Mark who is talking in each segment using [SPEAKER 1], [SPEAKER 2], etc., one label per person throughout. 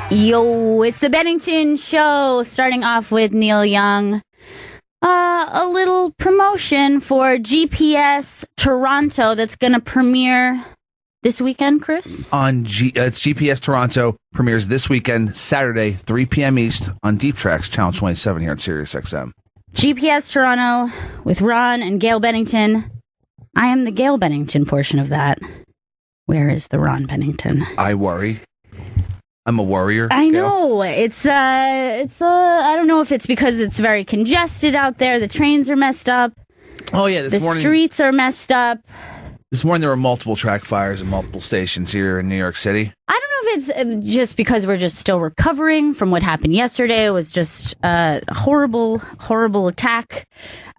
[SPEAKER 1] Yo, it's the Bennington Show, starting off with Neil Young. A little promotion for GPS Toronto that's going to premiere this weekend, Chris?
[SPEAKER 2] It's GPS Toronto, premieres this weekend, Saturday, 3 p.m. East, on Deep Tracks, Channel 27 here on Sirius XM.
[SPEAKER 1] GPS Toronto with Ron and Gail Bennington. I am the Gail Bennington portion of that. Where is the Ron Bennington?
[SPEAKER 2] I worry. I'm a worrier.
[SPEAKER 1] I
[SPEAKER 2] Gail.
[SPEAKER 1] know. I don't know if it's because it's very congested out there. The trains are messed up.
[SPEAKER 2] Oh, yeah.
[SPEAKER 1] The streets are messed up.
[SPEAKER 2] This morning there were multiple track fires at multiple stations here in New York City.
[SPEAKER 1] I don't know if it's just because we're just still recovering from what happened yesterday. It was just a horrible, horrible attack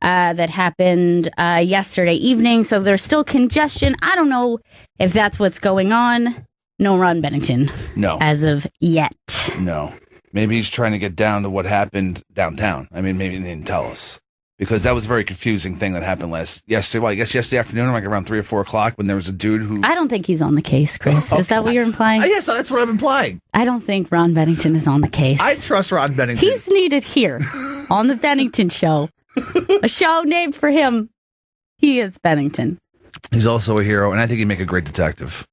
[SPEAKER 1] that happened yesterday evening. So there's still congestion. I don't know if that's what's going on. No Ron Bennington.
[SPEAKER 2] No.
[SPEAKER 1] As of yet.
[SPEAKER 2] No. Maybe he's trying to get down to what happened downtown. I mean, maybe he didn't tell us. Because that was a very confusing thing that happened yesterday. Well, I guess yesterday afternoon, like around 3 or 4 o'clock, when there was a dude who...
[SPEAKER 1] I don't think he's on the case, Chris.
[SPEAKER 2] Okay.
[SPEAKER 1] Is that what you're implying?
[SPEAKER 2] Yes, that's what I'm implying.
[SPEAKER 1] I don't think Ron Bennington is on the case.
[SPEAKER 2] I trust Ron Bennington.
[SPEAKER 1] He's needed here on the Bennington Show. A show named for him. He is Bennington.
[SPEAKER 2] He's also a hero, and I think he'd make a great detective.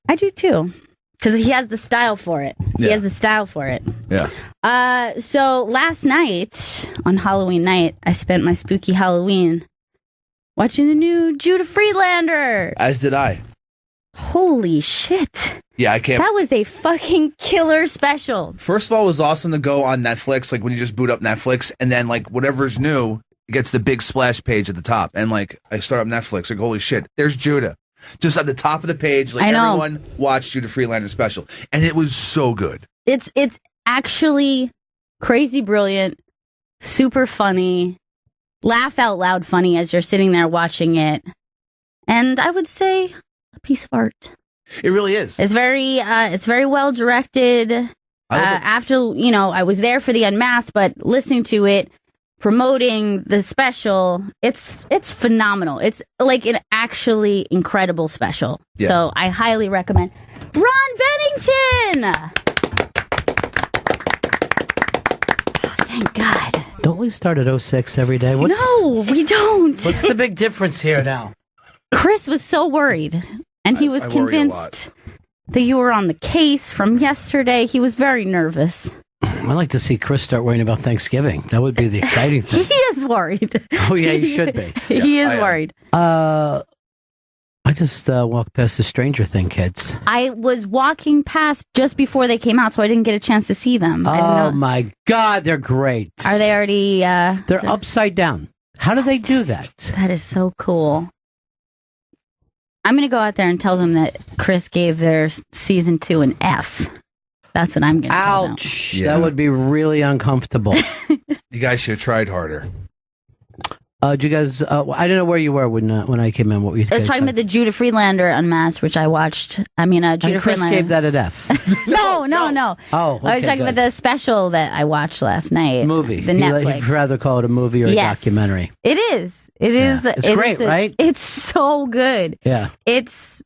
[SPEAKER 1] I do too. Because he has the style for it.
[SPEAKER 2] Yeah.
[SPEAKER 1] He has the style for it.
[SPEAKER 2] Yeah.
[SPEAKER 1] So last night, on Halloween night, I spent my spooky Halloween watching the new Judah Friedlander.
[SPEAKER 2] As did I.
[SPEAKER 1] Holy shit.
[SPEAKER 2] Yeah, I can't...
[SPEAKER 1] That was a fucking killer special.
[SPEAKER 2] First of all, it was awesome to go on Netflix, like when you just boot up Netflix, and then like whatever's new, it gets the big splash page at the top. And like, I start up Netflix, like, holy shit, there's Judah. Just at the top of the page, like everyone watched Judah Friedlander special. And it was so good.
[SPEAKER 1] It's actually crazy brilliant, super funny, laugh out loud funny as you're sitting there watching it. And I would say a piece of art.
[SPEAKER 2] It really is.
[SPEAKER 1] It's very well directed. After, I was there for the Unmasked, but listening to it, promoting the special, it's phenomenal. It's like an actually incredible special.
[SPEAKER 2] Yeah.
[SPEAKER 1] So I highly recommend. Ron Bennington! Oh, thank God.
[SPEAKER 3] Don't we start at 06 every day?
[SPEAKER 1] No, we don't.
[SPEAKER 3] What's the big difference here now?
[SPEAKER 1] Chris was so worried, and he was
[SPEAKER 2] I
[SPEAKER 1] convinced that you were on the case from yesterday. He was very nervous.
[SPEAKER 3] I'd like to see Chris start worrying about Thanksgiving. That would be the exciting thing.
[SPEAKER 1] He is worried.
[SPEAKER 3] Oh, yeah, you should be.
[SPEAKER 1] He is worried.
[SPEAKER 3] I just walked past the Stranger Thing kids.
[SPEAKER 1] I was walking past just before they came out, so I didn't get a chance to see them.
[SPEAKER 3] Oh, my God, they're great.
[SPEAKER 1] Are they already...
[SPEAKER 3] they're upside down. How do they do that?
[SPEAKER 1] That is so cool. I'm going to go out there and tell them that Chris gave their season 2 an F. That's what I'm going to tell them.
[SPEAKER 3] Ouch. Yeah. That would be really uncomfortable.
[SPEAKER 2] You guys should have tried harder.
[SPEAKER 3] Did you guys... I didn't know where you were when I came in. What were you
[SPEAKER 1] I was talking about the Judah Friedlander Unmasked, which I watched. Judah
[SPEAKER 3] Chris
[SPEAKER 1] Friedlander
[SPEAKER 3] gave that an F.
[SPEAKER 1] No.
[SPEAKER 3] Oh, okay,
[SPEAKER 1] I was talking about the special that I watched last night.
[SPEAKER 3] Movie.
[SPEAKER 1] The Netflix.
[SPEAKER 3] You'd rather call it a movie or a documentary.
[SPEAKER 1] It is. It is.
[SPEAKER 3] It's great, right?
[SPEAKER 1] It's so good.
[SPEAKER 3] Yeah.
[SPEAKER 1] It's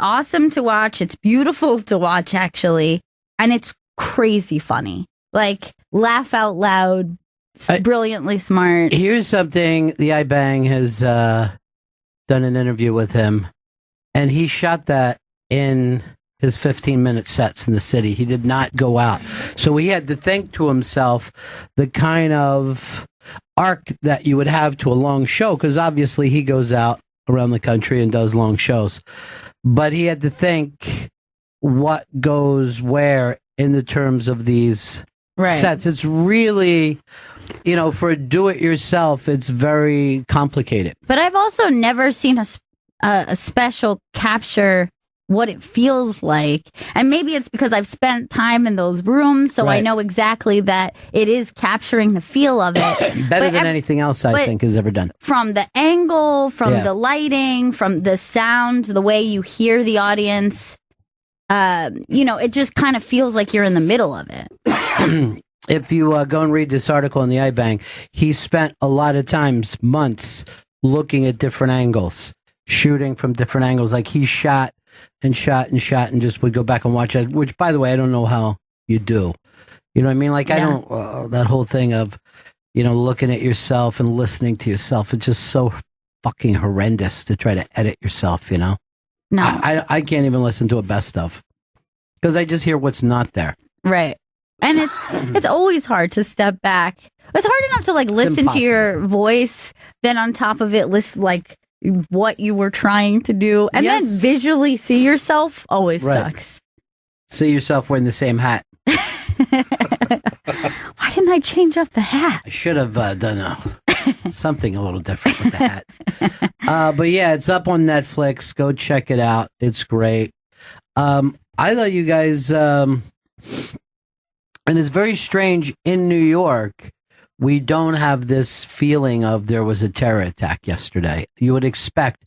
[SPEAKER 1] awesome to watch. It's beautiful to watch, actually. And it's crazy funny. Like, laugh out loud, brilliantly smart.
[SPEAKER 3] Here's something the iBang has done an interview with him, and he shot that in his 15-minute sets in the city. He did not go out. So he had to think to himself the kind of arc that you would have to a long show, because obviously he goes out around the country and does long shows. But he had to think what goes where in the terms of these sets. It's really, for a do-it-yourself, it's very complicated.
[SPEAKER 1] But I've also never seen a special capture what it feels like. And maybe it's because I've spent time in those rooms, so I know exactly that it is capturing the feel of it.
[SPEAKER 3] Better than anything else I think has ever done.
[SPEAKER 1] From the angle, from the lighting, from the sound, the way you hear the audience, it just kind of feels like you're in the middle of it.
[SPEAKER 3] If you go and read this article in the iBang, he spent a lot of times, months, looking at different angles, shooting from different angles. Like he shot and just would go back and watch it, which, by the way, I don't know how you do. You know what I mean? Like, I don't, that whole thing of, looking at yourself and listening to yourself, it's just so fucking horrendous to try to edit yourself, No. I can't even listen to a best of because I just hear what's not there.
[SPEAKER 1] Right. And it's always hard to step back. It's hard enough to listen to your voice, then on top of it list what you were trying to do, and then visually see yourself always sucks.
[SPEAKER 3] See yourself wearing the same hat.
[SPEAKER 1] Why didn't I change up the hat?
[SPEAKER 3] I should have done something a little different with the hat. But yeah, it's up on Netflix. Go check it out. It's great. I thought you guys, and it's very strange in New York, we don't have this feeling of there was a terror attack yesterday. You would expect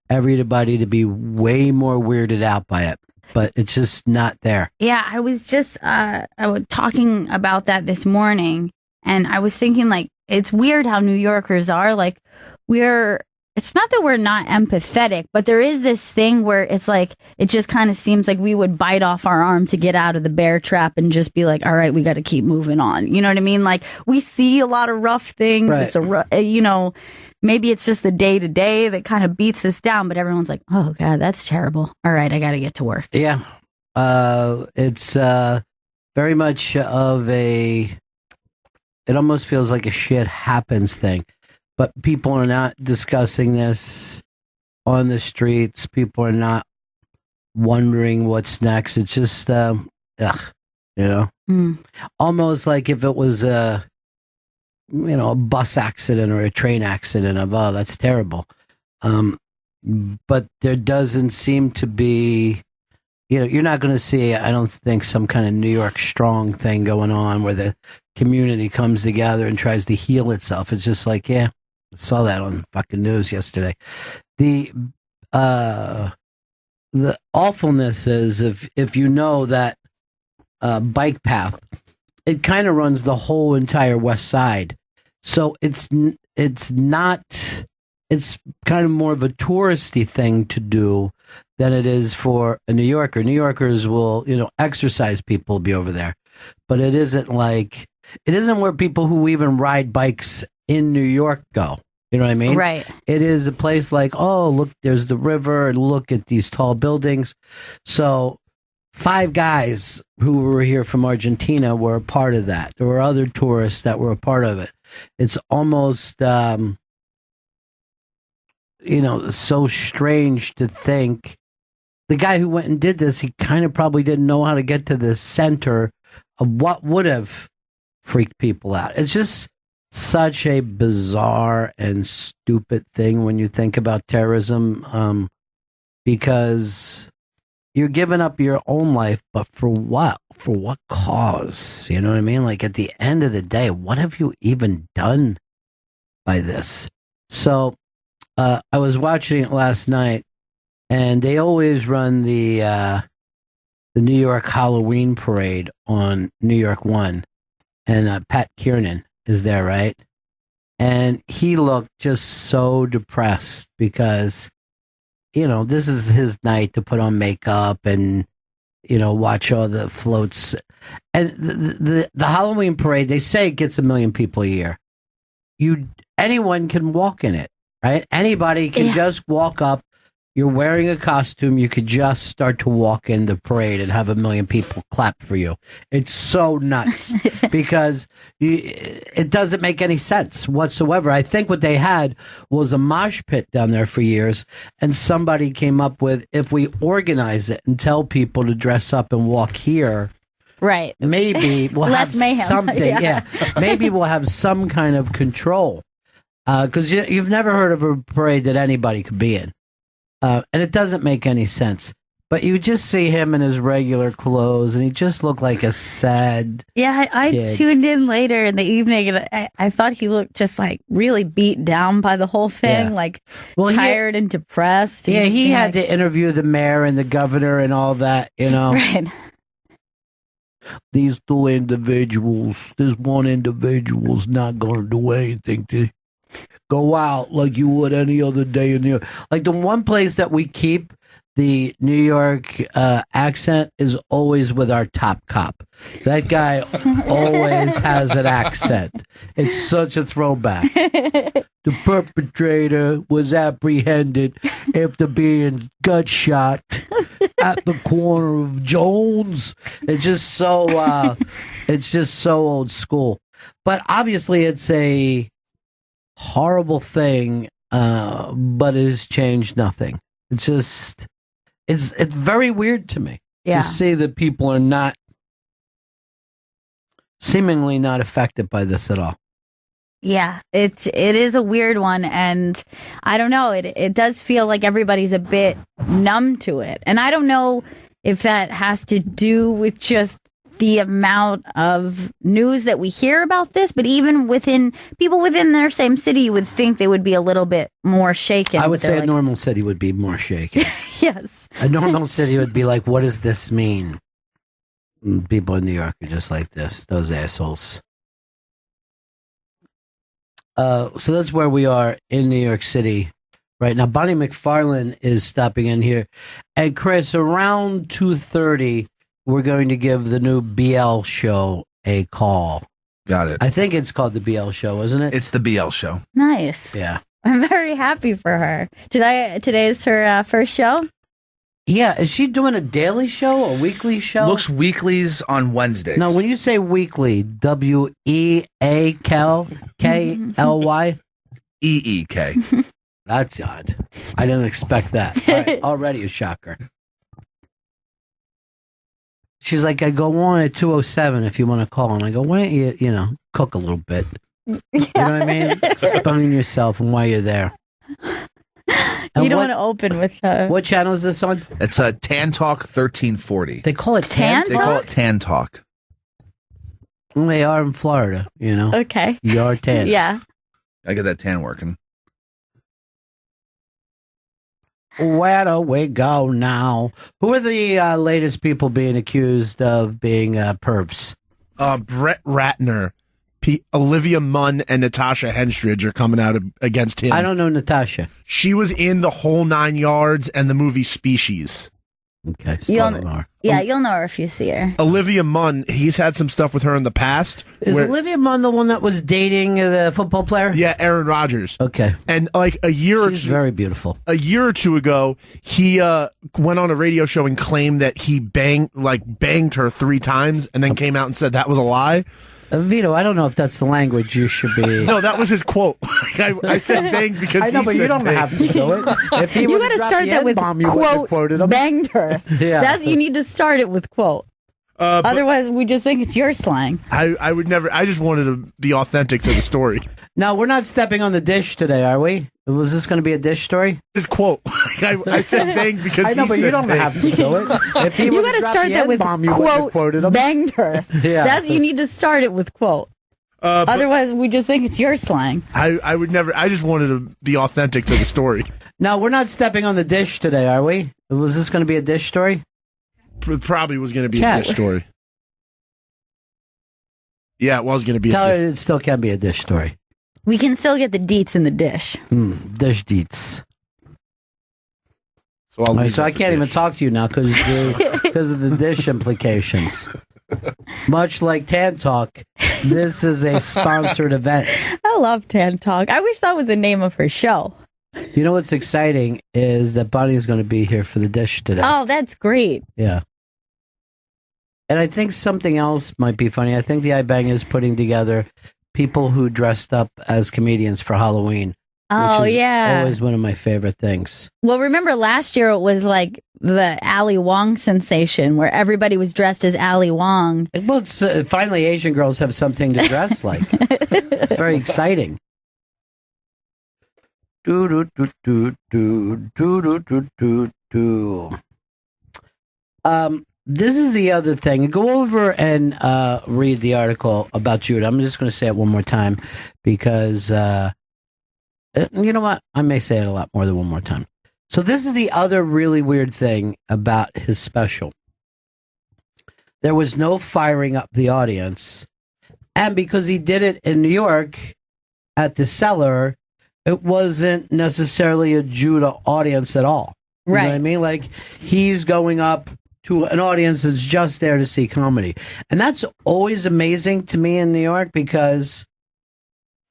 [SPEAKER 3] everybody to be way more weirded out by it, but it's just not there.
[SPEAKER 1] Yeah, I was just I was talking about that this morning, and I was thinking it's weird how New Yorkers are it's not that we're not empathetic, but there is this thing where it's it just kind of seems like we would bite off our arm to get out of the bear trap and just be all right, we got to keep moving on. You know what I mean? We see a lot of rough things. Right. It's maybe it's just the day to day that kind of beats us down, but everyone's like, oh God, that's terrible. All right, I got to get to work.
[SPEAKER 3] Yeah. It's very much of it almost feels like a shit happens thing. But people are not discussing this on the streets. People are not wondering what's next. It's just, almost like if it was a bus accident or a train accident of, oh, that's terrible. But there doesn't seem to be, you're not going to see, I don't think, some kind of New York strong thing going on where the community comes together and tries to heal itself. It's just I saw that on fucking news yesterday. The awfulness is if you know that bike path, it kind of runs the whole entire West Side. So it's kind of more of a touristy thing to do than it is for a New Yorker. New Yorkers will, exercise people will be over there, but it isn't where people who even ride bikes in New York go. You know what I mean?
[SPEAKER 1] Right.
[SPEAKER 3] It is a place oh, look, there's the river, and look at these tall buildings. So 5 guys who were here from Argentina were a part of that. There were other tourists that were a part of it. It's almost, so strange to think. The guy who went and did this, he kind of probably didn't know how to get to the center of what would have freaked people out. It's just such a bizarre and stupid thing when you think about terrorism, because you're giving up your own life, but for what? For what cause? You know what I mean? At the end of the day, what have you even done by this? So I was watching it last night, and they always run the New York Halloween parade on New York 1, and Pat Kiernan is there, right? And he looked just so depressed because, this is his night to put on makeup and, watch all the floats. And the Halloween parade, they say it gets 1 million people a year. Anyone can walk in it, right? Anybody can just walk up. You're wearing a costume. You could just start to walk in the parade and have 1 million people clap for you. It's so nuts because it doesn't make any sense whatsoever. I think what they had was a mosh pit down there for years, and somebody came up with, if we organize it and tell people to dress up and walk here,
[SPEAKER 1] right?
[SPEAKER 3] Maybe we'll have mayhem. Something. Yeah, maybe we'll have some kind of control because you've never heard of a parade that anybody could be in. And it doesn't make any sense. But you just see him in his regular clothes, and he just looked like a sad
[SPEAKER 1] I tuned in later in the evening, and I thought he looked just really beat down by the whole thing, tired and depressed.
[SPEAKER 3] Yeah, he had to interview the mayor and the governor and all that,
[SPEAKER 1] Right.
[SPEAKER 3] These 2 individuals, this one individual's not going to do anything to Go out like you would any other day in New York. Like the one place that we keep the New York accent is always with our top cop. That guy always has an accent. It's such a throwback. The perpetrator was apprehended after being gut shot at the corner of Jones. It's just so old school. But obviously it's a horrible thing, but it has changed nothing. It's very weird to me to see that people are seemingly not affected by this at all.
[SPEAKER 1] Yeah, it is a weird one, and I don't know. It does feel like everybody's a bit numb to it, and I don't know if that has to do with just the amount of news that we hear about this, but even within people within their same city, you would think they would be a little bit more shaken.
[SPEAKER 3] I would say a normal city would be more shaken.
[SPEAKER 1] Yes.
[SPEAKER 3] A normal city would be like, what does this mean? And people in New York are just like this, those assholes. So that's where we are in New York City right now. Bonnie McFarlane is stopping in here. And Chris, around 2:30, we're going to give the new BL show a call.
[SPEAKER 2] Got it.
[SPEAKER 3] I think it's called the BL show, isn't it?
[SPEAKER 2] It's the BL show.
[SPEAKER 1] Nice.
[SPEAKER 3] Yeah.
[SPEAKER 1] I'm very happy for her. Today is her first show?
[SPEAKER 3] Yeah. Is she doing a daily show, a weekly show?
[SPEAKER 2] Looks weeklies on Wednesdays.
[SPEAKER 3] No, when you say weekly, WEAKLY?
[SPEAKER 2] EEK.
[SPEAKER 3] That's odd. I didn't expect that. All right, already a shocker. She's like, I go on at 2:07 if you want to call. And I go, why don't you, cook a little bit? You know what I mean? Spun yourself and while you're there.
[SPEAKER 1] You don't want to open with
[SPEAKER 3] what channel is this on?
[SPEAKER 2] It's Tan Talk 1340.
[SPEAKER 3] They call it
[SPEAKER 1] Tan
[SPEAKER 2] They call it Tan Talk.
[SPEAKER 3] Well, they are in Florida,
[SPEAKER 1] Okay.
[SPEAKER 3] You're tan.
[SPEAKER 1] Yeah.
[SPEAKER 2] I get that tan working.
[SPEAKER 3] Where do we go now? Who are the latest people being accused of being perps?
[SPEAKER 4] Brett Ratner, Olivia Munn, and Natasha Henstridge are coming out against him.
[SPEAKER 3] I don't know Natasha.
[SPEAKER 4] She was in The Whole Nine Yards and the movie Species.
[SPEAKER 3] Okay, still don't know her.
[SPEAKER 1] Yeah, you'll know her if you see her.
[SPEAKER 4] Olivia Munn, he's had some stuff with her in the past.
[SPEAKER 3] Is Olivia Munn the one that was dating the football player?
[SPEAKER 4] Yeah, Aaron Rodgers.
[SPEAKER 3] Okay.
[SPEAKER 4] And like
[SPEAKER 3] She's very beautiful.
[SPEAKER 4] A year or two ago, he went on a radio show and claimed that he banged her 3 times and then came out and said that was a lie.
[SPEAKER 3] Vito, I don't know if that's the language you should be.
[SPEAKER 4] No, that was his quote. I said bang because
[SPEAKER 3] I know,
[SPEAKER 4] he
[SPEAKER 3] but
[SPEAKER 4] said
[SPEAKER 3] you don't
[SPEAKER 4] bang.
[SPEAKER 3] have to do it. If he
[SPEAKER 1] You got to start that with quote, banged her.
[SPEAKER 3] Yeah.
[SPEAKER 1] You need to start it with quote. Otherwise, we just think it's your slang.
[SPEAKER 4] I would never. I just wanted to be authentic to the story.
[SPEAKER 3] No, we're not stepping on the dish today, are we? Was this going to be a dish story?
[SPEAKER 4] His quote. I said bang because
[SPEAKER 3] I know, but you don't have to do it. If he
[SPEAKER 1] You got to start that with quote, banged her.
[SPEAKER 3] Yeah.
[SPEAKER 1] You need to start it with quote. Otherwise, we just think it's your slang.
[SPEAKER 4] I would never. I just wanted to be authentic to the story.
[SPEAKER 3] No, we're not stepping on the dish today, are we? Was this going to be a dish story?
[SPEAKER 4] Probably was going to be a dish story. Yeah, it was going to be
[SPEAKER 3] Tell
[SPEAKER 4] a
[SPEAKER 3] her
[SPEAKER 4] dish.
[SPEAKER 3] it still can be a dish story.
[SPEAKER 1] We can still get the deets in the dish.
[SPEAKER 3] Dish deets.
[SPEAKER 4] So,
[SPEAKER 3] I can't even talk to you now because of the dish implications. Much like Tan Talk, this is a sponsored event.
[SPEAKER 1] I love Tan Talk. I wish that was the name of her show.
[SPEAKER 3] You know what's exciting is that Bonnie is going to be here for the dish today.
[SPEAKER 1] Oh, that's great.
[SPEAKER 3] Yeah. And I think something else might be funny. I think the iBang is putting together people who dressed up as comedians for Halloween.
[SPEAKER 1] Oh,
[SPEAKER 3] which is
[SPEAKER 1] yeah.
[SPEAKER 3] always one of my favorite things.
[SPEAKER 1] Well, remember last year it was like the Ali Wong sensation where everybody was dressed as Ali Wong.
[SPEAKER 3] Well, it's, finally Asian girls have something to dress like. It's very exciting. Do do do do do do do do do. This is the other thing. Go over and read the article about Judah. I'm just going to say it one more time because you know what? I may say it a lot more than one more time. So this is the other really weird thing about his special. There was no firing up the audience, and because he did it in New York at the Cellar, it wasn't necessarily a Judah audience at all. You know what I mean? Like, he's going up to an audience that's just there to see comedy. And that's always amazing to me in New York, because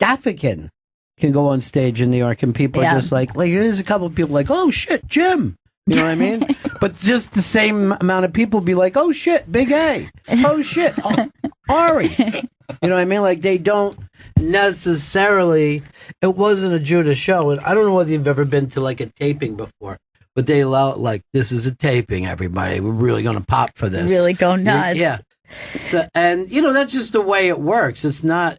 [SPEAKER 3] Gaffigan can go on stage in New York and people are just like there's a couple of people like, oh shit, Jim. You know what I mean? But just the same amount of people be like, oh shit, Big A. Oh shit, Ari. You know what I mean? Like, they don't necessarily, it wasn't a Judah show. And I don't know whether you've ever been to like a taping before, but they allow, like, this is a taping, everybody. We're really going to pop for this.
[SPEAKER 1] Really go nuts.
[SPEAKER 3] Yeah. So, and, you know, that's just the way it works. It's not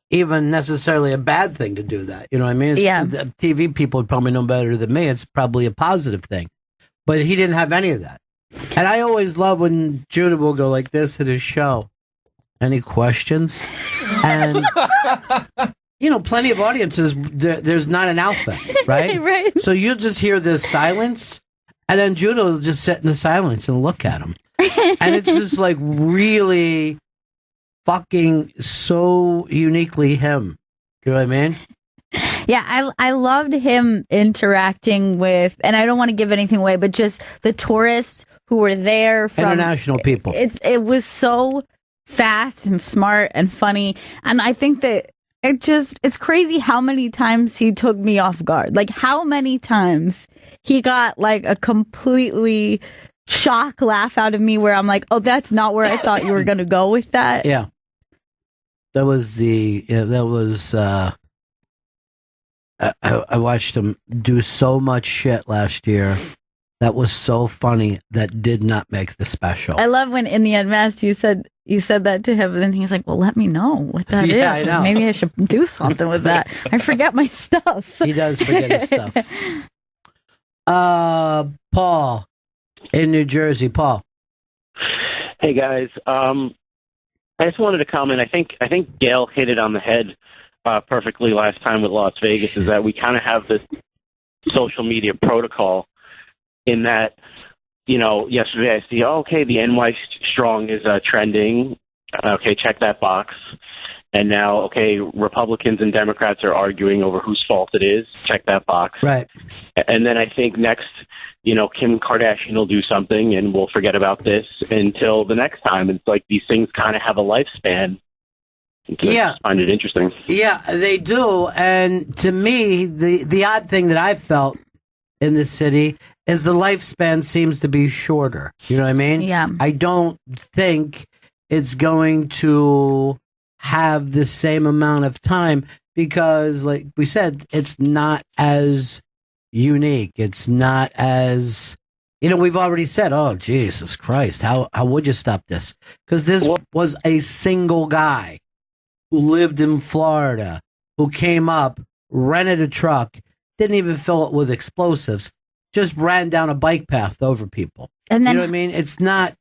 [SPEAKER 3] even necessarily a bad thing to do that. You know what I mean? The TV people would probably know better than me. It's probably a positive thing. But he didn't have any of that. And I always love when Judah will go like this at his show. Any questions? And, you know, plenty of audiences, there's not an outfit, right?
[SPEAKER 1] Right.
[SPEAKER 3] So you'll just hear this silence, and then Judah will just sit in the silence and look at him. And it's just like really fucking so uniquely him. You know what I mean?
[SPEAKER 1] Yeah, I loved him interacting with, and I don't want to give anything away, but just the tourists who were there from
[SPEAKER 3] international people.
[SPEAKER 1] It was so fast and smart and funny, and I think that it's crazy how many times he took me off guard. Like, how many times he got like a completely shock laugh out of me where I'm like, oh, that's not where I thought you were going to go with that.
[SPEAKER 3] Yeah. I watched him do so much shit last year that was so funny that did not make the special.
[SPEAKER 1] I love when in the Unmasked you said that to him, and then he's like, well, let me know what that is.
[SPEAKER 3] I know.
[SPEAKER 1] Maybe I should do something with that. I forget my stuff.
[SPEAKER 3] He does forget his stuff. Paul in New Jersey. Paul.
[SPEAKER 5] Hey guys. I just wanted to comment. I think Gail hit it on the head perfectly last time with Las Vegas, is that we kind of have this social media protocol in that, you know, yesterday I see, okay, the NY Strong is trending. Okay, check that box. And now, okay, Republicans and Democrats are arguing over whose fault it is. Check that box.
[SPEAKER 3] Right.
[SPEAKER 5] And then I think next, you know, Kim Kardashian will do something and we'll forget about this until the next time. It's like these things kind of have a lifespan. I find it interesting.
[SPEAKER 3] Yeah, they do. And to me, the odd thing that I've felt in this city is the lifespan seems to be shorter. You know what I mean?
[SPEAKER 1] Yeah.
[SPEAKER 3] I don't think it's going to have the same amount of time because, like we said, it's not as unique. It's not as, you know, we've already said, oh, Jesus Christ, how would you stop this? Because this was a single guy who lived in Florida, who came up, rented a truck, didn't even fill it with explosives, just ran down a bike path over people. And then, you know what I mean? It's not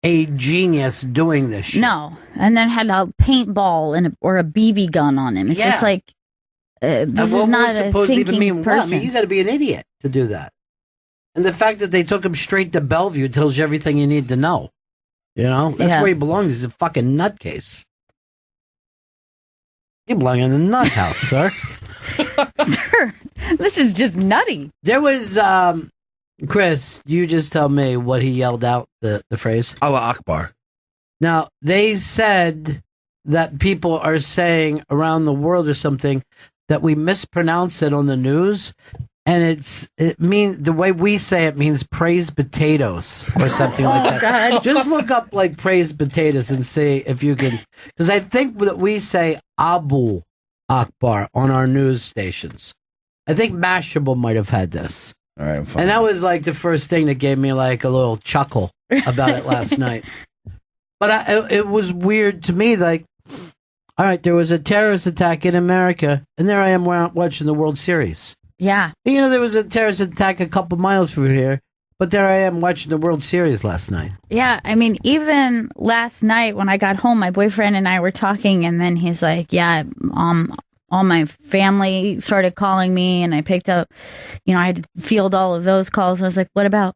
[SPEAKER 3] a genius doing this shit.
[SPEAKER 1] No. And then had a paintball or a BB gun on him. It's just like, this is not a thinking person.
[SPEAKER 3] I mean, you got to be an idiot to do that. And the fact that they took him straight to Bellevue tells you everything you need to know. You know? That's where he belongs. He's a fucking nutcase. You belong in the nut house, sir.
[SPEAKER 1] Sir, this is just nutty.
[SPEAKER 3] There was, Chris, you just tell me what he yelled out, the phrase.
[SPEAKER 2] Allah Akbar.
[SPEAKER 3] Now, they said that people are saying around the world or something that we mispronounce it on the news. And it means, the way we say it means praised potatoes or something like that. God. Just look up like praised potatoes and see if you can, because I think that we say Abu Akbar on our news stations. I think Mashable might have had this.
[SPEAKER 2] All right,
[SPEAKER 3] and that was like the first thing that gave me like a little chuckle about it last night. But it was weird to me, like, all right, there was a terrorist attack in America, and there I am watching the World Series.
[SPEAKER 1] Yeah.
[SPEAKER 3] You know, there was a terrorist attack a couple miles from here, but there I am watching the World Series last night.
[SPEAKER 1] Yeah, I mean, even last night when I got home, my boyfriend and I were talking, and then he's like, yeah, all my family started calling me, and I picked up, you know, I had to field all of those calls. And I was like, what about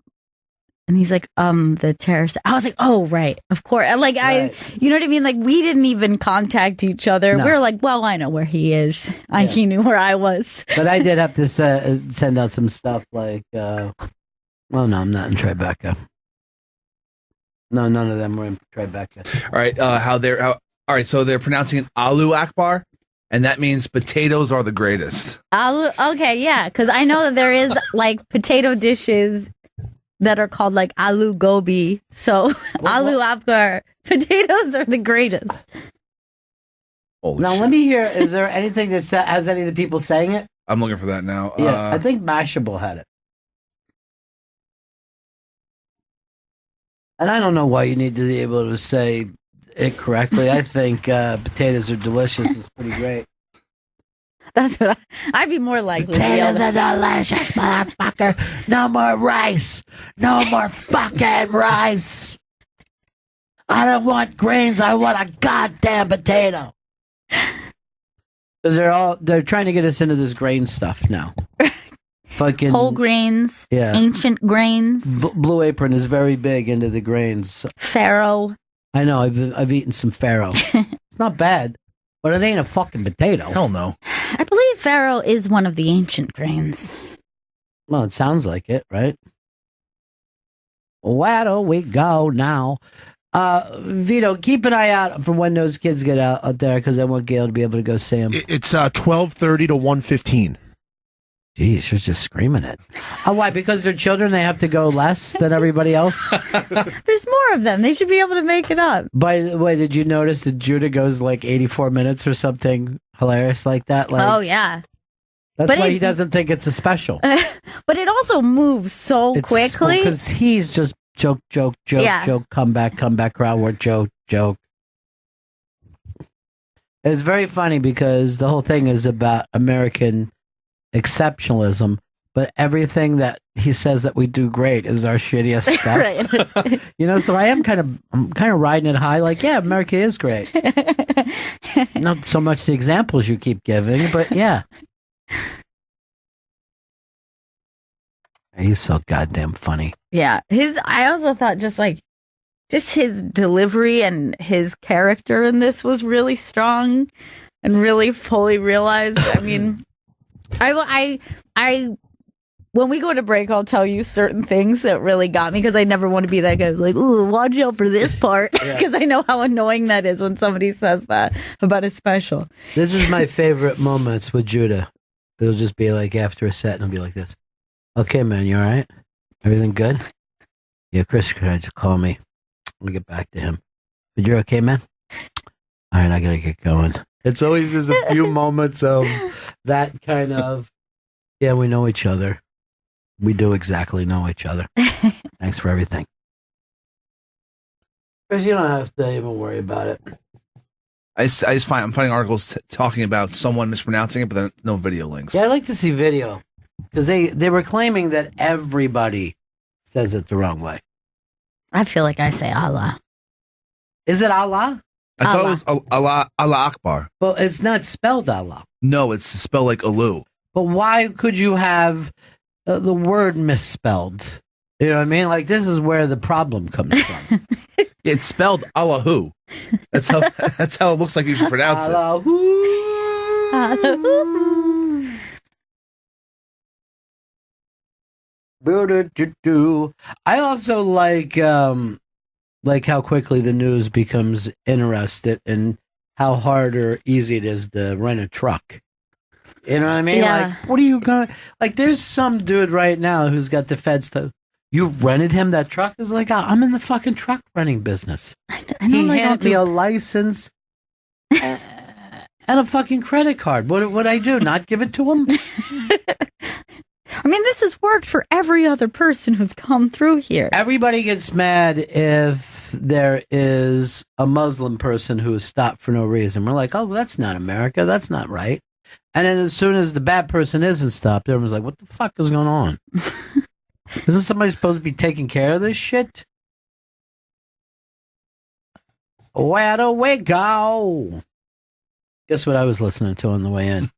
[SPEAKER 1] And he's like, the terrorist. I was like, oh, right. Of course. Like,
[SPEAKER 3] Right.
[SPEAKER 1] you know what I mean? Like, we didn't even contact each other.
[SPEAKER 3] No.
[SPEAKER 1] We were like, well, I know where he is. He knew where I was.
[SPEAKER 3] But I did have to send out some stuff like, well, no, I'm not in Tribeca. No, none of them were in Tribeca.
[SPEAKER 2] All right, all right, so they're pronouncing it Alu Akbar, and that means potatoes are the greatest.
[SPEAKER 1] Okay, yeah. Because I know that there is, like, potato dishes that are called like aloo gobi. So aloo akbar, potatoes are the greatest.
[SPEAKER 2] Holy
[SPEAKER 3] Now
[SPEAKER 2] shit.
[SPEAKER 3] let me hear. Is there anything that has any of the people saying it?
[SPEAKER 2] I'm looking for that now.
[SPEAKER 3] Yeah, I think Mashable had it. And I don't know why you need to be able to say it correctly. I think potatoes are delicious. It's pretty great.
[SPEAKER 1] That's what I'd be more likely.
[SPEAKER 3] Potatoes are delicious, motherfucker. No more rice. No more fucking rice. I don't want grains. I want a goddamn potato. Because they're trying to get us into this grain stuff now. Fucking
[SPEAKER 1] whole grains, ancient grains.
[SPEAKER 3] Blue Apron is very big into the grains.
[SPEAKER 1] Farro.
[SPEAKER 3] I know. I've eaten some farro. It's not bad, but it ain't a fucking potato.
[SPEAKER 2] Hell no.
[SPEAKER 1] I believe farro is one of the ancient grains.
[SPEAKER 3] Well, it sounds like it, right? Where do we go now? Vito, keep an eye out for when those kids get out there, because I want Gail to be able to go see them.
[SPEAKER 4] It's 12:30 to 1:15.
[SPEAKER 3] Jeez, you're just screaming it. Oh, why? Because they're children, they have to go less than everybody else?
[SPEAKER 1] There's more of them. They should be able to make it up.
[SPEAKER 3] By the way, did you notice that Judah goes like 84 minutes or something hilarious like that? Like,
[SPEAKER 1] oh, yeah.
[SPEAKER 3] That's why he doesn't think it's a special.
[SPEAKER 1] But it also moves so quickly.
[SPEAKER 3] Because he's just joke, joke, come back, crowd work, joke. It's very funny because the whole thing is about American exceptionalism, but everything that he says that we do great is our shittiest stuff.
[SPEAKER 1] Right.
[SPEAKER 3] You know, so I'm kind of riding it high, like, yeah, America is great. Not so much the examples you keep giving, but yeah. He's so goddamn funny.
[SPEAKER 1] Yeah. I also thought just his delivery and his character in this was really strong and really fully realized. I mean, I when we go to break, I'll tell you certain things that really got me, because I never want to be that guy like, ooh, watch out for this part, because I know how annoying that is when somebody says that about a special.
[SPEAKER 3] This is my favorite moments with Judah. It'll just be like after a set, and it'll be like this. Okay, man, you all right? Everything good? Yeah, Chris tried to call me. Let me get back to him. But you're okay, man? All right, I gotta get going. It's always just a few moments of that kind of, yeah, we know each other. We do exactly know each other. Thanks for everything. Chris, you don't have to even worry about it.
[SPEAKER 2] I'm finding articles talking about someone mispronouncing it, but then no video links.
[SPEAKER 3] Yeah, I'd like to see video. Because they were claiming that everybody says it the wrong way.
[SPEAKER 1] I feel like I say Allah.
[SPEAKER 3] Is it Allah?
[SPEAKER 2] I thought it was Allah Akbar.
[SPEAKER 3] Well, it's not spelled Allah.
[SPEAKER 2] No, it's spelled like Alu.
[SPEAKER 3] But why could you have the word misspelled? You know what I mean? Like, this is where the problem comes from.
[SPEAKER 2] It's spelled Allahu. That's how it looks like you should pronounce it.
[SPEAKER 1] Allahu.
[SPEAKER 3] I also like how quickly the news becomes interested in how hard or easy it is to rent a truck. You know what I mean?
[SPEAKER 1] Yeah.
[SPEAKER 3] Like, what are you going to... Like, there's some dude right now who's got the feds stuff. You rented him that truck? It's like, I'm in the fucking truck renting business. He handed me a license and a fucking credit card. What would I do? Not give it to him?
[SPEAKER 1] I mean, this has worked for every other person who's come through here.
[SPEAKER 3] Everybody gets mad if there is a Muslim person who is stopped for no reason. We're like, oh, well, that's not America. That's not right. And then as soon as the bad person isn't stopped, everyone's like, what the fuck is going on? Isn't somebody supposed to be taking care of this shit? Where do we go? Guess what I was listening to on the way in?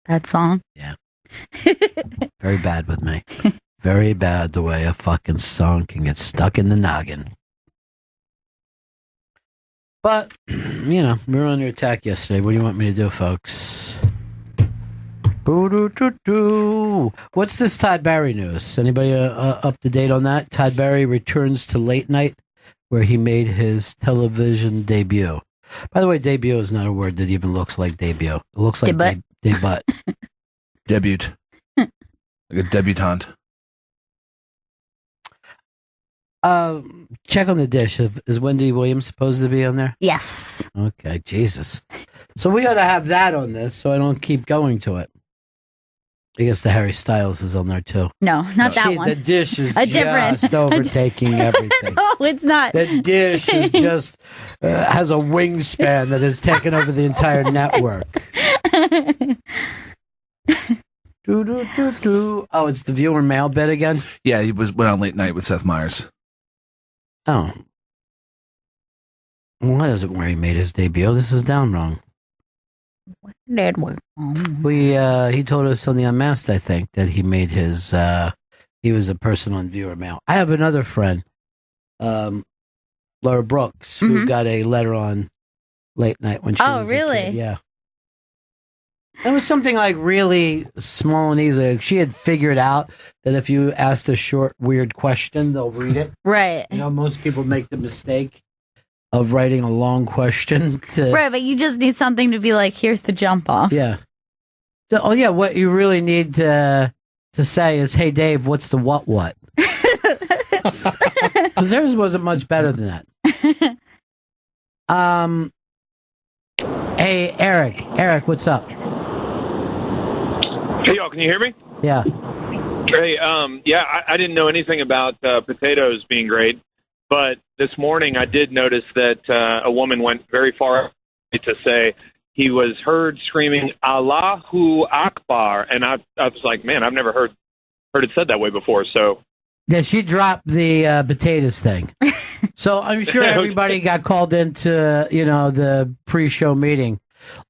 [SPEAKER 1] That song?
[SPEAKER 3] Yeah. Very bad with me. Very bad the way a fucking song can get stuck in the noggin. But, we were under attack yesterday. What do you want me to do, folks? What's this Todd Barry news? Anybody up to date on that? Todd Barry returns to late night, where he made his television debut. By the way, debut is not a word that even looks like debut. It looks like debut.
[SPEAKER 2] Debut. Like a debutante.
[SPEAKER 3] Check on the dish. Is Wendy Williams supposed to be on there?
[SPEAKER 1] Yes.
[SPEAKER 3] Okay, Jesus. So we ought to have that on this so I don't keep going to it. I guess the Harry Styles is on there too.
[SPEAKER 1] No, not that one.
[SPEAKER 3] The dish is
[SPEAKER 1] different.
[SPEAKER 3] just overtaking everything.
[SPEAKER 1] No, it's not.
[SPEAKER 3] The dish is just has a wingspan that has taken over the entire network. Oh, it's the viewer mail bit again?
[SPEAKER 2] Yeah, he went on late night with Seth Meyers.
[SPEAKER 3] Oh. Why is it where he made his debut? This is down wrong. He told us on the Unmasked, I think, that he made his he was a person on viewer mail. I have another friend, Laura Brooks, who got a letter on late night when she was
[SPEAKER 1] really?
[SPEAKER 3] a kid. Yeah. It was something like really small and easy. She had figured out that if you asked a short, weird question, they'll read it.
[SPEAKER 1] Right.
[SPEAKER 3] Most people make the mistake of writing a long question.
[SPEAKER 1] Right, but you just need something to be like, here's the jump off.
[SPEAKER 3] Yeah. So, what you really need to say is, hey, Dave, what's the what? Because theirs wasn't much better than that. Hey, Eric. Eric, what's up?
[SPEAKER 6] Hey, y'all, can you hear me?
[SPEAKER 3] Yeah.
[SPEAKER 6] Hey, I didn't know anything about potatoes being great, but this morning I did notice that a woman went very far to say he was heard screaming Allahu Akbar, and I was like, man, I've never heard it said that way before. So
[SPEAKER 3] yeah, she dropped the potatoes thing. So I'm sure everybody got called into the pre-show meeting.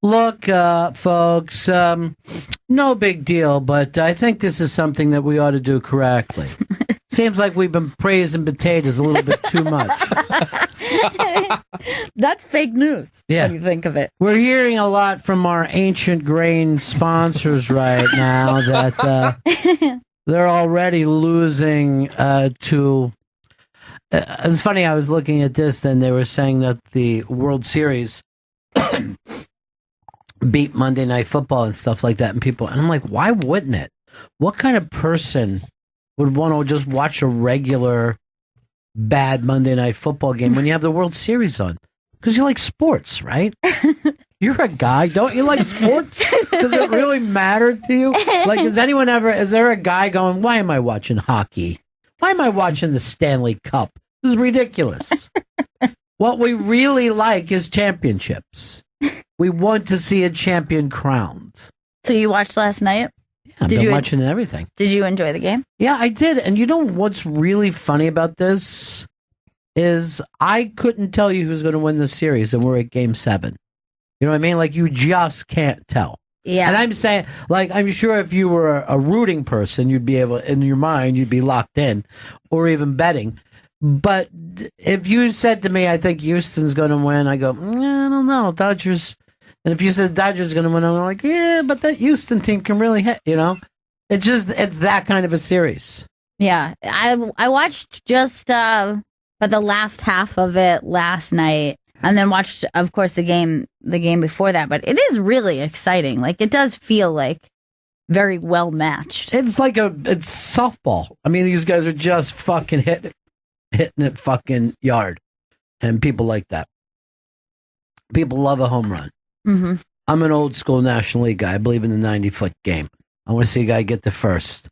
[SPEAKER 3] Look, folks, no big deal, but I think this is something that we ought to do correctly. Seems like we've been praising potatoes a little bit too much.
[SPEAKER 1] That's fake news.
[SPEAKER 3] Yeah.
[SPEAKER 1] When you think of it.
[SPEAKER 3] We're hearing a lot from our ancient grain sponsors right now that they're already losing to... it's funny, I was looking at this, then they were saying that the World Series beat Monday Night Football and stuff like that, and I'm like, why wouldn't it? What kind of person would want to just watch a regular bad Monday Night Football game when you have the World Series on? Because you like sports, right? You're a guy. Don't you like sports? Does it really matter to you? Like, is there a guy going, why am I watching hockey? Why am I watching the Stanley Cup? This is ridiculous. What we really like is championships. We want to see a champion crowned.
[SPEAKER 1] So you watched last night?
[SPEAKER 3] Yeah, I've been watching everything.
[SPEAKER 1] Did you enjoy the game?
[SPEAKER 3] Yeah, I did. And you know what's really funny about this is I couldn't tell you who's going to win this series, and we're at Game 7. You know what I mean? Like, you just can't tell.
[SPEAKER 1] Yeah.
[SPEAKER 3] And I'm saying, like, I'm sure if you were a rooting person, you'd be able, in your mind, you'd be locked in, or even betting. But if you said to me, I think Houston's going to win, I go, I don't know, Dodgers. And if you said Dodgers are going to win, I'm like, yeah, but that Houston team can really hit, It's that kind of a series.
[SPEAKER 1] Yeah. I watched just but the last half of it last night, and then watched, of course, the game before that. But it is really exciting. Like, it does feel like very well matched.
[SPEAKER 3] It's like it's softball. I mean, these guys are just fucking hitting it fucking yard. And people like that. People love a home run.
[SPEAKER 1] Mm-hmm.
[SPEAKER 3] I'm an old school National League guy. I believe in the 90-foot game. I want to see a guy get the first,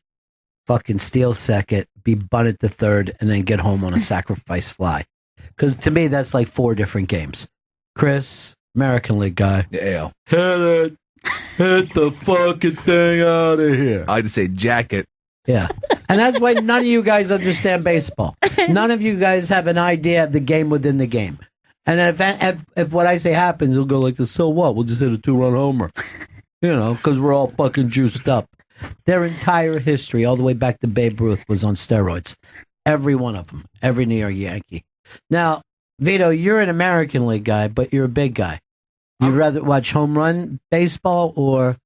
[SPEAKER 3] fucking steal second, be bunted to third, and then get home on a sacrifice fly. Because to me, that's like 4 different games. Chris, American League guy.
[SPEAKER 2] Yeah.
[SPEAKER 3] Hit the fucking thing out of here.
[SPEAKER 2] I'd say jacket.
[SPEAKER 3] Yeah. And that's why none of you guys understand baseball. None of you guys have an idea of the game within the game. And if what I say happens, it'll go like this. So what? We'll just hit a 2-run homer. Because we're all fucking juiced up. Their entire history, all the way back to Babe Ruth, was on steroids. Every one of them. Every New York Yankee. Now, Vito, you're an American League guy, but you're a big guy. You'd rather watch home run baseball or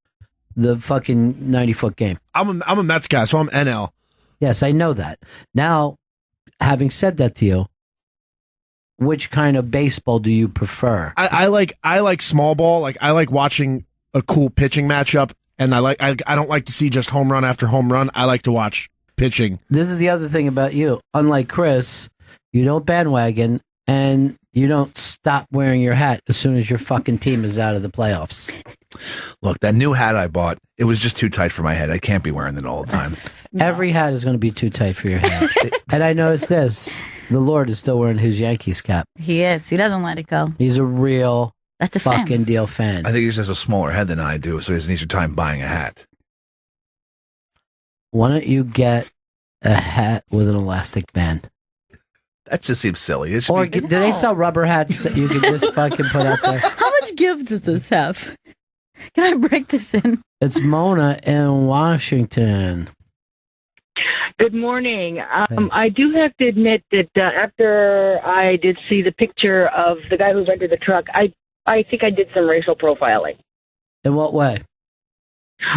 [SPEAKER 3] the fucking 90-foot game?
[SPEAKER 4] I'm a Mets guy, so I'm NL.
[SPEAKER 3] Yes, I know that. Now, having said that to you, which kind of baseball do you prefer?
[SPEAKER 4] I like small ball. Like I like watching a cool pitching matchup, and I don't like to see just home run after home run. I like to watch pitching.
[SPEAKER 3] This is the other thing about you. Unlike Chris, you don't bandwagon and you don't stop wearing your hat as soon as your fucking team is out of the playoffs.
[SPEAKER 2] Look, that new hat I bought, it was just too tight for my head. I can't be wearing it all the time.
[SPEAKER 3] No. Every hat is going to be too tight for your head. And I noticed this. The Lord is still wearing his Yankees cap.
[SPEAKER 1] He is. He doesn't let it go.
[SPEAKER 3] He's a real
[SPEAKER 1] That's a
[SPEAKER 3] fucking
[SPEAKER 1] fan.
[SPEAKER 3] deal fan.
[SPEAKER 2] I think he just has a smaller head than I do, so he has an easier time buying a hat.
[SPEAKER 3] Why don't you get a hat with an elastic band?
[SPEAKER 2] That just seems silly.
[SPEAKER 3] Or do they sell rubber hats that you can just fucking put out there?
[SPEAKER 1] How much give does this have? Can I break this in?
[SPEAKER 3] It's Mona in Washington.
[SPEAKER 7] Good morning. I do have to admit that after I did see the picture of the guy who rented the truck, I think I did some racial profiling.
[SPEAKER 3] In what way?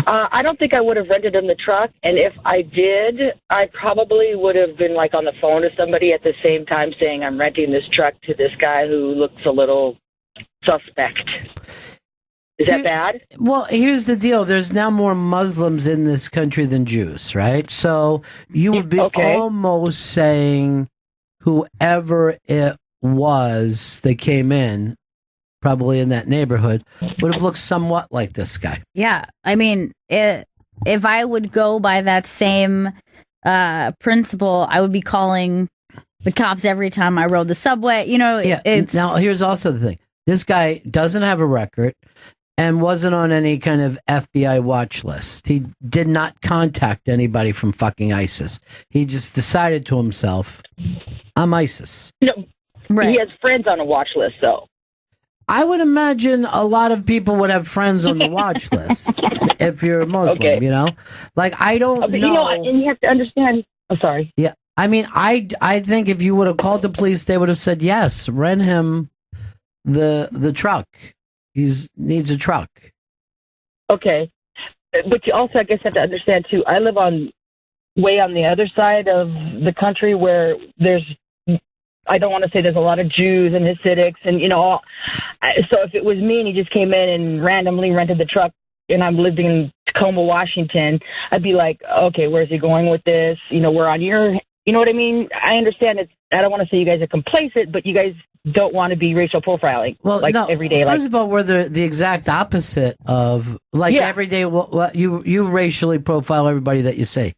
[SPEAKER 7] I don't think I would have rented him the truck, and if I did, I probably would have been like on the phone to somebody at the same time saying I'm renting this truck to this guy who looks a little suspect. Is that bad?
[SPEAKER 3] Well, here's the deal. There's now more Muslims in this country than Jews, right? So you would be almost saying whoever it was that came in, probably in that neighborhood, would have looked somewhat like this guy.
[SPEAKER 1] Yeah. I mean, if I would go by that same principle, I would be calling the cops every time I rode the subway. You know,
[SPEAKER 3] Now, here's also the thing. This guy doesn't have a record and wasn't on any kind of FBI watch list. He did not contact anybody from fucking ISIS. He just decided to himself, I'm ISIS.
[SPEAKER 7] No, right. He has friends on a watch list, though.
[SPEAKER 3] I would imagine a lot of people would have friends on the watch list if you're a Muslim, you know? Like, I don't know.
[SPEAKER 7] You know, and you have to understand. I'm sorry.
[SPEAKER 3] Yeah. I mean, I think if you would have called the police, they would have said, yes, rent him the truck. He needs a truck.
[SPEAKER 7] Okay. But you also, I guess, have to understand, too, I live way on the other side of the country where I don't want to say there's a lot of Jews and Hasidics, and, you know, so if it was me and he just came in and randomly rented the truck and I'm living in Tacoma, Washington, I'd be like, okay, where's he going with this? You know, we're on you know what I mean? I understand I don't want to say you guys are complacent, but you guys don't want to be racial profiling, every day.
[SPEAKER 3] First of all, we're the exact opposite of, every day, you racially profile everybody that you see.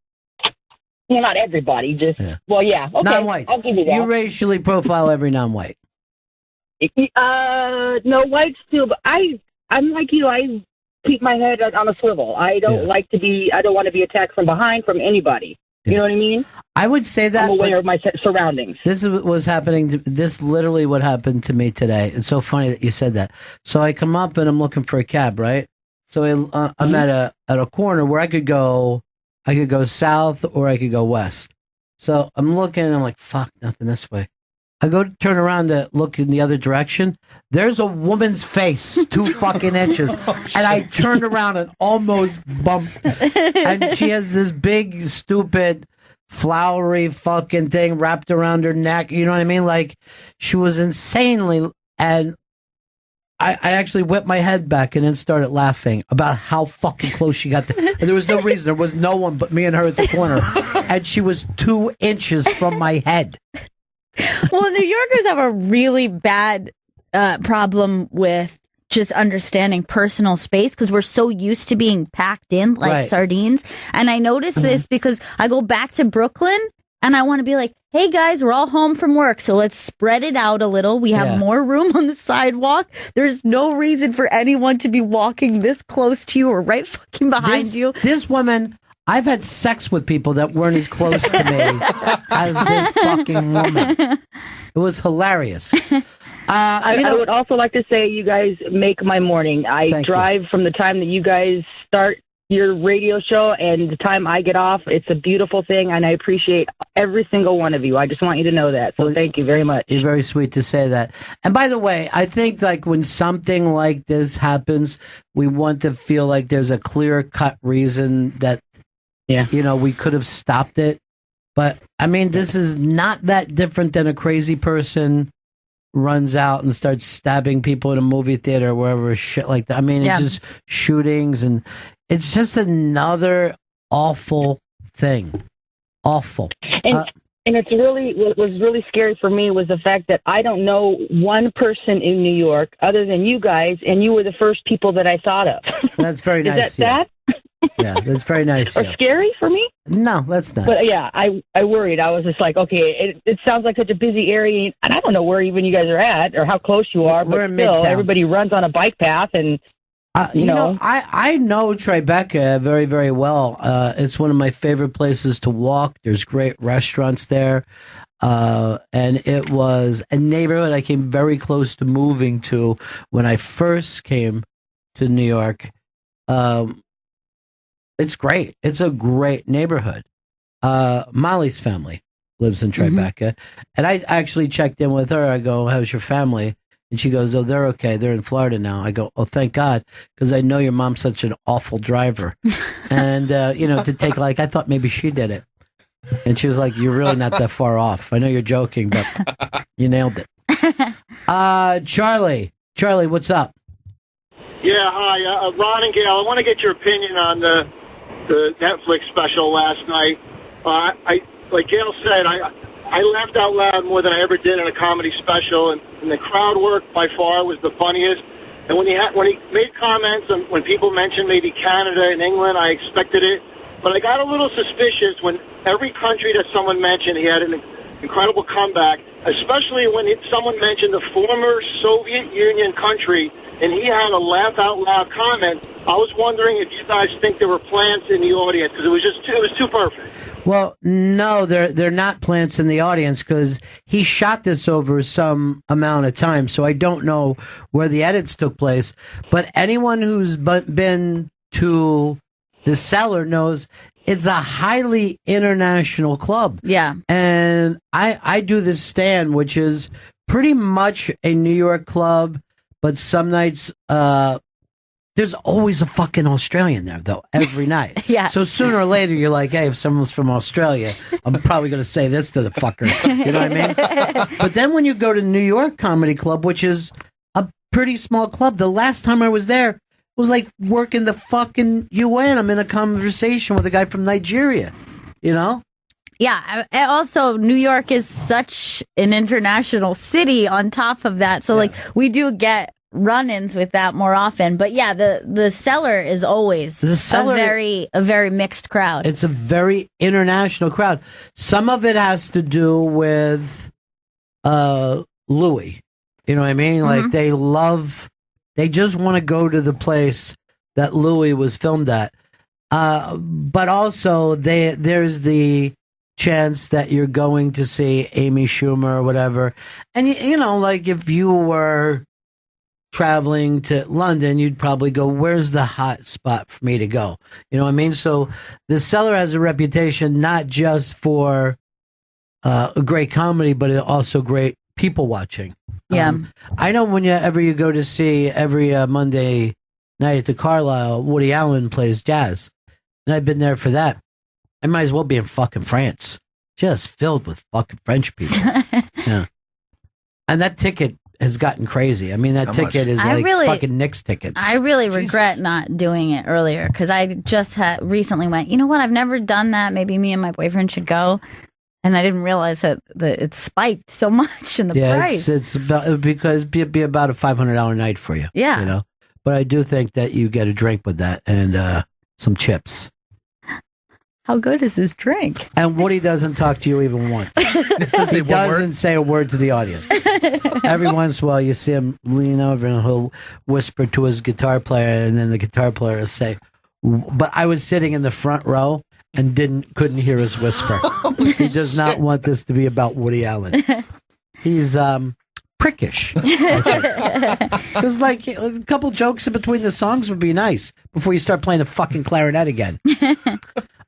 [SPEAKER 7] Well, not everybody, just, okay.
[SPEAKER 3] Non-whites.
[SPEAKER 7] I'll give you that.
[SPEAKER 3] You racially profile every non-white.
[SPEAKER 7] No, whites too, but I'm like you, I keep my head on a swivel. I don't want to be attacked from behind from anybody. You know what I mean?
[SPEAKER 3] I would say that.
[SPEAKER 7] I'm aware of my surroundings.
[SPEAKER 3] This was happening. This literally what happened to me today. It's so funny that you said that. So I come up and I'm looking for a cab, right? So I'm at a corner where I could go south or I could go west. So I'm looking and I'm like, fuck, nothing this way. I go to turn around to look in the other direction. There's a woman's face 2 fucking inches. And I turned around and almost bumped. And she has this big, stupid, flowery fucking thing wrapped around her neck. You know what I mean? Like, she was insanely. And I actually whipped my head back and then started laughing about how fucking close she got to. And there was no reason. There was no one but me and her at the corner. And she was 2 inches from my head.
[SPEAKER 1] Well, New Yorkers have a really bad problem with just understanding personal space because we're so used to being packed in like sardines. And I noticed this because I go back to Brooklyn and I want to be like, hey guys, we're all home from work, so let's spread it out a little. We have more room on the sidewalk. There's no reason for anyone to be walking this close to you or right fucking behind you.
[SPEAKER 3] This woman... I've had sex with people that weren't as close to me as this fucking woman. It was hilarious.
[SPEAKER 7] I would also like to say you guys make my morning. I drive from the time that you guys start your radio show and the time I get off. It's a beautiful thing, and I appreciate every single one of you. I just want you to know that. So thank you very much.
[SPEAKER 3] You're very sweet to say that. And by the way, I think like when something like this happens, we want to feel like there's a clear-cut reason that, we could have stopped it. But, I mean, this is not that different than a crazy person runs out and starts stabbing people in a movie theater or wherever, shit like that. I mean, it's just shootings, and it's just another awful thing. Awful.
[SPEAKER 7] And it's really, what was really scary for me was the fact that I don't know one person in New York other than you guys, and you were the first people that I thought of.
[SPEAKER 3] That's very nice.
[SPEAKER 7] Is that?
[SPEAKER 3] Yeah, that's very nice.
[SPEAKER 7] Or scary for me?
[SPEAKER 3] No, that's not.
[SPEAKER 7] But yeah, I worried. I was just like, okay, it sounds like such a busy area, and I don't know where even you guys are at or how close you are,
[SPEAKER 3] We're
[SPEAKER 7] but
[SPEAKER 3] in
[SPEAKER 7] still,
[SPEAKER 3] Midtown.
[SPEAKER 7] everybody runs on a bike path, and
[SPEAKER 3] you know, I know Tribeca very, very well. It's one of my favorite places to walk. There's great restaurants there. And it was a neighborhood I came very close to moving to when I first came to New York. It's great. It's a great neighborhood. Molly's family lives in Tribeca. And I actually checked in with her. I go, how's your family? And she goes, oh, they're okay. They're in Florida now. I go, oh, thank God, because I know your mom's such an awful driver. And, to take I thought maybe she did it. And she was like, you're really not that far off. I know you're joking, but you nailed it. Charlie, what's up?
[SPEAKER 8] Yeah, hi. Ron and Gail, I want to get your opinion on the Netflix special last night. Like Gail said, I laughed out loud more than I ever did in a comedy special, and the crowd work by far was the funniest. And when he made comments, and when people mentioned maybe Canada and England, I expected it. But I got a little suspicious when every country that someone mentioned, he had an incredible comeback, especially when someone mentioned the former Soviet Union country, and he had a laugh-out-loud comment. I was wondering if you guys think there were plants in the audience, because it was too perfect.
[SPEAKER 3] Well, no, they're not plants in the audience, because he shot this over some amount of time, so I don't know where the edits took place. But anyone who's been to the Cellar knows it's a highly international club.
[SPEAKER 1] Yeah.
[SPEAKER 3] And I do this stand, which is pretty much a New York club, but some nights there's always a fucking Australian there, though, every night.
[SPEAKER 1] Yeah.
[SPEAKER 3] So sooner or later, you're like, hey, if someone's from Australia, I'm probably going to say this to the fucker. You know what I mean? But then when you go to New York Comedy Club, which is a pretty small club, the last time I was there, it was like working the fucking UN. I'm in a conversation with a guy from Nigeria, you know?
[SPEAKER 1] Yeah. Also, New York is such an international city on top of that. So, we do get run-ins with that more often. But yeah, the Cellar is always a very mixed crowd.
[SPEAKER 3] It's a very international crowd. Some of it has to do with Louis. You know what I mean? Like they just want to go to the place that Louis was filmed at. But also there's the chance that you're going to see Amy Schumer or whatever. And if you were traveling to London, you'd probably go, where's the hot spot for me to go? You know what I mean? So the Cellar has a reputation not just for a great comedy, but also great people watching.
[SPEAKER 1] Yeah.
[SPEAKER 3] I know whenever you go to see every Monday night at the Carlisle, Woody Allen plays jazz. And I've been there for that. I might as well be in fucking France. Just filled with fucking French people. Yeah. And that ticket has gotten crazy. I mean, that ticket is fucking Knicks tickets.
[SPEAKER 1] I really regret not doing it earlier, because I just recently went, you know what, I've never done that. Maybe me and my boyfriend should go. And I didn't realize that it spiked so much in the price.
[SPEAKER 3] It's about, because it'd be about a $500 night for you.
[SPEAKER 1] Yeah.
[SPEAKER 3] You know? But I do think that you get a drink with that and some chips.
[SPEAKER 1] How good is this drink?
[SPEAKER 3] And Woody doesn't talk to you even once. He doesn't say a word to the audience. Every once in a while, you see him lean over and he'll whisper to his guitar player, and then the guitar player will say, but I was sitting in the front row and couldn't hear his whisper. He does not want this to be about Woody Allen. He's prickish. Because like a couple jokes in between the songs would be nice before you start playing the fucking clarinet again.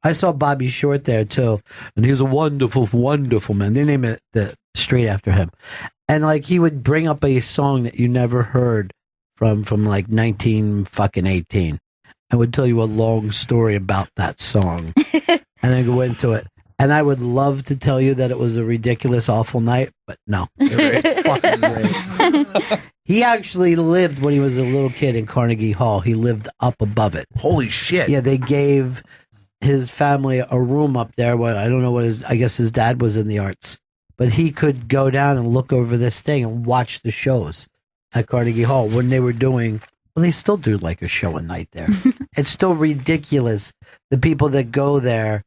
[SPEAKER 3] I saw Bobby Short there too, and he's a wonderful, wonderful man. They name it the street after him, and like he would bring up a song that you never heard from like 1918, and would tell you a long story about that song, and then go into it. And I would love to tell you that it was a ridiculous, awful night, but no, it was fucking great. He actually lived when he was a little kid in Carnegie Hall. He lived up above it.
[SPEAKER 2] Holy shit!
[SPEAKER 3] Yeah, they gave his family a room up there. Well, I don't know I guess his dad was in the arts, but he could go down and look over this thing and watch the shows at Carnegie Hall when they were doing. Well, they still do like a show a night there. It's still ridiculous. The people that go there,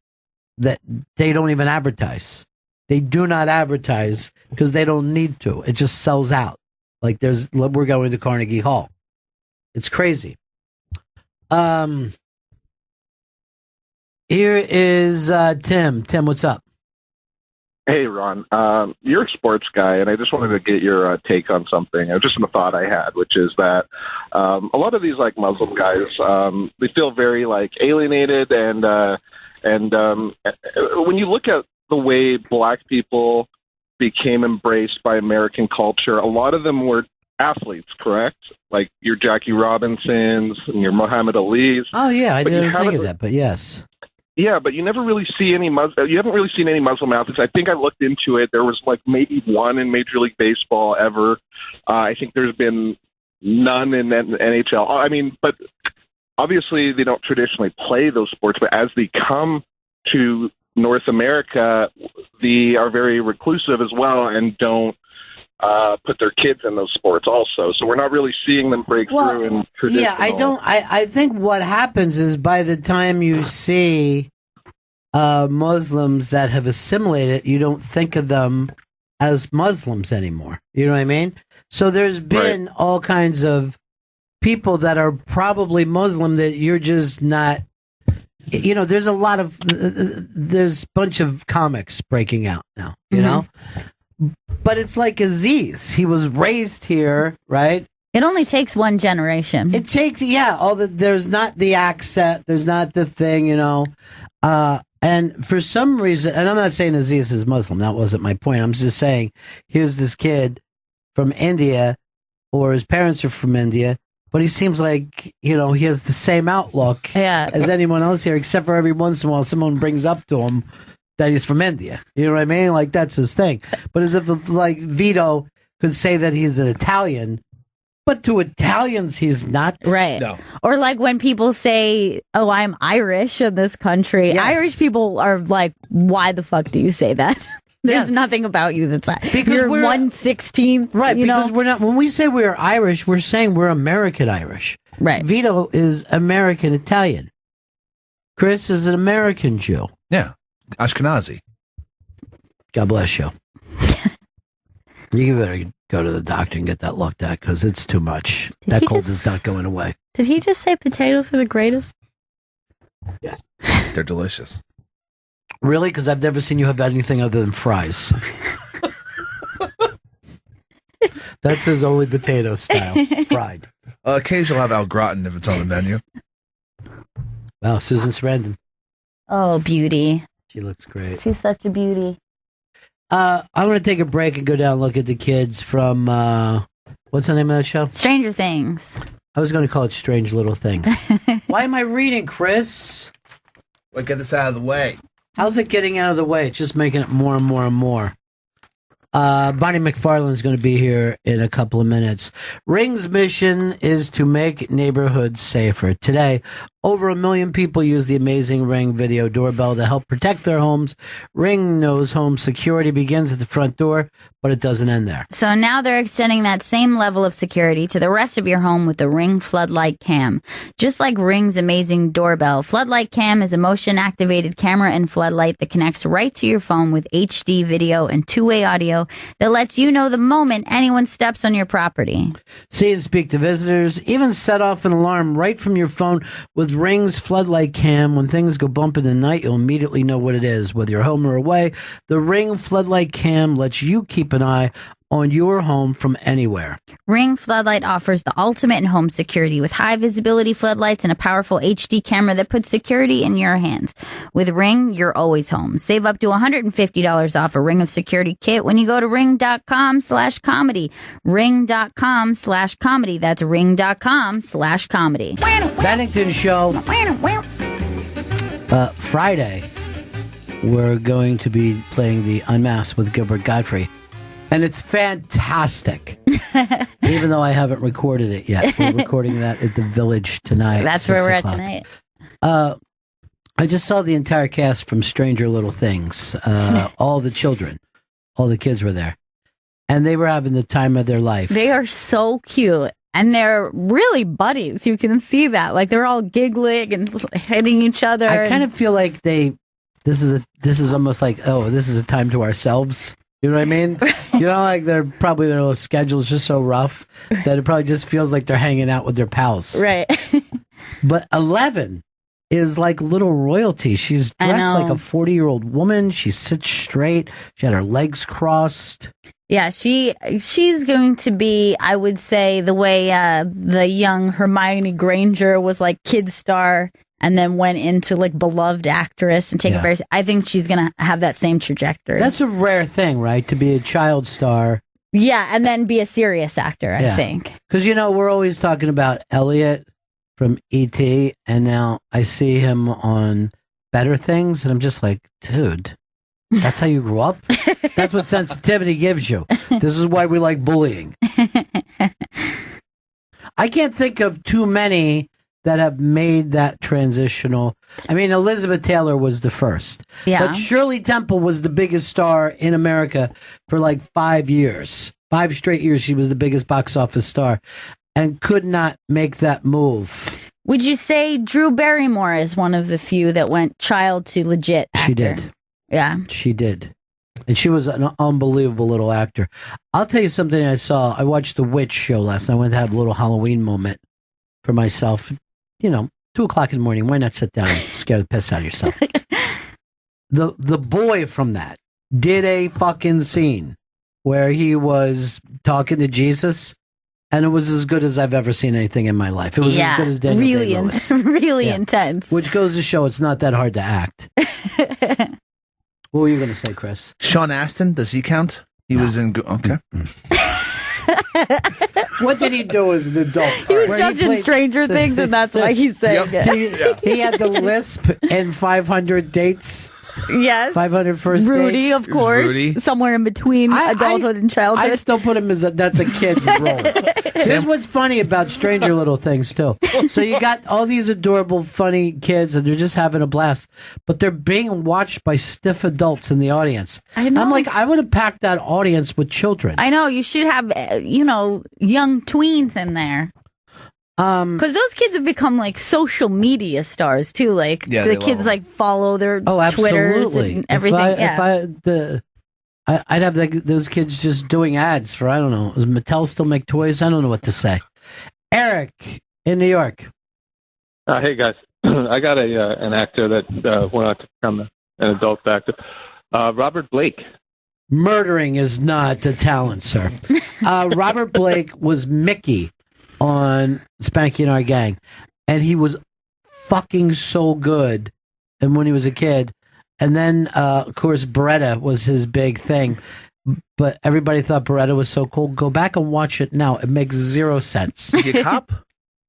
[SPEAKER 3] that they don't even advertise. They do not advertise because they don't need to. It just sells out. Like we're going to Carnegie Hall. It's crazy. Here is Tim. Tim, what's up?
[SPEAKER 9] Hey, Ron. You're a sports guy, and I just wanted to get your take on something. Just a thought I had, which is that a lot of these like Muslim guys, they feel very like alienated, and when you look at the way black people became embraced by American culture, a lot of them were athletes, correct? Like your Jackie Robinsons and your Muhammad Ali's.
[SPEAKER 3] Oh yeah, I didn't think of that, but yes.
[SPEAKER 9] Yeah, but you never really see any you haven't really seen any Muslim athletes. I think I looked into it. There was like maybe one in Major League Baseball ever. I think there's been none in NHL. I mean, but obviously they don't traditionally play those sports, but as they come to North America, they are very reclusive as well and don't put their kids in those sports also. So we're not really seeing them break through in traditional.
[SPEAKER 3] Yeah, I think what happens is by the time you see Muslims that have assimilated, you don't think of them as Muslims anymore. You know what I mean? So there's been all kinds of people that are probably Muslim that you're just not. You know, there's a lot of there's a bunch of comics breaking out now. You know. But it's like Aziz. He was raised here, right?
[SPEAKER 1] It only takes one generation.
[SPEAKER 3] It takes, there's not the accent, there's not the thing, you know. And for some reason, and I'm not saying Aziz is Muslim, that wasn't my point. I'm just saying, here's this kid from India, or his parents are from India, but he seems like, you know, he has the same outlook as anyone else here, except for every once in a while someone brings up to him that he's from India. You know what I mean? Like, that's his thing. But as if, like, Vito could say that he's an Italian, but to Italians, he's not.
[SPEAKER 1] Right.
[SPEAKER 2] No.
[SPEAKER 1] Or like when people say, oh, I'm Irish in this country.
[SPEAKER 3] Yes.
[SPEAKER 1] Irish people are like, why the fuck do you say that? There's nothing about you that's
[SPEAKER 3] because
[SPEAKER 1] you're
[SPEAKER 3] we're
[SPEAKER 1] 1/16th.
[SPEAKER 3] Right, because
[SPEAKER 1] know?
[SPEAKER 3] we're not, when we say we're Irish, we're saying we're American Irish.
[SPEAKER 1] Right.
[SPEAKER 3] Vito is American Italian. Chris is an American Jew.
[SPEAKER 2] Yeah. Ashkenazi.
[SPEAKER 3] God bless you. You better go to the doctor and get that looked at because it's too much. That cold is not going away.
[SPEAKER 1] Did he just say potatoes are the greatest?
[SPEAKER 3] Yes.
[SPEAKER 2] They're delicious.
[SPEAKER 3] Really? Because I've never seen you have anything other than fries. That's his only potato style. Fried.
[SPEAKER 2] Occasionally I'll have al gratin if it's on the menu.
[SPEAKER 3] Wow, Susan Sarandon.
[SPEAKER 1] Oh, beauty.
[SPEAKER 3] She looks great.
[SPEAKER 1] She's such a beauty.
[SPEAKER 3] I'm going to take a break and go down and look at the kids from, what's the name of that show?
[SPEAKER 1] Stranger Things.
[SPEAKER 3] I was going to call it Strange Little Things. Why am I reading, Chris?
[SPEAKER 2] Well, get this out of the way.
[SPEAKER 3] How's it getting out of the way? It's just making it more and more and more. Bonnie McFarlane is going to be here in a couple of minutes. Ring's mission is to make neighborhoods safer. Today, over 1 million people use the amazing Ring video doorbell to help protect their homes. Ring knows home security begins at the front door, but it doesn't end there.
[SPEAKER 1] So now they're extending that same level of security to the rest of your home with the Ring Floodlight Cam. Just like Ring's amazing doorbell, Floodlight Cam is a motion-activated camera and floodlight that connects right to your phone with HD video and two-way audio that lets you know the moment anyone steps on your property.
[SPEAKER 3] See and speak to visitors, even set off an alarm right from your phone with Ring's Floodlight Cam. When things go bump in the night, you'll immediately know what it is. Whether you're home or away, the Ring Floodlight Cam lets you keep an eye on your home from anywhere.
[SPEAKER 1] Ring Floodlight offers the ultimate in home security with high visibility floodlights and a powerful HD camera that puts security in your hands. With Ring, you're always home. Save up to $150 off a Ring of Security kit when you go to ring.com/comedy. Ring.com/comedy. That's ring.com/comedy.
[SPEAKER 3] Bennington Show. Friday, we're going to be playing the Unmasked with Gilbert Godfrey. And it's fantastic. Even though I haven't recorded it yet. We're recording that at the Village tonight.
[SPEAKER 1] That's where we're at tonight.
[SPEAKER 3] I just saw the entire cast from Stranger Little Things. All the children. All the kids were there. And they were having the time of their life.
[SPEAKER 1] They are so cute. And they're really buddies. You can see that. Like, they're all giggling and hitting each other.
[SPEAKER 3] I kind of feel like this is almost like, oh, this is a time to ourselves. You know what I mean? You know, like their little schedule's just so rough that it probably just feels like they're hanging out with their pals.
[SPEAKER 1] Right.
[SPEAKER 3] But 11 is like little royalty. She's dressed like a 40-year-old woman. She sits straight. She had her legs crossed.
[SPEAKER 1] Yeah, she's going to be, I would say, the way the young Hermione Granger was like kid star and then went into like beloved actress and take it very. I think she's going to have that same trajectory.
[SPEAKER 3] That's a rare thing, right? To be a child star.
[SPEAKER 1] Yeah, and then be a serious actor, I think.
[SPEAKER 3] Because, you know, we're always talking about Elliot from E.T., and now I see him on Better Things, and I'm just like, dude, that's how you grew up? That's what sensitivity gives you. This is why we like bullying. I can't think of too many that have made that transitional. I mean, Elizabeth Taylor was the first.
[SPEAKER 1] Yeah.
[SPEAKER 3] But Shirley Temple was the biggest star in America for like 5 years. 5 straight years she was the biggest box office star and could not make that move.
[SPEAKER 1] Would you say Drew Barrymore is one of the few that went child to legit actor?
[SPEAKER 3] She did.
[SPEAKER 1] Yeah.
[SPEAKER 3] She did. And she was an unbelievable little actor. I'll tell you something I saw. I watched The Witch show last night. I went to have a little Halloween moment for myself. You know, 2 o'clock in the morning. Why not sit down and scare the piss out of yourself? The boy from that did a fucking scene where he was talking to Jesus, and it was as good as I've ever seen anything in my life. It was as good as Daniel Day-Lewis.
[SPEAKER 1] Really intense.
[SPEAKER 3] Which goes to show it's not that hard to act. What were you going to say, Chris?
[SPEAKER 2] Sean Astin, does he count? He was in... Okay.
[SPEAKER 3] What did he do as an adult?
[SPEAKER 1] He was just in Stranger Things, and that's why he's saying it.
[SPEAKER 3] He had the lisp and 500 dates.
[SPEAKER 1] Yes.
[SPEAKER 3] 500 first
[SPEAKER 1] Rudy,
[SPEAKER 3] dates.
[SPEAKER 1] of course.
[SPEAKER 2] Rudy.
[SPEAKER 1] Somewhere in between adulthood and childhood.
[SPEAKER 3] I still put him as that's a kid's role. Here's what's funny about Stranger Little Things, too. So you got all these adorable, funny kids, and they're just having a blast, but they're being watched by stiff adults in the audience.
[SPEAKER 1] I know.
[SPEAKER 3] I'm like, I would have packed that audience with children.
[SPEAKER 1] I know. You should have, young tweens in there. Because those kids have become like social media stars too. Like the kids like follow their Twitters and everything.
[SPEAKER 3] I'd have those kids just doing ads for, I don't know, does Mattel still make toys? I don't know what to say. Eric in New York.
[SPEAKER 10] Hey guys, I got an actor that went on to become an adult actor. Robert Blake.
[SPEAKER 3] Murdering is not a talent, sir. Robert Blake was Mickey on Spanky and Our Gang, and he was fucking so good. And when he was a kid, and then of course Beretta was his big thing, but everybody thought Beretta was so cool. Go back and watch it now; it makes zero sense.
[SPEAKER 2] Is he a cop?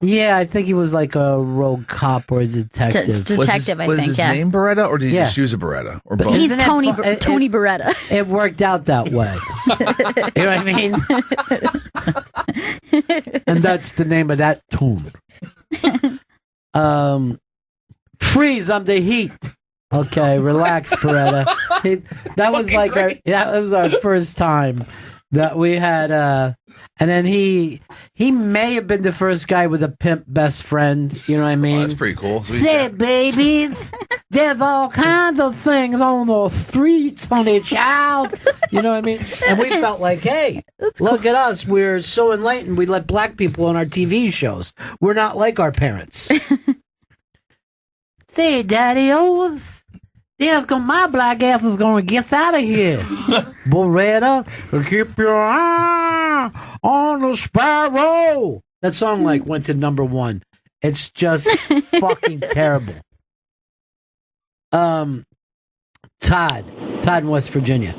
[SPEAKER 3] Yeah, I think he was like a rogue cop or a detective.
[SPEAKER 1] Detective,
[SPEAKER 2] was his name Beretta, or did he just use a Beretta, or both?
[SPEAKER 1] He's Tony Beretta.
[SPEAKER 3] It worked out that way. You know what I mean? And that's the name of that tune. Freeze, I'm the heat. Okay, relax, Beretta. That was like our first time that we had. And then he may have been the first guy with a pimp best friend. You know what I mean?
[SPEAKER 2] Oh, that's pretty cool.
[SPEAKER 3] Say, babies, there's all kinds of things on the streets, honey child. You know what I mean? And we felt like, hey, look at us. We're so enlightened. We let black people on our TV shows. We're not like our parents. Say, Daddy-O's, My black ass is going to get out of here. Beretta, keep your eye on the sparrow. That song went to #1. It's just fucking terrible. Todd in West Virginia.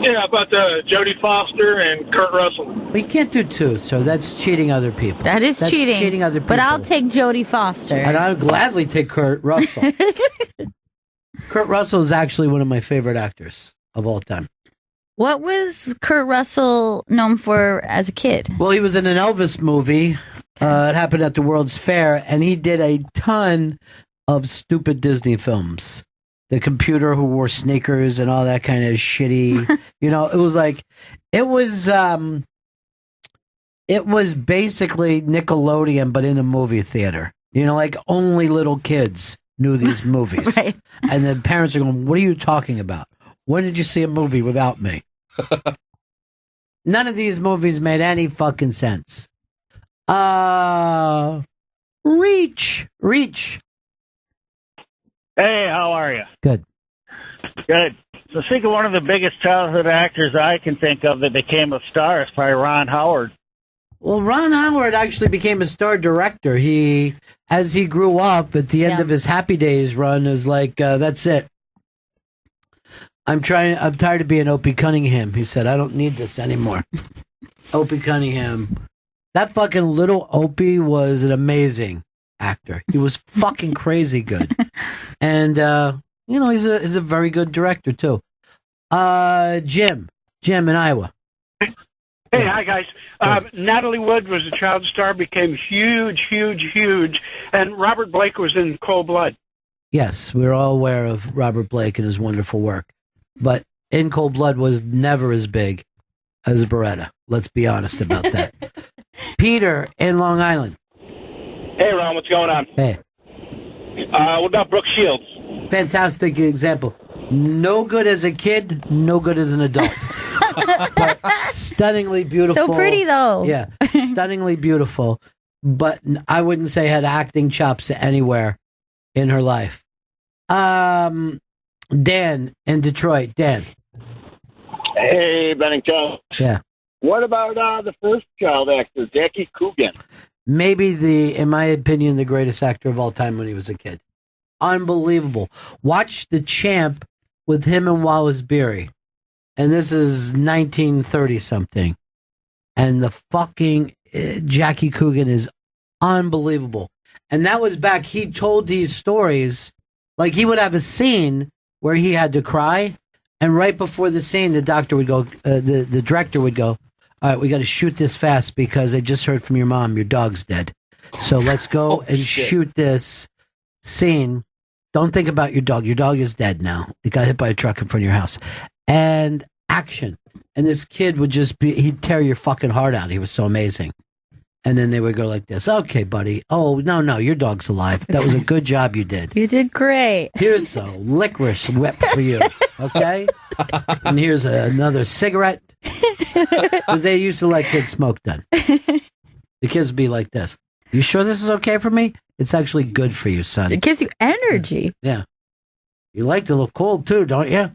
[SPEAKER 11] Yeah, about Jodie Foster and Kurt Russell.
[SPEAKER 3] Well, you can't do two, so that's cheating other people.
[SPEAKER 1] That's cheating.
[SPEAKER 3] Cheating other people.
[SPEAKER 1] But I'll take Jodie Foster.
[SPEAKER 3] And I'll gladly take Kurt Russell. Kurt Russell is actually one of my favorite actors of all time.
[SPEAKER 1] What was Kurt Russell known for as a kid?
[SPEAKER 3] Well, he was in an Elvis movie. It happened at the World's Fair, and he did a ton of stupid Disney films. The computer who wore sneakers and all that kind of shitty, it was basically Nickelodeon, but in a movie theater. Only little kids knew these movies.
[SPEAKER 1] Right.
[SPEAKER 3] And the parents are going, what are you talking about? When did you see a movie without me? None of these movies made any fucking sense. Reach.
[SPEAKER 12] Hey, how are you?
[SPEAKER 3] Good.
[SPEAKER 12] Good. So think of one of the biggest childhood actors I can think of that became a star is probably Ron Howard.
[SPEAKER 3] Well, Ron Howard actually became a star director. As he grew up, at the end of his Happy Days run, is that's it. I'm tired of being Opie Cunningham. He said, I don't need this anymore. Opie Cunningham. That fucking little Opie was an amazing actor. He was fucking crazy good. And, he's a very good director, too. Jim in Iowa.
[SPEAKER 13] Hey, hi, guys. Natalie Wood was a child star, became huge, and Robert Blake was in Cold Blood.
[SPEAKER 3] Yes, we're all aware of Robert Blake and his wonderful work. But In Cold Blood was never as big as Beretta. Let's be honest about that. Peter in Long Island.
[SPEAKER 14] Hey, Ron, what's going on?
[SPEAKER 3] Hey.
[SPEAKER 14] What about Brooke Shields?
[SPEAKER 3] Fantastic example. No good as a kid, no good as an adult. But stunningly beautiful.
[SPEAKER 1] So pretty, though.
[SPEAKER 3] Yeah, stunningly beautiful. But I wouldn't say had acting chops anywhere in her life. Dan in Detroit. Dan.
[SPEAKER 14] Hey, Bennington.
[SPEAKER 3] Yeah.
[SPEAKER 14] What about the first child actor, Jackie Coogan?
[SPEAKER 3] Maybe in my opinion, the greatest actor of all time when he was a kid. Unbelievable. Watch The Champ with him and Wallace Beery. And this is 1930-something. And the fucking Jackie Coogan is unbelievable. And that was back, he told these stories, like he would have a scene where he had to cry. And right before the scene, the doctor would go, the director would go, all right, we got to shoot this fast because I just heard from your mom, your dog's dead. So let's go shoot this scene. Don't think about your dog. Your dog is dead now. He got hit by a truck in front of your house. And action. And this kid would he'd tear your fucking heart out. He was so amazing. And then they would go like this. Okay, buddy. Oh, no, your dog's alive. That was a good job you did.
[SPEAKER 1] You did great.
[SPEAKER 3] Here's a licorice whip for you. Okay? And here's another cigarette. Because they used to let kids smoke then. The kids would be like this. You sure this is okay for me? It's actually good for you, son.
[SPEAKER 1] It gives you energy.
[SPEAKER 3] Yeah. You like to look cool, too, don't you?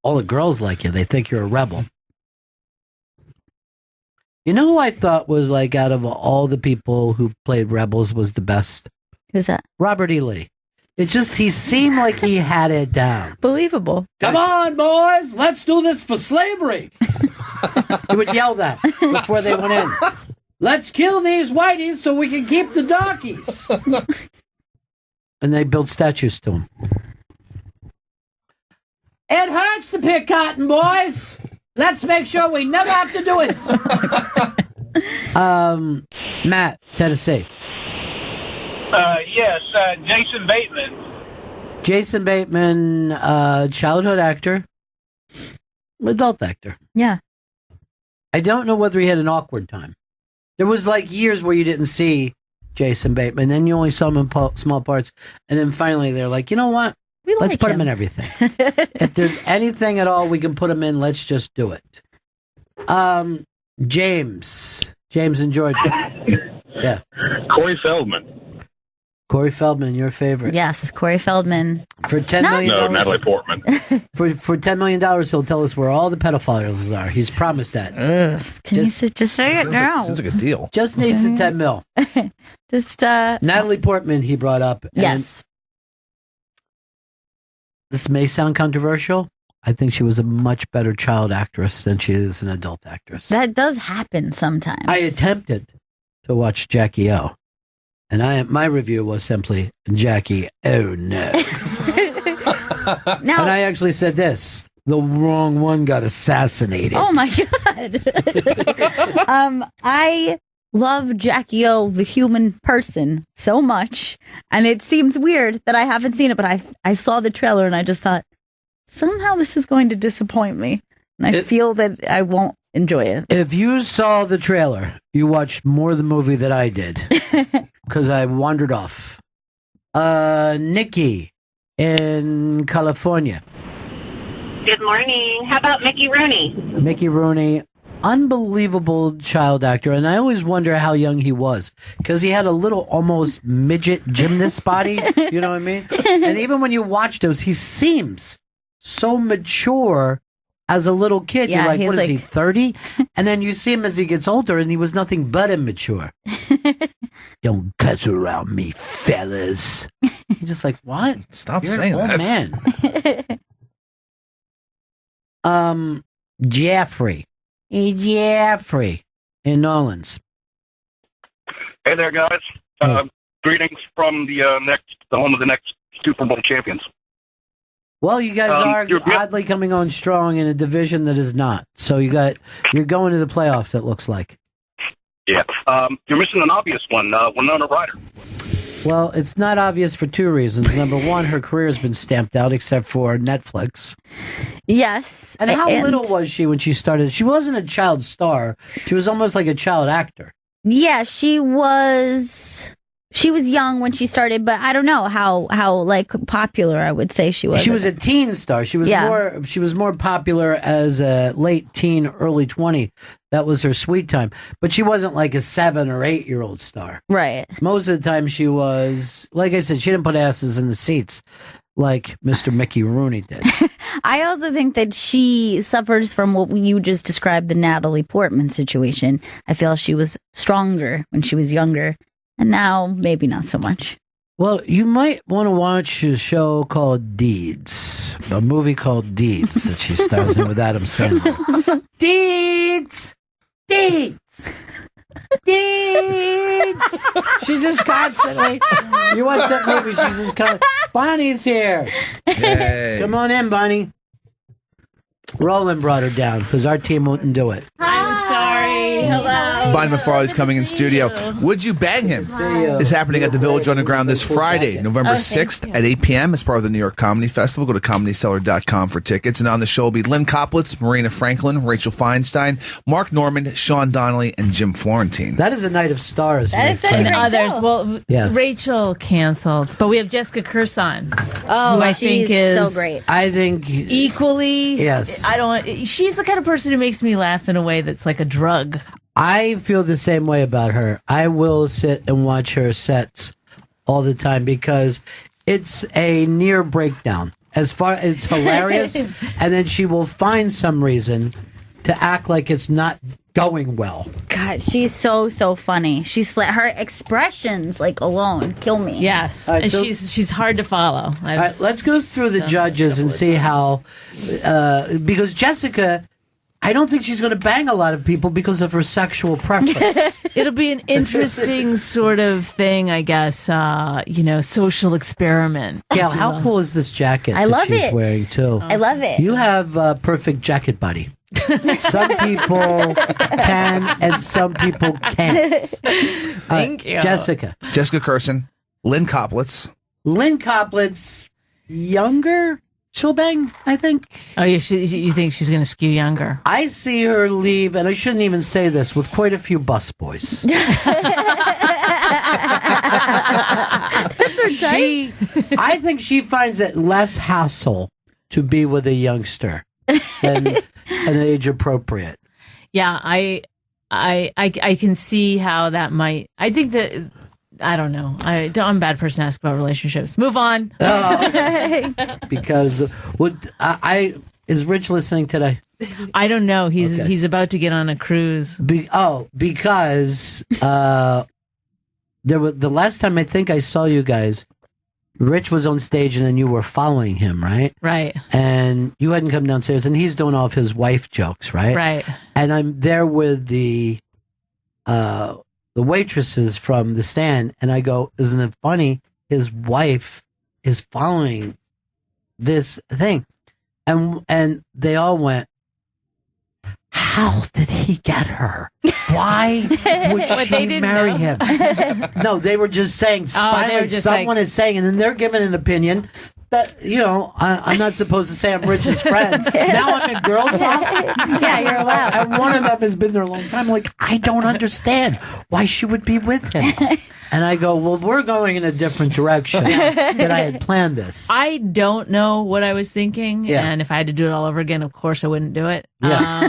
[SPEAKER 3] All the girls like you. They think you're a rebel. You know who I thought was out of all the people who played rebels was the best?
[SPEAKER 1] Who's that?
[SPEAKER 3] Robert E. Lee. He seemed like he had it down.
[SPEAKER 1] Believable.
[SPEAKER 3] Come on, boys, let's do this for slavery. He would yell that before they went in. Let's kill these whiteys so we can keep the darkies. And they built statues to him. It hurts to pick cotton, boys. Let's make sure we never have to do it. Matt, Tennessee.
[SPEAKER 11] Yes, Jason Bateman.
[SPEAKER 3] Jason Bateman, childhood actor, adult actor.
[SPEAKER 1] Yeah.
[SPEAKER 3] I don't know whether he had an awkward time. There was years where you didn't see Jason Bateman, then you only saw him in small parts, and then finally they're like, you know what? Let's put him in everything. If there's anything at all we can put him in, let's just do it. James in Georgia. Yeah.
[SPEAKER 15] Corey Feldman.
[SPEAKER 3] Corey Feldman, your favorite.
[SPEAKER 1] Yes, Corey Feldman.
[SPEAKER 3] For $10 million.
[SPEAKER 15] No, Natalie Portman.
[SPEAKER 3] For $10 million, he'll tell us where all the pedophiles are. He's promised that.
[SPEAKER 1] Can you just say it now?
[SPEAKER 2] Seems like a deal.
[SPEAKER 3] Just needs the 10 mil.
[SPEAKER 1] Just
[SPEAKER 3] Natalie Portman, he brought up. And
[SPEAKER 1] yes.
[SPEAKER 3] This may sound controversial. I think she was a much better child actress than she is an adult actress.
[SPEAKER 1] That does happen sometimes.
[SPEAKER 3] I attempted to watch Jackie O. And my review was simply, Jackie, oh no.
[SPEAKER 1] Now,
[SPEAKER 3] and I actually said this, the wrong one got assassinated.
[SPEAKER 1] oh my God. I love Jackie O, the human person, so much. And it seems weird that I haven't seen it, but I saw the trailer and I just thought, somehow this is going to disappoint me. And I feel that I won't enjoy it.
[SPEAKER 3] If you saw the trailer, you watched more of the movie than I did. Because I wandered off. Nikki in California.
[SPEAKER 16] Good morning. How about Mickey Rooney?
[SPEAKER 3] Mickey Rooney, unbelievable child actor. And I always wonder how young he was. Because he had a little almost midget gymnast body. You know what I mean? And even when you watch those, he seems so mature as a little kid.
[SPEAKER 1] Yeah,
[SPEAKER 3] you're like,
[SPEAKER 1] he's
[SPEAKER 3] what is
[SPEAKER 1] like-
[SPEAKER 3] he, 30? And then you see him as he gets older, and he was nothing but immature. Don't cuss around me, fellas. You're just like, what?
[SPEAKER 2] Stop
[SPEAKER 3] You're
[SPEAKER 2] saying
[SPEAKER 3] an old
[SPEAKER 2] that.
[SPEAKER 3] man. Jeffrey. Hey, Jeffrey in Nolans.
[SPEAKER 17] Hey there, guys. Greetings from the home of the next Super Bowl champions.
[SPEAKER 3] Well, you guys are oddly coming on strong in a division that is not. So you're going to the playoffs, it looks like.
[SPEAKER 17] Yeah. You're missing an obvious one, Winona Ryder.
[SPEAKER 3] Well, it's not obvious for two reasons. Number one, her career has been stamped out except for Netflix.
[SPEAKER 1] Yes.
[SPEAKER 3] And how little was she when she started? She wasn't a child star. She was almost like a child actor.
[SPEAKER 1] Yeah, she was young when she started, but I don't know how like popular I would say she was.
[SPEAKER 3] She was a teen star. She was more popular as a late teen, early 20. That was her sweet time. But she wasn't like a 7 or 8 year old star.
[SPEAKER 1] Right.
[SPEAKER 3] Most of the time she was, like I said, she didn't put asses in the seats like Mr. Mickey Rooney did.
[SPEAKER 1] I also think that she suffers from what you just described, the Natalie Portman situation. I feel she was stronger when she was younger, and now maybe not so much.
[SPEAKER 3] Well, you might want to watch a show called Deeds, a movie called Deeds that she stars in with Adam Sandler. Deeds! Deeds! Deeds! She's just constantly, you watch that movie, she's just constantly, Bonnie's here.
[SPEAKER 2] Yay.
[SPEAKER 3] Come on in, Bonnie. Roland brought her down because our team wouldn't do it.
[SPEAKER 18] I'm sorry. Hello.
[SPEAKER 2] Bonnie McFarlane's coming in studio. Would You Bang Him? Is happening at the Village Underground this Friday, November 6th at 8 p.m. as part of the New York Comedy Festival. Go to ComedyCellar.com for tickets. And on the show will be Lynn Koplitz, Marina Franklin, Rachel Feinstein, Mark Norman, Sean Donnelly, and Jim Florentine.
[SPEAKER 3] That is a night of stars.
[SPEAKER 18] That is such a great others. Show. Well,
[SPEAKER 3] Yes.
[SPEAKER 18] Rachel canceled, but we have Jessica Kirson.
[SPEAKER 1] Oh,
[SPEAKER 18] who I
[SPEAKER 1] she's
[SPEAKER 18] think is
[SPEAKER 1] so great.
[SPEAKER 3] I think
[SPEAKER 18] equally.
[SPEAKER 3] Yes.
[SPEAKER 18] She's the kind of person who makes me laugh in a way that's like a drug.
[SPEAKER 3] I feel the same way about her. I will sit and watch her sets all the time because it's a near breakdown. It's hilarious, and then she will find some reason to act like it's not going well.
[SPEAKER 1] God, she's so funny. Her expressions, like, alone kill me.
[SPEAKER 18] Yes,
[SPEAKER 3] right,
[SPEAKER 18] and
[SPEAKER 3] so-
[SPEAKER 18] she's hard to follow.
[SPEAKER 3] All right, let's go through the judges and see how, because Jessica, I don't think she's going to bang a lot of people because of her sexual preference.
[SPEAKER 18] It'll be an interesting sort of thing, I guess. Social experiment.
[SPEAKER 3] Gail, how cool is this jacket
[SPEAKER 1] I
[SPEAKER 3] that
[SPEAKER 1] love
[SPEAKER 3] she's
[SPEAKER 1] it.
[SPEAKER 3] wearing too?
[SPEAKER 1] I love it.
[SPEAKER 3] You have perfect jacket body. Some people can and some people can't.
[SPEAKER 18] Thank you.
[SPEAKER 3] Jessica
[SPEAKER 2] Kirson, Lynn Koplitz.
[SPEAKER 3] Lynn Koplitz, younger? She'll bang, I think.
[SPEAKER 18] Oh, you think she's going to skew younger?
[SPEAKER 3] I see her leave, and I shouldn't even say this, with quite a few busboys.
[SPEAKER 1] That's her type.
[SPEAKER 3] I think she finds it less hassle to be with a youngster than an age appropriate.
[SPEAKER 18] Yeah, I can see how that might. I think that I don't know. I'm a bad person to ask about relationships. Move on.
[SPEAKER 3] Because is Rich listening today?
[SPEAKER 18] I don't know. He's about to get on a cruise.
[SPEAKER 3] Because the last time I think I saw you guys, Rich was on stage and then you were following him, right?
[SPEAKER 18] Right.
[SPEAKER 3] And you hadn't come downstairs and he's doing all of his wife jokes, right?
[SPEAKER 18] Right.
[SPEAKER 3] And I'm there with the waitresses from the stand and I go, isn't it funny? His wife is following this thing. And they all went, how did he get her? Why would she marry him? No, they were just saying, someone is saying, and then they're giving an opinion that, I'm not supposed to say I'm Rich's friend. Now I'm in girl talk.
[SPEAKER 1] Yeah, you're allowed.
[SPEAKER 3] And one of them has been there a long time. Like, I don't understand why she would be with him. And I go, well, we're going in a different direction than I had planned this.
[SPEAKER 18] I don't know what I was thinking, and if I had to do it all over again, of course I wouldn't do it. Yeah.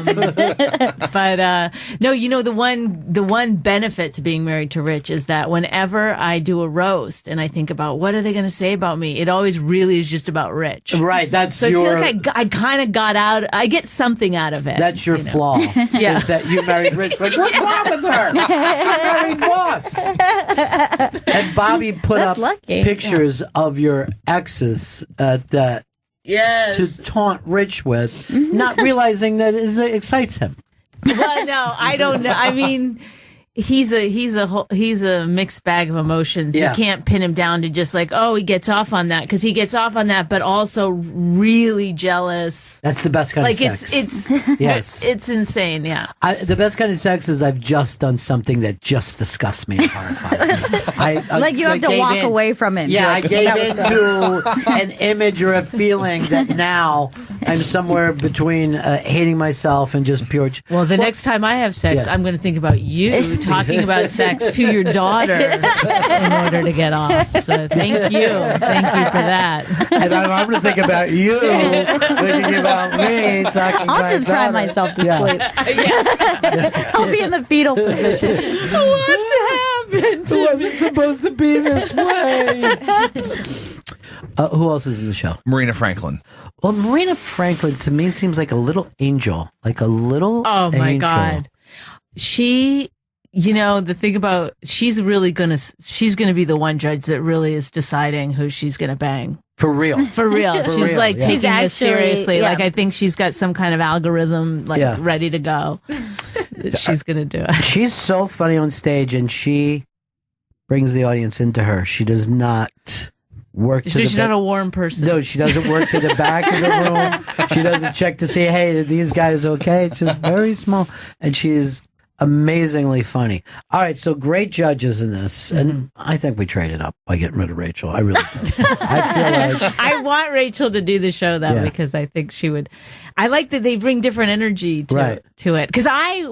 [SPEAKER 18] But no, the one benefit to being married to Rich is that whenever I do a roast and I think about what are they going to say about me, it always really is just about Rich.
[SPEAKER 3] Right. That's
[SPEAKER 18] so I feel like I kind of got out. I get something out of it.
[SPEAKER 3] That's your flaw.
[SPEAKER 18] Yeah.
[SPEAKER 3] Is that you married Rich. Like, what's wrong with her? She married Boss. And Bobby put up pictures of your exes to taunt Rich with, not realizing that it excites him.
[SPEAKER 18] Well, no, I don't know. I mean, he's a mixed bag of emotions.
[SPEAKER 3] Yeah.
[SPEAKER 18] You can't pin him down to just like, oh, he gets off on that, because he gets off on that, but also really jealous.
[SPEAKER 3] That's the best kind of sex.
[SPEAKER 18] It's insane. Yeah.
[SPEAKER 3] The best kind of sex is I've just done something that just disgusts me and horrifies me.
[SPEAKER 1] Like you have to walk away from it.
[SPEAKER 3] Yeah, I gave into an image or a feeling that now I'm somewhere between hating myself and just pure.
[SPEAKER 18] Well, next time I have sex, I'm going to think about you talking about sex to your daughter in order to get off. So thank you for that.
[SPEAKER 3] And I'm going to think about you thinking about me talking.
[SPEAKER 1] I'll just cry myself to sleep. I'll be in the fetal position.
[SPEAKER 18] What's happened to
[SPEAKER 3] me? It wasn't supposed to be this way. Who else is in the show?
[SPEAKER 2] Marina Franklin.
[SPEAKER 3] Well, Marina Franklin to me seems like a little angel,
[SPEAKER 18] Oh my God. She, the thing about, she's going to be the one judge that really is deciding who she's going to bang.
[SPEAKER 3] For real.
[SPEAKER 18] She's taking this seriously. Yeah. Like, I think she's got some kind of algorithm, ready to go. She's going to do it.
[SPEAKER 3] She's so funny on stage and she brings the audience into her. She does not work to
[SPEAKER 18] She's not a warm person.
[SPEAKER 3] No, she doesn't work to the back of the room. She doesn't check to see, hey, are these guys okay? It's just very small. And she's amazingly funny. All right, so great judges in this. And I think we traded up by getting rid of Rachel. I really do. I feel like
[SPEAKER 18] I want Rachel to do the show, though, because I think she would. I like that they bring different energy to it. Because I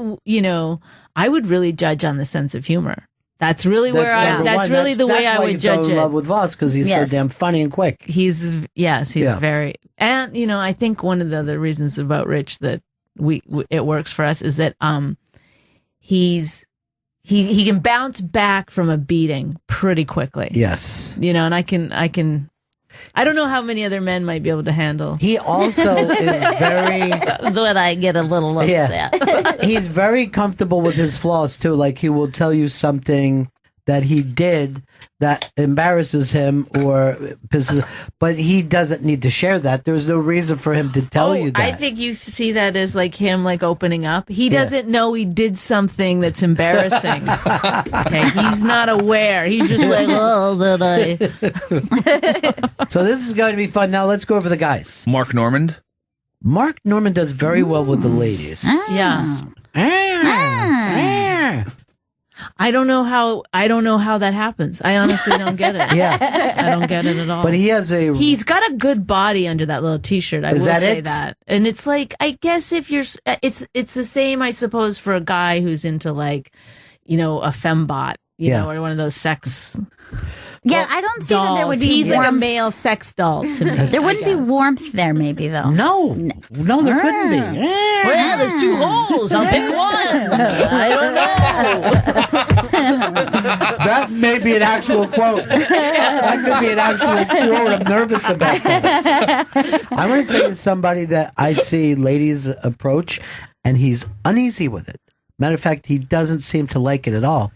[SPEAKER 18] would really judge on the sense of humor. That's really the way I would judge it.
[SPEAKER 3] That's why in love with Voss, because he's so damn funny and quick.
[SPEAKER 18] He's very, and I think one of the other reasons about Rich that it works for us is that he can bounce back from a beating pretty quickly.
[SPEAKER 3] Yes,
[SPEAKER 18] and I don't know how many other men might be able to handle.
[SPEAKER 3] He also is very.
[SPEAKER 18] When I get a little upset.
[SPEAKER 3] He's very comfortable with his flaws too. Like he will tell you something that he did that embarrasses him or pisses, but he doesn't need to share that. There's no reason for him to tell you that.
[SPEAKER 18] I think you see that as like him like opening up. He doesn't know he did something that's embarrassing. Okay, he's not aware. He's just like, oh, did I?
[SPEAKER 3] So this is going to be fun. Now let's go over the guys.
[SPEAKER 2] Mark Normand.
[SPEAKER 3] Mark Normand does very well with the ladies.
[SPEAKER 18] Yeah. I don't know how that happens. I honestly don't get it.
[SPEAKER 3] Yeah.
[SPEAKER 18] I don't get it at all.
[SPEAKER 3] But
[SPEAKER 18] he's got a good body under that little t-shirt. I will say
[SPEAKER 3] it?
[SPEAKER 18] that. And it's like, I guess if you're, it's the same, I suppose, for a guy who's into like, a fembot, or one of those sex.
[SPEAKER 1] Yeah, I don't see that there would be.
[SPEAKER 18] He's like a male sex doll to me.
[SPEAKER 1] There wouldn't be warmth there, maybe though.
[SPEAKER 3] No, there couldn't be.
[SPEAKER 18] there's 2 holes. I'll pick one. I don't know.
[SPEAKER 3] That may be an actual quote. That could be an actual quote. I'm nervous about that. I want to tell you somebody that I see ladies approach, and he's uneasy with it. Matter of fact, he doesn't seem to like it at all.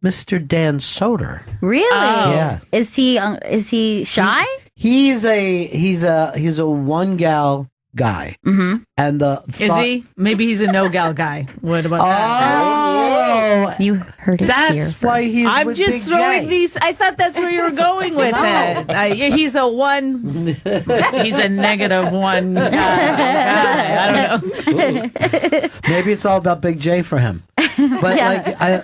[SPEAKER 3] Mr. Dan Soder.
[SPEAKER 1] Really?
[SPEAKER 3] Yeah.
[SPEAKER 1] Is he shy?
[SPEAKER 3] He's a one gal guy.
[SPEAKER 1] Mm-hmm.
[SPEAKER 3] And
[SPEAKER 18] Is he? Maybe he's a no gal guy. What about
[SPEAKER 3] that?
[SPEAKER 1] You heard it
[SPEAKER 3] That's
[SPEAKER 1] here
[SPEAKER 3] why
[SPEAKER 1] first.
[SPEAKER 3] he's
[SPEAKER 18] I'm
[SPEAKER 3] with
[SPEAKER 18] just
[SPEAKER 3] Big
[SPEAKER 18] throwing
[SPEAKER 3] J.
[SPEAKER 18] these. I thought that's where you were going with it. He's a one. He's a -1 guy. I don't know.
[SPEAKER 3] Maybe it's all about Big J for him. But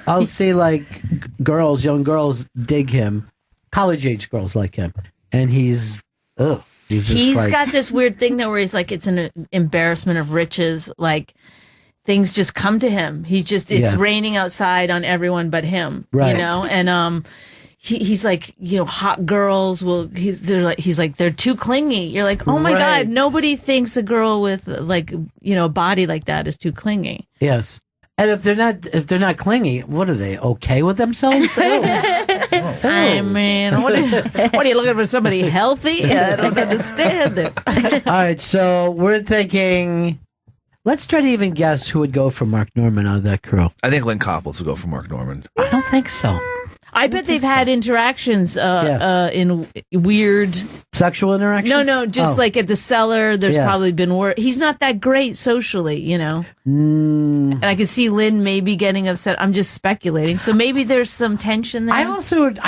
[SPEAKER 3] I'll see young girls dig him, college age girls like him, and he's
[SPEAKER 18] got this weird thing though where he's like, it's an embarrassment of riches. Like things just come to him. It's raining outside on everyone but him.
[SPEAKER 3] Right.
[SPEAKER 18] You know, and he's like, hot girls he's like they're too clingy. You're like, oh my God, nobody thinks a girl with a body like that is too clingy.
[SPEAKER 3] Yes. And if they're not clingy, what are they? Okay with themselves?
[SPEAKER 18] I mean, what are you looking for? Somebody healthy? I don't understand it.
[SPEAKER 3] All right, so we're thinking. Let's try to even guess who would go for Mark Norman out of that crew.
[SPEAKER 2] I think Lynn Copples will go for Mark Norman.
[SPEAKER 3] I don't think so.
[SPEAKER 18] I bet they've had interactions in weird
[SPEAKER 3] sexual interactions.
[SPEAKER 18] No, just like at the cellar. There's probably been work. He's not that great socially, And I can see Lynn maybe getting upset. I'm just speculating. So maybe there's some tension there.
[SPEAKER 3] I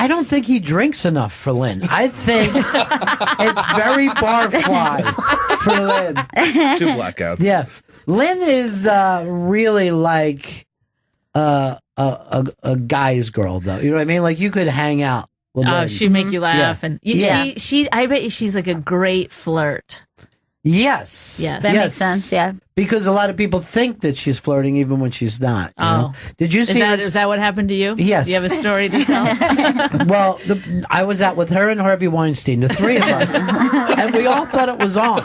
[SPEAKER 3] don't think he drinks enough for Lynn. I think it's very barfly for Lynn.
[SPEAKER 2] 2 blackouts.
[SPEAKER 3] Yeah, Lynn is really like a guy's girl, though. You know what I mean? Like you could hang out with Lynn.
[SPEAKER 18] She'd make you laugh, and
[SPEAKER 3] Yeah.
[SPEAKER 18] I bet she's like a great flirt.
[SPEAKER 3] Yes.
[SPEAKER 18] Yes.
[SPEAKER 1] That makes sense, yeah.
[SPEAKER 3] Because a lot of people think that she's flirting even when she's not. You know? Did you see
[SPEAKER 18] Is that what happened to you?
[SPEAKER 3] Yes.
[SPEAKER 18] Do you have a story to tell?
[SPEAKER 3] Well, I was out with her and Harvey Weinstein, the 3 of us, and we all thought it was on.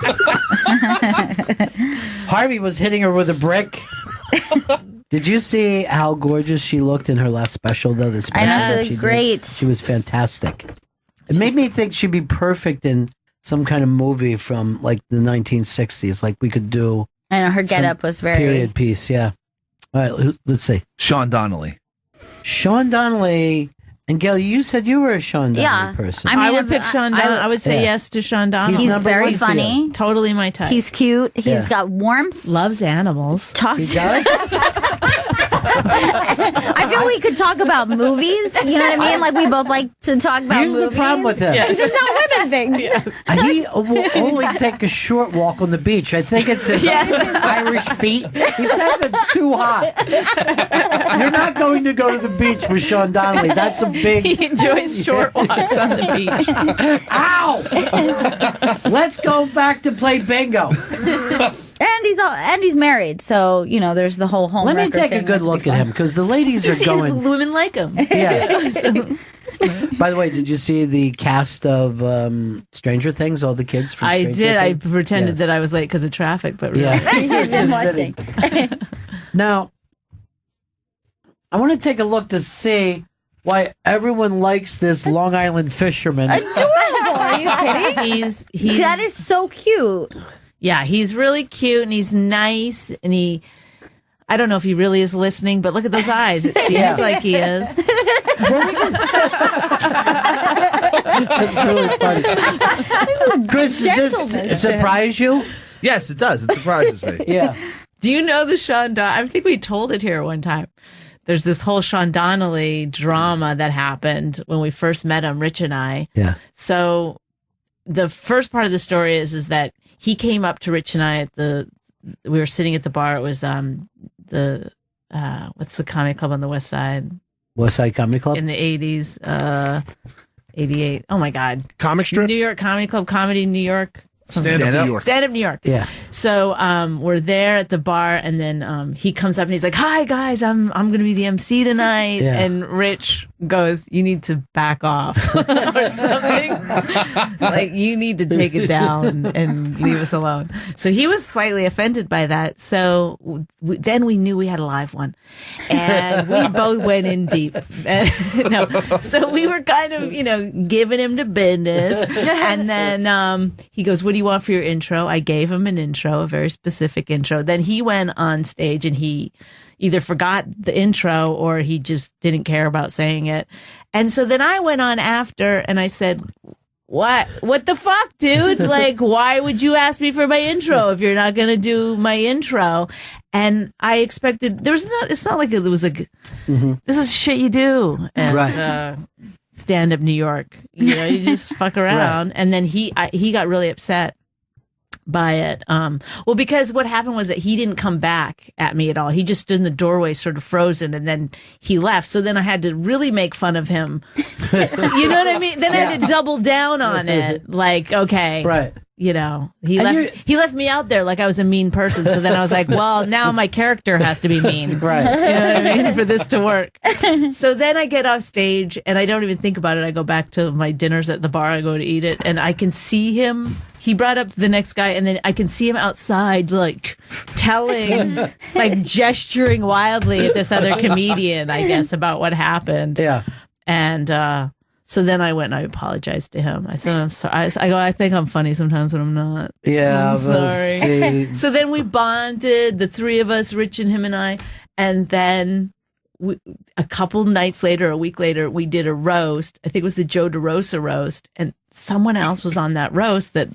[SPEAKER 3] Harvey was hitting her with a brick. Did you see how gorgeous she looked in her last special, though? The special
[SPEAKER 1] I know, she looked great.
[SPEAKER 3] She was fantastic. It made me think she'd be perfect in some kind of movie from like the 1960s. Like we could do.
[SPEAKER 1] I know her getup was very
[SPEAKER 3] period piece. Yeah. All right. Let's see.
[SPEAKER 2] Sean Donnelly.
[SPEAKER 3] Sean Donnelly. And Gail, you said you were a Sean Donnelly person.
[SPEAKER 18] I would pick Sean Donnelly. I would say yes to Sean Donnelly.
[SPEAKER 1] He's very funny.
[SPEAKER 18] Totally my type.
[SPEAKER 1] He's cute. He's got warmth.
[SPEAKER 18] Loves animals.
[SPEAKER 1] Talk to I feel we could talk about movies. You know what I mean? Like we both like to talk about
[SPEAKER 3] Here's
[SPEAKER 1] movies.
[SPEAKER 3] the problem with him.
[SPEAKER 1] This is not women thing.
[SPEAKER 3] He will only take a short walk on the beach. I think it's his Irish feet. He says it's too hot. You're not going to go to the beach with Sean Donnelly. That's a big...
[SPEAKER 18] He enjoys short walks on the beach.
[SPEAKER 3] Ow! Let's go back to play bingo.
[SPEAKER 1] And he's married, so there's the whole home.
[SPEAKER 3] Let me
[SPEAKER 1] record
[SPEAKER 3] take a
[SPEAKER 1] thing.
[SPEAKER 3] good look at him because the ladies are going.
[SPEAKER 18] Women like him.
[SPEAKER 3] Yeah. By the way, did you see the cast of Stranger Things? All the kids from
[SPEAKER 18] I
[SPEAKER 3] Stranger
[SPEAKER 18] did. I
[SPEAKER 3] Things?
[SPEAKER 18] pretended that I was late because of traffic, but really.
[SPEAKER 1] You've been watching.
[SPEAKER 3] Now, I want to take a look to see why everyone likes this Long Island fisherman.
[SPEAKER 1] Adorable. Are you kidding?
[SPEAKER 18] He's
[SPEAKER 1] that is so cute.
[SPEAKER 18] Yeah, he's really cute and he's nice and I don't know if he really is listening, but look at those eyes. It seems like he is.
[SPEAKER 3] That's really funny. Chris, does this surprise you?
[SPEAKER 2] Yes, it does. It surprises me.
[SPEAKER 3] Yeah.
[SPEAKER 18] Do you know the Sean Donnelly? I think we told it here one time. There's this whole Sean Donnelly drama that happened when we first met him, Rich and I.
[SPEAKER 3] Yeah.
[SPEAKER 18] So the first part of the story is that he came up to Rich and I we were sitting at the bar. It was what's the comedy club on the West Side?
[SPEAKER 3] West Side Comedy Club?
[SPEAKER 18] In the 80s, 88. Oh my God.
[SPEAKER 4] Comic Strip?
[SPEAKER 18] New York Comedy Club, Comedy New York.
[SPEAKER 4] Stand Up New York.
[SPEAKER 18] Stand Up New York.
[SPEAKER 3] Yeah.
[SPEAKER 18] So we're there at the bar, and then he comes up and he's like, "Hi guys, I'm going to be the MC tonight."
[SPEAKER 3] Yeah.
[SPEAKER 18] And Rich goes, "You need to back off," or something. Like, you need to take it down and leave us alone. So he was slightly offended by that. So then we knew we had a live one, and we both went in deep. No, so we were kind of, giving him the business, and then he goes, "What do you want for your intro?" I gave him an intro, a very specific intro. Then he went on stage and he either forgot the intro or he just didn't care about saying it. And so then I went on after and I said, what the fuck, dude? Like, why would you ask me for my intro if you're not going to do my intro? And I expected, it's not like it was like, this is shit you do at stand-up New York. You just fuck around. Right. And then he got really upset by it. Well, because what happened was that he didn't come back at me at all. He just stood in the doorway, sort of frozen, and then he left. So then I had to really make fun of him. You know what I mean? Then I had to double down on it. Like, okay. Right. He left me out there like I was a mean person. So then I was like, well, now my character has to be mean. Right. You know what I mean? For this to work. So then I get off stage and I don't even think about it. I go back to my dinners at the bar. I go to eat it and I can see him. He brought up the next guy and then I can see him outside, like telling, like gesturing wildly at this other comedian, I guess, about what happened. Yeah. And, so then I went and I apologized to him. I said, I'm sorry. I think I'm funny sometimes when I'm not. Yeah, I'm sorry. So then we bonded, the three of us, Rich and him and I. And then a couple nights later, a week later, we did a roast. I think it was the Joe DeRosa roast. And someone else was on that roast that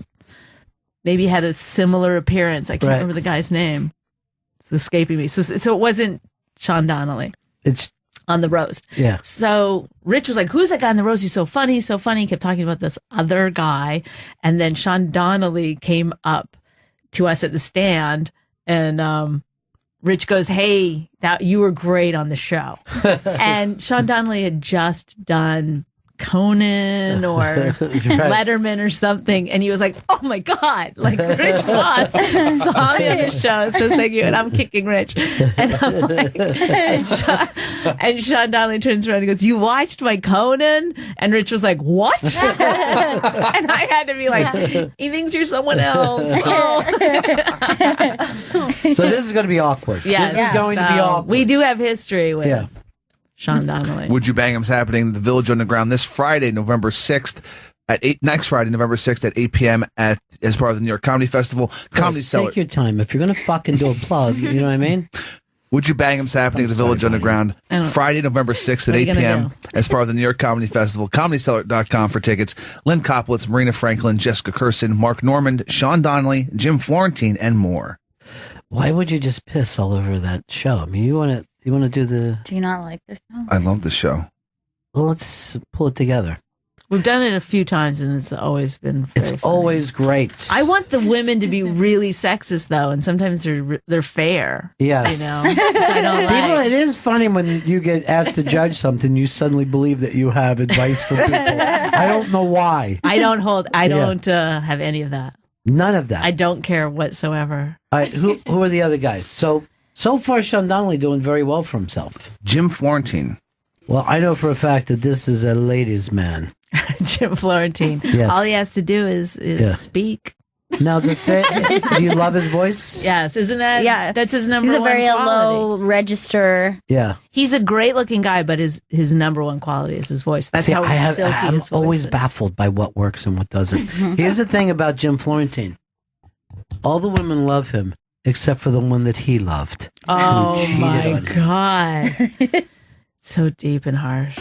[SPEAKER 18] maybe had a similar appearance. I can't remember the guy's name. It's escaping me. So it wasn't Sean Donnelly. It's on the roast. Yeah. So Rich was like, who's that guy on the roast? He's so funny, so funny. He kept talking about this other guy. And then Sean Donnelly came up to us at the stand and Rich goes, hey, you were great on the show. And Sean Donnelly had just done Conan or Letterman or something, and he was like, oh my god, like Rich Voss saw me on the show, says thank you, and I'm kicking Rich, and I'm like, and Sean Donnelly turns around and goes, you watched my Conan? And Rich was like, what? And I had to be like, he thinks you're someone else. Oh.
[SPEAKER 3] So this is going to be awkward.
[SPEAKER 18] Yeah,
[SPEAKER 3] this is going to be awkward.
[SPEAKER 18] We do have history with Sean Donnelly.
[SPEAKER 2] Would You Bang Him's happening in the Village Underground this Friday, November 6th at 8, next Friday, November 6th at 8 p.m. as part of the New York Comedy Festival. Comedy Cellar.
[SPEAKER 3] Take your time. If you're going to fucking do a plug, you know what I mean?
[SPEAKER 2] Would You Bang Him's happening at the Village Underground Friday, November 6th at 8 p.m. as part of the New York Comedy Festival. ComedyCellar.com for tickets. Lynn Koplitz, Marina Franklin, Jessica Curson, Mark Normand, Sean Donnelly, Jim Florentine, and more.
[SPEAKER 3] Why would you just piss all over that show? I mean, you want to do the...
[SPEAKER 1] Do you not like the show?
[SPEAKER 2] I love the show.
[SPEAKER 3] Well, let's pull it together.
[SPEAKER 18] We've done it a few times, and it's always been very funny.
[SPEAKER 3] Always great.
[SPEAKER 18] I want the women to be really sexist, though, and sometimes they're fair.
[SPEAKER 3] Yes.
[SPEAKER 18] You know? Which I don't like.
[SPEAKER 3] It is funny when you get asked to judge something, you suddenly believe that you have advice for people. I don't know why.
[SPEAKER 18] I don't have any of that.
[SPEAKER 3] None of that.
[SPEAKER 18] I don't care whatsoever.
[SPEAKER 3] All right, who are the other guys? So far, Sean Donnelly doing very well for himself.
[SPEAKER 2] Jim Florentine.
[SPEAKER 3] Well, I know for a fact that this is a ladies' man.
[SPEAKER 18] Jim Florentine.
[SPEAKER 3] Yes.
[SPEAKER 18] All he has to do is speak.
[SPEAKER 3] Now, do you love his voice?
[SPEAKER 18] Yes, isn't that? Yeah, that's his number one.
[SPEAKER 1] He's a very
[SPEAKER 18] quality.
[SPEAKER 1] low register.
[SPEAKER 3] Yeah,
[SPEAKER 18] he's a great looking guy, but his number one quality is his voice. That's how silky
[SPEAKER 3] I'm
[SPEAKER 18] his voice
[SPEAKER 3] always
[SPEAKER 18] is.
[SPEAKER 3] baffled by what works and what doesn't. Here's the thing about Jim Florentine: all the women love him except for the one that he loved.
[SPEAKER 18] Oh my god, so deep and harsh.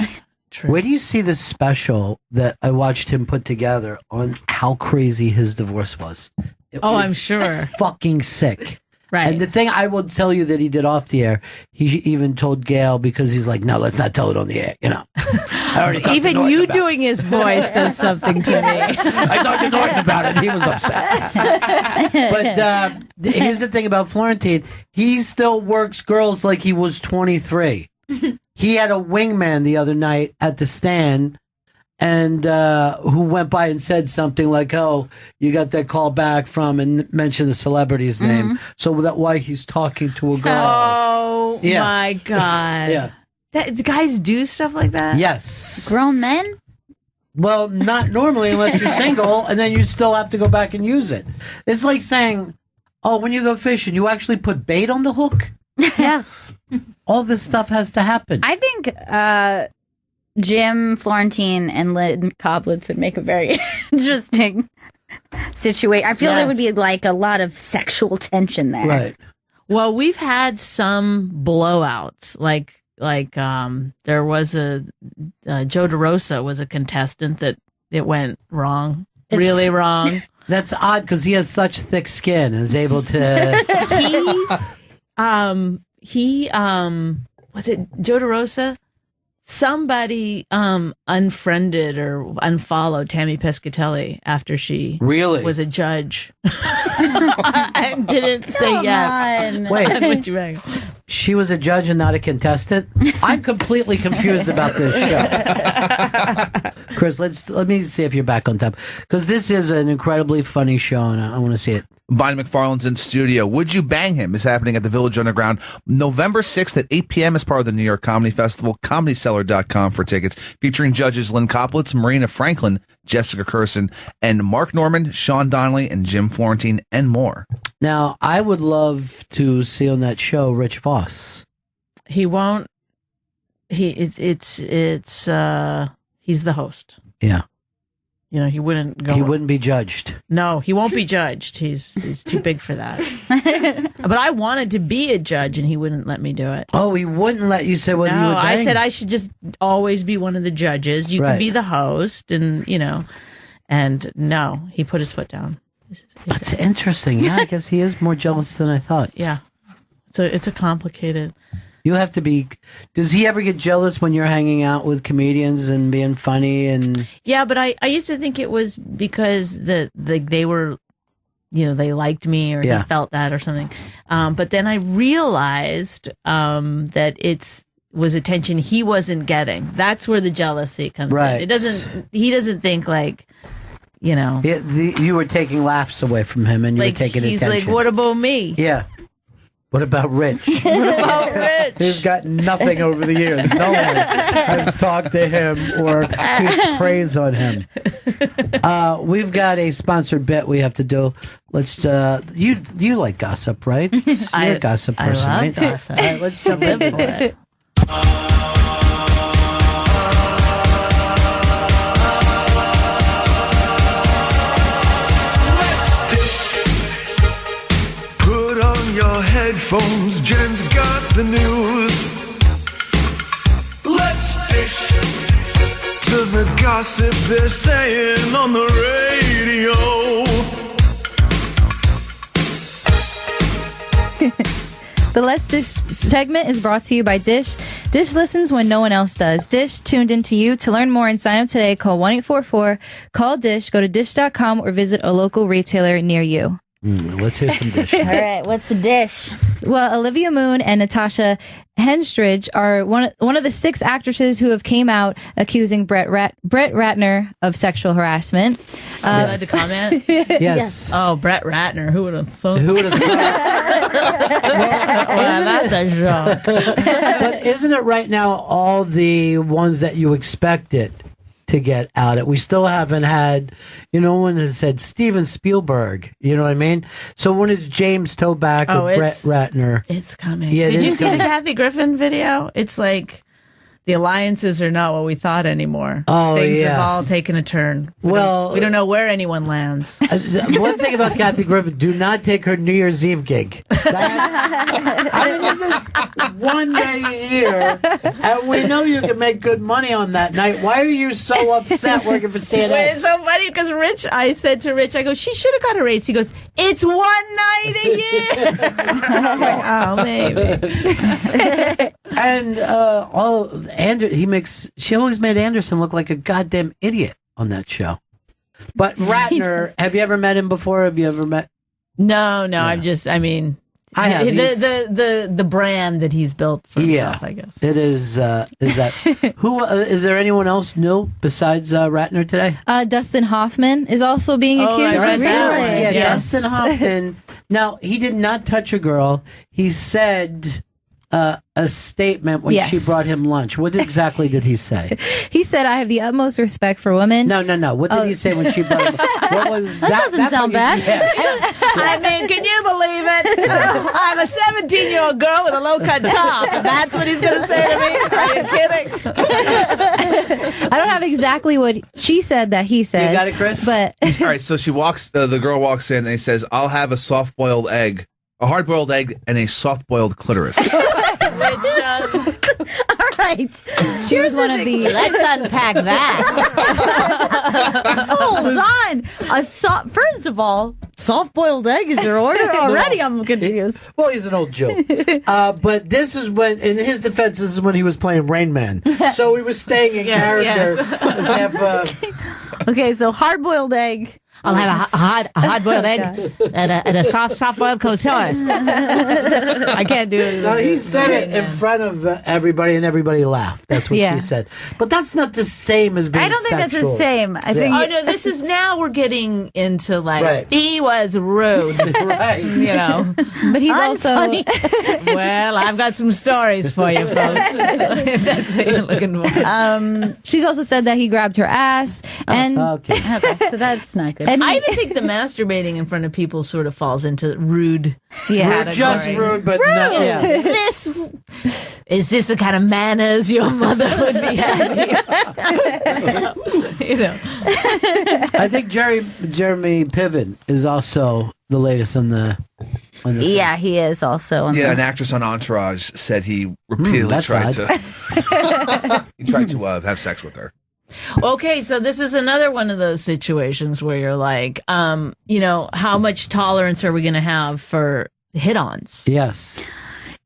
[SPEAKER 18] True.
[SPEAKER 3] Where do you see this special that I watched him put together on how crazy his divorce was?
[SPEAKER 18] I'm sure.
[SPEAKER 3] Fucking sick.
[SPEAKER 18] Right.
[SPEAKER 3] And the thing I will tell you that he did off the air, he even told Gail, because he's like, no, let's not tell it on the air, you know.
[SPEAKER 18] Even you doing his voice does something to me.
[SPEAKER 3] I talked to Norton about it. He was upset. But here's the thing about Florentine. He still works girls like he was 23. He had a wingman the other night at the stand, and who went by and said something like, "Oh, you got that call back from," and mentioned the celebrity's name. So that's why he's talking to a girl.
[SPEAKER 18] Oh my god!
[SPEAKER 3] Yeah,
[SPEAKER 18] That guys do stuff like that?
[SPEAKER 3] Yes.
[SPEAKER 1] Grown men?
[SPEAKER 3] Well, not normally unless you're single, and then you still have to go back and use it. It's like saying, oh, when you go fishing, you actually put bait on the hook? Yes. All this stuff has to happen.
[SPEAKER 1] I think Jim Florentine and Lynn Coblitz would make a very interesting situation. I feel there would be like a lot of sexual tension there.
[SPEAKER 3] Right.
[SPEAKER 18] Well, we've had some blowouts. Like there was Joe DeRosa was a contestant that it went wrong. Really wrong.
[SPEAKER 3] That's odd because he has such thick skin and is able to.
[SPEAKER 18] He was it Joe DeRosa? Somebody unfriended or unfollowed Tammy Pescatelli after she was a judge. I didn't say yes.
[SPEAKER 3] Wait, she was a judge and not a contestant? I'm completely confused about this show. Chris, let me see if you're back on top, because this is an incredibly funny show and I want to see it.
[SPEAKER 2] Bonnie McFarlane's in studio. Would You Bang Him is happening at the Village Underground November 6th at 8 p.m. as part of the New York Comedy Festival. ComedyCellar.com for tickets. Featuring judges Lynn Koplitz, Marina Franklin, Jessica Curson, and Mark Norman, Sean Donnelly, and Jim Florentine, and more.
[SPEAKER 3] Now, I would love to see on that show Rich Voss.
[SPEAKER 18] He won't. He's the host.
[SPEAKER 3] Yeah.
[SPEAKER 18] You know, he wouldn't go.
[SPEAKER 3] He wouldn't be judged.
[SPEAKER 18] No, he won't be judged. He's too big for that. But I wanted to be a judge, and he wouldn't let me do it.
[SPEAKER 3] Oh, he wouldn't let you say whether you would bang?
[SPEAKER 18] I said I should just always be one of the judges. You can be the host, and and no, he put his foot down.
[SPEAKER 3] That's interesting. Yeah, I guess he is more jealous than I thought.
[SPEAKER 18] Yeah, it's a complicated.
[SPEAKER 3] You have to be. Does he ever get jealous when you're hanging out with comedians and being funny? And
[SPEAKER 18] yeah, but I used to think it was because they were, they liked me or he felt that or something. But then I realized that it was attention he wasn't getting. That's where the jealousy comes in. He doesn't think like.
[SPEAKER 3] You were taking laughs away from him, and you were taking attention.
[SPEAKER 18] He's like, "What about me?"
[SPEAKER 3] Yeah. What about Rich?
[SPEAKER 18] What about Rich?
[SPEAKER 3] He's got nothing over the years. No one has talked to him or heaped praise on him. We've got a sponsored bit we have to do. Let's. You like gossip, right? You're a gossip person,
[SPEAKER 18] I love
[SPEAKER 3] right?
[SPEAKER 18] gossip.
[SPEAKER 3] All right, let's jump into this.
[SPEAKER 15] Your headphones, Jen's got the news. Let's dish to the gossip they're saying on the radio.
[SPEAKER 19] The Let's Dish segment is brought to you by Dish. Dish listens when no one else does. Dish tuned into you. To learn more and sign up today, call 1-844-CALL-DISH, go to dish.com or visit a local retailer near you.
[SPEAKER 3] Let's hear some Dish.
[SPEAKER 1] All right, what's the dish?
[SPEAKER 19] Well, Olivia Moon and Natasha Henstridge are one of the 6 actresses who have came out accusing Brett Ratner of sexual harassment.
[SPEAKER 18] Are we allowed to comment?
[SPEAKER 3] Yes.
[SPEAKER 18] Oh, Brett Ratner. Who would have thought?
[SPEAKER 3] Who would have thought?
[SPEAKER 18] Well, that's a shock.
[SPEAKER 3] But isn't it right now all the ones that you expected to get out it? We still haven't had, no one has said Steven Spielberg, you know what I mean? So when is James Toback or Brett Ratner?
[SPEAKER 18] It's coming.
[SPEAKER 3] Yeah,
[SPEAKER 18] Did you see the Kathy Griffin video? It's like the alliances are not what we thought anymore.
[SPEAKER 3] Oh,
[SPEAKER 18] Things have all taken a turn. We don't know where anyone lands.
[SPEAKER 3] One thing about Kathy Griffin, do not take her New Year's Eve gig. This is one day a year, and we know you can make good money on that night. Why are you so upset working for CNN?
[SPEAKER 18] Well, it's so funny because I said to Rich, I go, she should have got a raise. He goes, it's one night a year. I'm like, oh, maybe.
[SPEAKER 3] And she always made Anderson look like a goddamn idiot on that show. But Ratner, have you ever met him before? Have you ever met?
[SPEAKER 18] No. I have. The brand that he's built for himself, I guess.
[SPEAKER 3] It is. Is that who? Is there anyone else new besides Ratner today?
[SPEAKER 19] Dustin Hoffman is also being accused.
[SPEAKER 3] Yes. Dustin Hoffman. Now he did not touch a girl. He said a statement when she brought him lunch. What exactly did he say?
[SPEAKER 19] He said, "I have the utmost respect for women."
[SPEAKER 3] No. What did he say when she brought him? What was
[SPEAKER 19] that? Doesn't sound bad.
[SPEAKER 18] I mean, can you believe it? I'm a 17-year-old girl with a low-cut top, and that's what he's going to say to me? Are you kidding?
[SPEAKER 19] I don't have exactly what she said that he said.
[SPEAKER 3] You got it, Chris?
[SPEAKER 19] But
[SPEAKER 2] all right, so she walks. The girl walks in and he says, "I'll have a soft-boiled egg, a hard-boiled egg, and a soft-boiled clitoris."
[SPEAKER 19] all right, here's one of the.
[SPEAKER 18] Let's unpack that.
[SPEAKER 1] Hold on. First of all, soft-boiled egg is your order already. I'm confused.
[SPEAKER 3] Well, he's an old Jew. But this is when, in his defense, this is when he was playing Rain Man. So he was staying in character.
[SPEAKER 1] Okay, so hard-boiled egg.
[SPEAKER 18] I'll have a hard-boiled egg and a soft-boiled clitoris. I can't do it.
[SPEAKER 3] No, he said it in front of everybody, and everybody laughed. That's what she said. But that's not the same as being
[SPEAKER 1] I don't think that's the
[SPEAKER 3] sexual.
[SPEAKER 1] same. I think.
[SPEAKER 18] Oh no, this is now we're getting into like he was rude,
[SPEAKER 3] right?
[SPEAKER 18] You know,
[SPEAKER 19] but he's also.
[SPEAKER 18] Well, I've got some stories for you, folks. If that's what you're looking for.
[SPEAKER 19] She's also said that he grabbed her ass, and
[SPEAKER 1] okay, so that's not good.
[SPEAKER 18] And I even think the masturbating in front of people sort of falls into rude.
[SPEAKER 3] We're just rude, but not. Yeah.
[SPEAKER 18] Is this the kind of manners your mother would be having? You know.
[SPEAKER 3] I think Jeremy Piven is also the latest on the.
[SPEAKER 1] Yeah, he is also.
[SPEAKER 2] An actress on Entourage said he repeatedly tried to. He tried to have sex with her.
[SPEAKER 18] Okay, so this is another one of those situations where you're like, how much tolerance are we going to have for hit-ons?
[SPEAKER 3] Yes.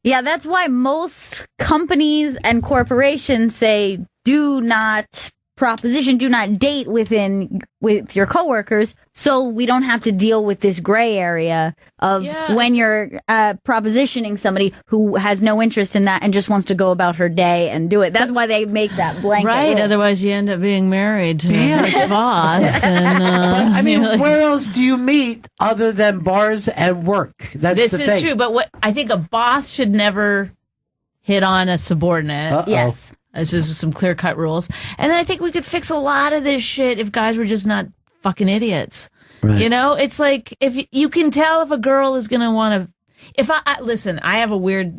[SPEAKER 1] Yeah, that's why most companies and corporations say do not date with your coworkers, so we don't have to deal with this gray area of when you're propositioning somebody who has no interest in that and just wants to go about her day and do it. That's why they make that blanket
[SPEAKER 18] right.
[SPEAKER 1] rule.
[SPEAKER 18] Otherwise, you end up being married to a rich boss. And,
[SPEAKER 3] I mean, where else do you meet other than bars and work?
[SPEAKER 18] This is true, but what I think a boss should never hit on a subordinate.
[SPEAKER 3] Uh-oh.
[SPEAKER 1] Yes.
[SPEAKER 18] This is some clear-cut rules. And then I think we could fix a lot of this shit if guys were just not fucking idiots. Right. You know? It's like, if you can tell if a girl is going to want to... Listen, I have a weird,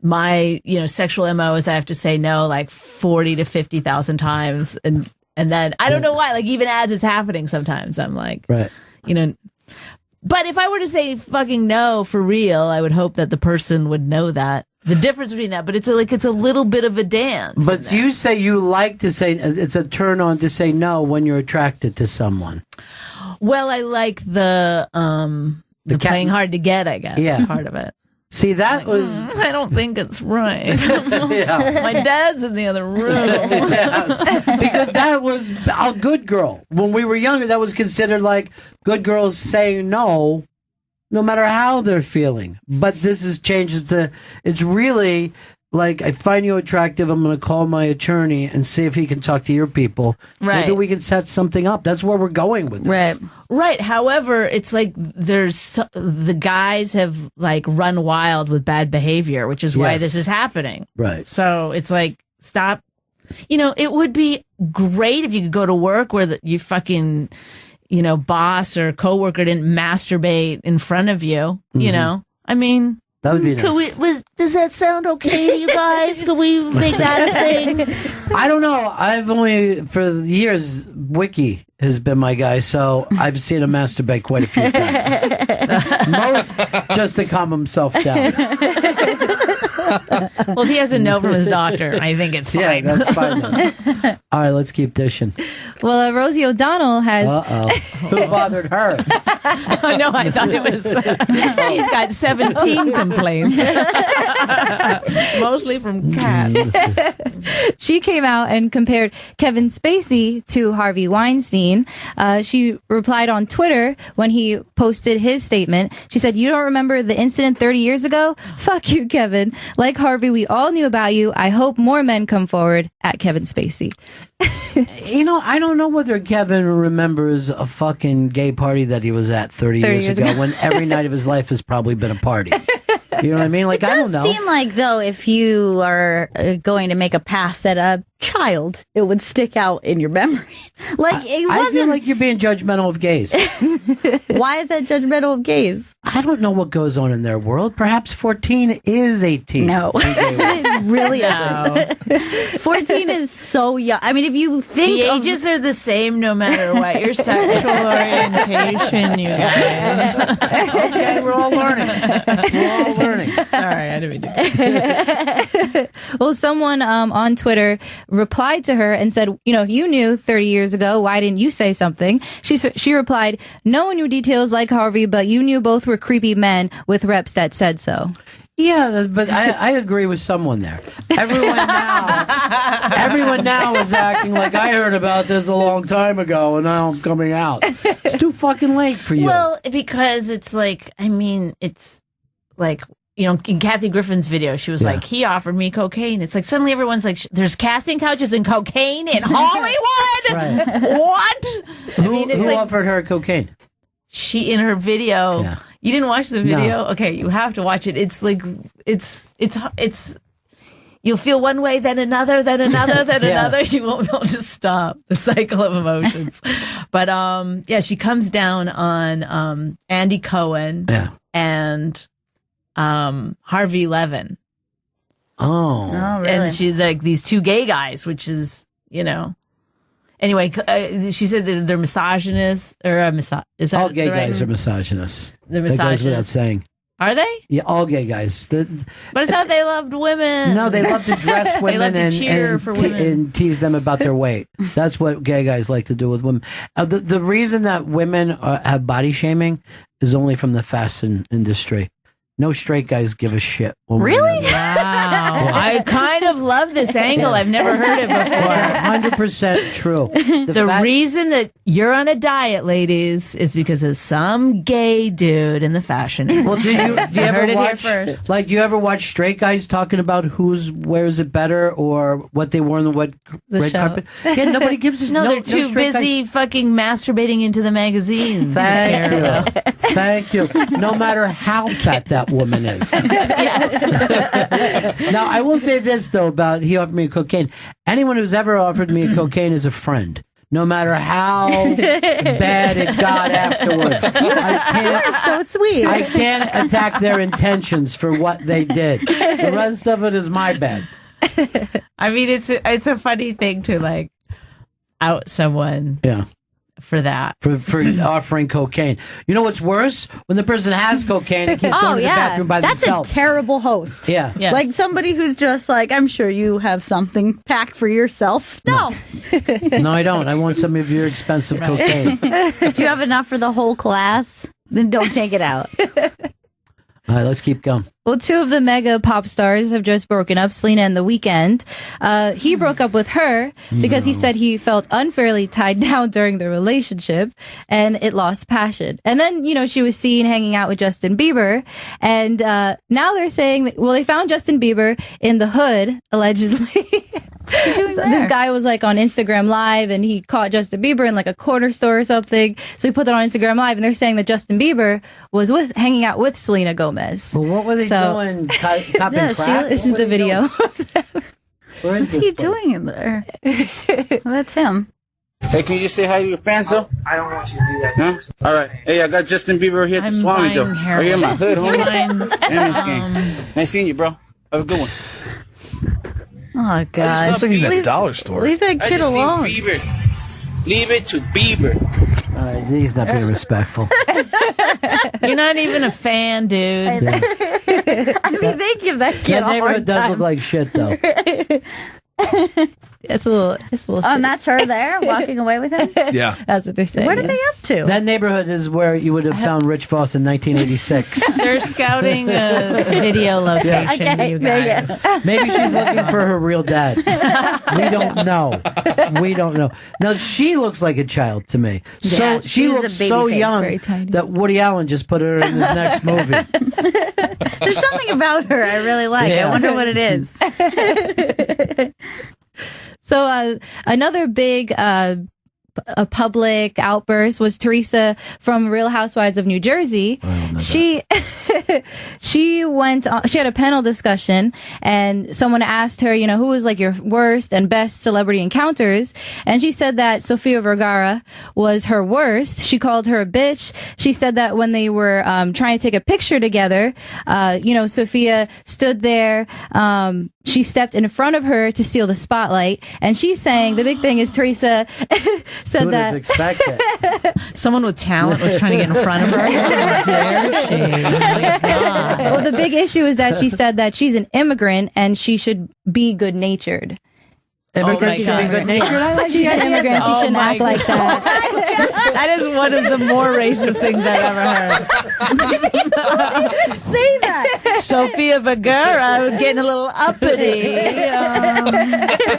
[SPEAKER 18] my, sexual MO is I have to say no like 40 to 50,000 times. And then, I don't know why, like even as it's happening sometimes, I'm like, But if I were to say fucking no for real, I would hope that the person would know that. The difference between that, but it's a little bit of a dance.
[SPEAKER 3] But you say you like to say, it's a turn on to say no when you're attracted to someone.
[SPEAKER 18] Well, I like the playing hard to get, I guess, part of it.
[SPEAKER 3] See, that was...
[SPEAKER 18] I don't think it's right. My dad's in the other room.
[SPEAKER 3] Because that was a good girl. When we were younger, that was considered like good girls saying no matter how they're feeling. But this has changed to, it's really like, I find you attractive, I'm going to call my attorney and see if he can talk to your people.
[SPEAKER 18] Right.
[SPEAKER 3] Maybe we can set something up. That's where we're going with this.
[SPEAKER 18] Right. However, it's like the guys have like run wild with bad behavior, which is why this is happening.
[SPEAKER 3] Right.
[SPEAKER 18] So it's like, stop. It would be great if you could go to work where you fucking... boss or coworker didn't masturbate in front of you, I mean,
[SPEAKER 3] that would be nice.
[SPEAKER 18] Does that sound okay to you guys? Could we make that a thing?
[SPEAKER 3] I don't know. I've only, for years, Wiki has been my guy, so I've seen him masturbate quite a few times. Most just to calm himself down.
[SPEAKER 18] Well, if he has a no from his doctor, I think it's fine.
[SPEAKER 3] Yeah, that's fine. Then. All right, let's keep dishing.
[SPEAKER 19] Well, Rosie O'Donnell has...
[SPEAKER 3] Who bothered her?
[SPEAKER 18] Oh, no, I thought it was... she's got 17 complaints. Mostly from cats.
[SPEAKER 19] She came out and compared Kevin Spacey to Harvey Weinstein. She replied on Twitter when he posted his statement. She said, "You don't remember the incident 30 years ago? Fuck you, Kevin. Like Harvey, we all knew about you. I hope more men come forward at Kevin Spacey."
[SPEAKER 3] I don't know whether Kevin remembers a fucking gay party that he was at 30 years ago when every night of his life has probably been a party. You know what I mean? Like,
[SPEAKER 1] It
[SPEAKER 3] I
[SPEAKER 1] does
[SPEAKER 3] don't know.
[SPEAKER 1] seem like, though, if you are going to make a pass at a child, it would stick out in your memory. Like, it
[SPEAKER 3] I feel
[SPEAKER 1] wasn't.
[SPEAKER 3] like you're being judgmental of gays.
[SPEAKER 1] Why is that judgmental of gays?
[SPEAKER 3] I don't know what goes on in their world. Perhaps 14 is 18.
[SPEAKER 1] No, it really isn't. 14 is so young. I mean, if you think
[SPEAKER 18] The ages are the same no matter what your sexual orientation, you guys.
[SPEAKER 3] Okay, we're all learning. We're all learning.
[SPEAKER 18] Sorry, I didn't mean to.
[SPEAKER 19] Well, someone on Twitter replied to her and said, if you knew 30 years ago, why didn't you say something? She replied, no one knew details like Harvey, but you knew both were creepy men with reps that said so.
[SPEAKER 3] Yeah, but I agree with someone there. Everyone now is acting like I heard about this a long time ago and now I'm coming out. It's too fucking late for you.
[SPEAKER 18] Well, because it's like, it's like, in Kathy Griffin's video, she was like, he offered me cocaine. It's like suddenly everyone's like, there's casting couches and cocaine in Hollywood?
[SPEAKER 3] Right.
[SPEAKER 18] What?
[SPEAKER 3] Who offered her cocaine?
[SPEAKER 18] She, in her video, you didn't watch the video?
[SPEAKER 3] No.
[SPEAKER 18] Okay, you have to watch it. It's like, it's you'll feel one way, then another, then another, then another. You won't be able to stop the cycle of emotions. But, she comes down on, Andy Cohen and, Harvey Levin.
[SPEAKER 3] Oh,
[SPEAKER 1] really?
[SPEAKER 18] And she's like these two gay guys, which is, Anyway, she said that they're misogynists, or is that
[SPEAKER 3] all gay
[SPEAKER 18] the right
[SPEAKER 3] guys
[SPEAKER 18] word?
[SPEAKER 3] are misogynists.
[SPEAKER 18] They're
[SPEAKER 3] That goes without
[SPEAKER 18] misogynists.
[SPEAKER 3] saying.
[SPEAKER 18] Are they?
[SPEAKER 3] Yeah, all gay guys.
[SPEAKER 18] But I thought they loved women.
[SPEAKER 3] No, they love to dress women
[SPEAKER 18] They love to
[SPEAKER 3] and,
[SPEAKER 18] cheer
[SPEAKER 3] and
[SPEAKER 18] for women.
[SPEAKER 3] and tease them about their weight. That's what gay guys like to do with women. The reason that women have body shaming is only from the fashion industry. No straight guys give a shit.
[SPEAKER 18] Really? Wow. I kind of love this angle. I've never heard it before.
[SPEAKER 3] 100% true.
[SPEAKER 18] The reason that you're on a diet, ladies, is because of some gay dude in the fashion industry.
[SPEAKER 3] Well, do you
[SPEAKER 18] heard
[SPEAKER 3] ever
[SPEAKER 18] it
[SPEAKER 3] watch?
[SPEAKER 18] here first.
[SPEAKER 3] Like, you ever watch straight guys talking about who's wears it better or what they wore on the red
[SPEAKER 18] show.
[SPEAKER 3] carpet? Yeah, nobody gives a
[SPEAKER 18] No, they're too
[SPEAKER 3] straight
[SPEAKER 18] busy fucking masturbating into the magazines.
[SPEAKER 3] Thank you. Thank you. No matter how fat that woman is. Now, I will say this, though, about he offered me cocaine. Anyone who's ever offered me cocaine is a friend. No matter how bad it got afterwards.
[SPEAKER 1] You're so sweet.
[SPEAKER 3] I can't attack their intentions for what they did. The rest of it is my bad.
[SPEAKER 18] I mean, it's a funny thing to, like, out someone.
[SPEAKER 3] Yeah.
[SPEAKER 18] For that.
[SPEAKER 3] For offering cocaine. You know what's worse? When the person has cocaine and keeps going to the bathroom by
[SPEAKER 1] That's
[SPEAKER 3] themselves.
[SPEAKER 1] a terrible host.
[SPEAKER 3] Yeah.
[SPEAKER 18] Yes.
[SPEAKER 1] Like somebody who's just like, I'm sure you have something packed for yourself. No.
[SPEAKER 3] No, I don't. I want some of your expensive cocaine.
[SPEAKER 1] Do you have enough for the whole class? Then don't take it out.
[SPEAKER 3] All right, let's keep going.
[SPEAKER 19] Well, two of the mega pop stars have just broken up, Selena and The Weeknd. He broke up with her because he said he felt unfairly tied down during the relationship and it lost passion. And then, she was seen hanging out with Justin Bieber. And now they're saying, they found Justin Bieber in the hood, allegedly. So this guy was like on Instagram Live and he caught Justin Bieber in like a corner store or something. So he put that on Instagram Live and they're saying that Justin Bieber was hanging out with Selena Gomez.
[SPEAKER 3] Well, what were they doing? Copping crack?
[SPEAKER 19] This is the video.
[SPEAKER 1] What's he doing in there? Well, that's him.
[SPEAKER 20] Hey, can you just say hi to your fans, though? I don't want you to do that. No? All right. Hey, I got Justin Bieber here at the Swami, though. Oh, you're in my hood, homie. Nice seeing you, bro. Have a good one.
[SPEAKER 1] Oh, God.
[SPEAKER 2] Looks like he's in a dollar store.
[SPEAKER 1] Leave that kid alone.
[SPEAKER 20] Bieber. Leave it to Bieber.
[SPEAKER 3] He's not being respectful.
[SPEAKER 18] You're not even a fan, dude.
[SPEAKER 1] I mean, they give that kid
[SPEAKER 3] That
[SPEAKER 1] a hard
[SPEAKER 3] neighborhood does
[SPEAKER 1] time.
[SPEAKER 3] look like shit, though.
[SPEAKER 19] It's a little
[SPEAKER 1] and that's her there walking away with him?
[SPEAKER 2] Yeah.
[SPEAKER 19] That's what they're saying.
[SPEAKER 1] What are they up to?
[SPEAKER 3] That neighborhood is where you would have found Rich Voss in 1986.
[SPEAKER 18] They're scouting a video location,
[SPEAKER 1] Okay,
[SPEAKER 18] you
[SPEAKER 1] there you
[SPEAKER 18] guys.
[SPEAKER 1] go.
[SPEAKER 3] Maybe she's looking for her real dad. We don't know. We don't know. Now, she looks like a child to me.
[SPEAKER 1] Yeah,
[SPEAKER 3] She
[SPEAKER 1] she's a
[SPEAKER 3] looks
[SPEAKER 1] baby
[SPEAKER 3] so
[SPEAKER 1] face,
[SPEAKER 3] young
[SPEAKER 19] very tiny.
[SPEAKER 3] that Woody Allen just put her in his next movie.
[SPEAKER 1] There's something about her I really like.
[SPEAKER 3] Yeah.
[SPEAKER 1] I wonder what it is.
[SPEAKER 19] So another big a public outburst was Teresa from Real Housewives of New Jersey. She went on, she had a panel discussion, and someone asked her, who was like your worst and best celebrity encounters, and she said that Sofia Vergara was her worst. She called her a bitch. She said that when they were trying to take a picture together, Sofia stood there. She stepped in front of her to steal the spotlight, and she's saying the big thing is Teresa said that
[SPEAKER 18] someone with talent was trying to get in front of her. How dare she? Oh my God.
[SPEAKER 19] Well, the big issue is that she said that she's an immigrant and she should be good natured.
[SPEAKER 3] Immigrant should be good natured.
[SPEAKER 19] She's an immigrant. She shouldn't act like that.
[SPEAKER 18] That is one of the more racist things I've ever heard.
[SPEAKER 19] Say that.
[SPEAKER 18] Sofia Vergara getting a little uppity.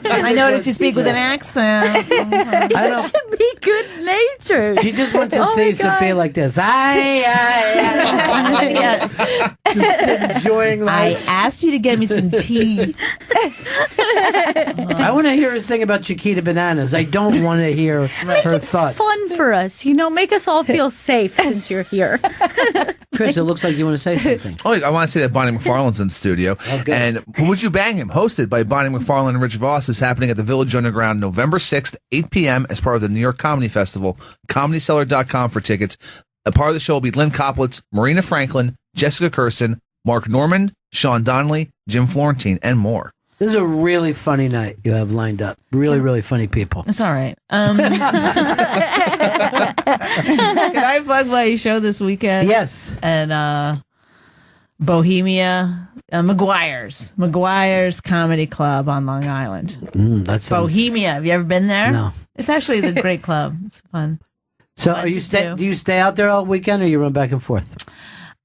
[SPEAKER 18] I noticed you speak with an accent.
[SPEAKER 19] I should be good natured.
[SPEAKER 3] She just wants to see Sophia like this.
[SPEAKER 18] Yes.
[SPEAKER 3] Just enjoying life.
[SPEAKER 18] I asked you to get me some tea.
[SPEAKER 3] I want to hear her sing about Chiquita Bananas. I don't want to hear her thoughts.
[SPEAKER 1] Fun for us, make us all feel safe since you're here.
[SPEAKER 3] Chris, it looks like you want to say something.
[SPEAKER 2] Oh, I want to say that Bonnie McFarlane's in the studio. And Would You Bang Him, hosted by Bonnie McFarlane and Rich Voss, is happening at the Village Underground November 6th, 8 p.m. as part of the New York Comedy Festival. ComedyCellar.com for tickets. A part of the show will be Lynn Koplitz, Marina Franklin, Jessica Kirsten, Mark Norman, Sean Donnelly, Jim Florentine, and more.
[SPEAKER 3] This is a really funny night you have lined up. Really, really funny people.
[SPEAKER 18] It's all right. Can I plug my show this weekend?
[SPEAKER 3] Yes.
[SPEAKER 18] And Bohemia, McGuire's Comedy Club on Long Island.
[SPEAKER 3] That sounds...
[SPEAKER 18] Bohemia. Have you ever been there?
[SPEAKER 3] No.
[SPEAKER 18] It's actually the great club. It's fun.
[SPEAKER 3] So do you stay out there all weekend, or you run back and forth?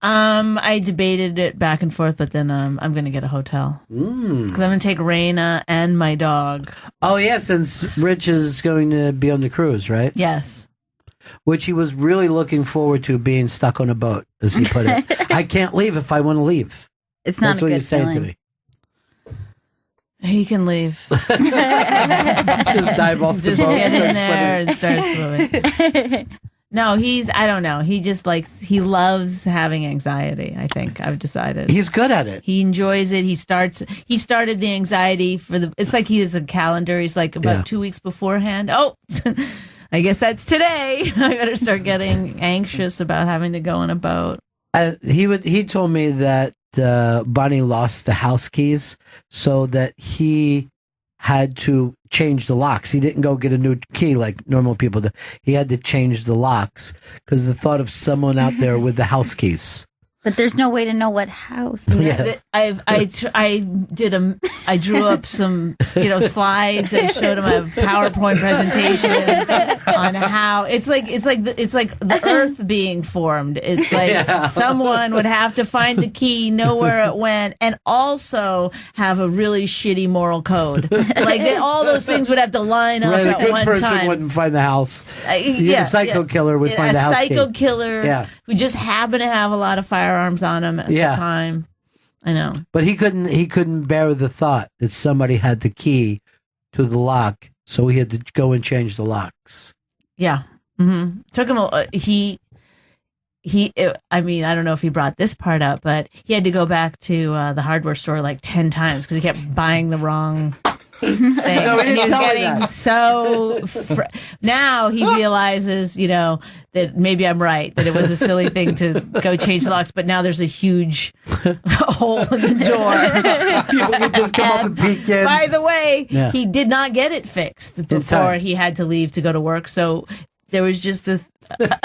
[SPEAKER 18] I debated it back and forth, but then I'm going to get a hotel. Because I'm going to take Raina and my dog.
[SPEAKER 3] Oh, yeah, since Rich is going to be on the cruise, right?
[SPEAKER 18] Yes.
[SPEAKER 3] Which he was really looking forward to, being stuck on a boat, as he put it. I can't leave if I want to leave.
[SPEAKER 1] It's not
[SPEAKER 3] That's
[SPEAKER 1] a
[SPEAKER 3] what
[SPEAKER 1] good
[SPEAKER 3] he's saying
[SPEAKER 1] feeling.
[SPEAKER 3] to me.
[SPEAKER 18] He can leave.
[SPEAKER 3] Just dive off the
[SPEAKER 18] Just
[SPEAKER 3] boat.
[SPEAKER 18] get
[SPEAKER 3] start
[SPEAKER 18] in there
[SPEAKER 3] swimming.
[SPEAKER 18] and start swimming. No, I don't know. He just he loves having anxiety, I think. I've decided.
[SPEAKER 3] He's good at it.
[SPEAKER 18] He enjoys it. He started the anxiety it's like he has a calendar. He's like about 2 weeks beforehand. Oh, I guess that's today. I better start getting anxious about having to go on a boat.
[SPEAKER 3] He told me that Bonnie lost the house keys, so that he had to change the locks. He didn't go get a new key like normal people do. He had to change the locks because the thought of someone out there with the house keys.
[SPEAKER 1] But there's no way to know what house.
[SPEAKER 3] Yeah.
[SPEAKER 18] I drew up some, slides. I showed him a PowerPoint presentation on how it's like the Earth being formed. It's like someone would have to find the key, know where it went, and also have a really shitty moral code. Like all those things would have to line up at one time.
[SPEAKER 3] A good person wouldn't find the house. A psycho killer would find the house.
[SPEAKER 18] A psycho killer who just happened to have a lot of firearms on him at the time. I know.
[SPEAKER 3] But he couldn't bear the thought that somebody had the key to the lock, so he had to go and change the locks.
[SPEAKER 18] Yeah. Mm-hmm. Took him I don't know if he brought this part up, but he had to go back to the hardware store like 10 times because he kept buying the wrong thing.
[SPEAKER 3] No,
[SPEAKER 18] and he was getting so now he realizes, that maybe I'm right, that it was a silly thing to go change the locks, but now there's a huge hole in the door.
[SPEAKER 3] People can just come up and peek in.
[SPEAKER 18] By the way, he did not get it fixed before he had to leave to go to work, so there was just a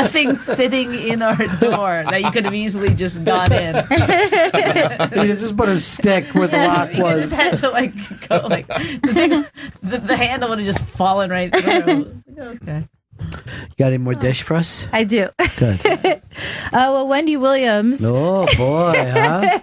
[SPEAKER 18] thing sitting in our door that you could have easily just gone in.
[SPEAKER 3] You just put a stick where the lock was.
[SPEAKER 18] You just had to go the handle would have just fallen right through. Okay.
[SPEAKER 3] You got any more dish for us?
[SPEAKER 19] I do.
[SPEAKER 3] Good.
[SPEAKER 19] Well, Wendy Williams.
[SPEAKER 3] Oh, boy, huh?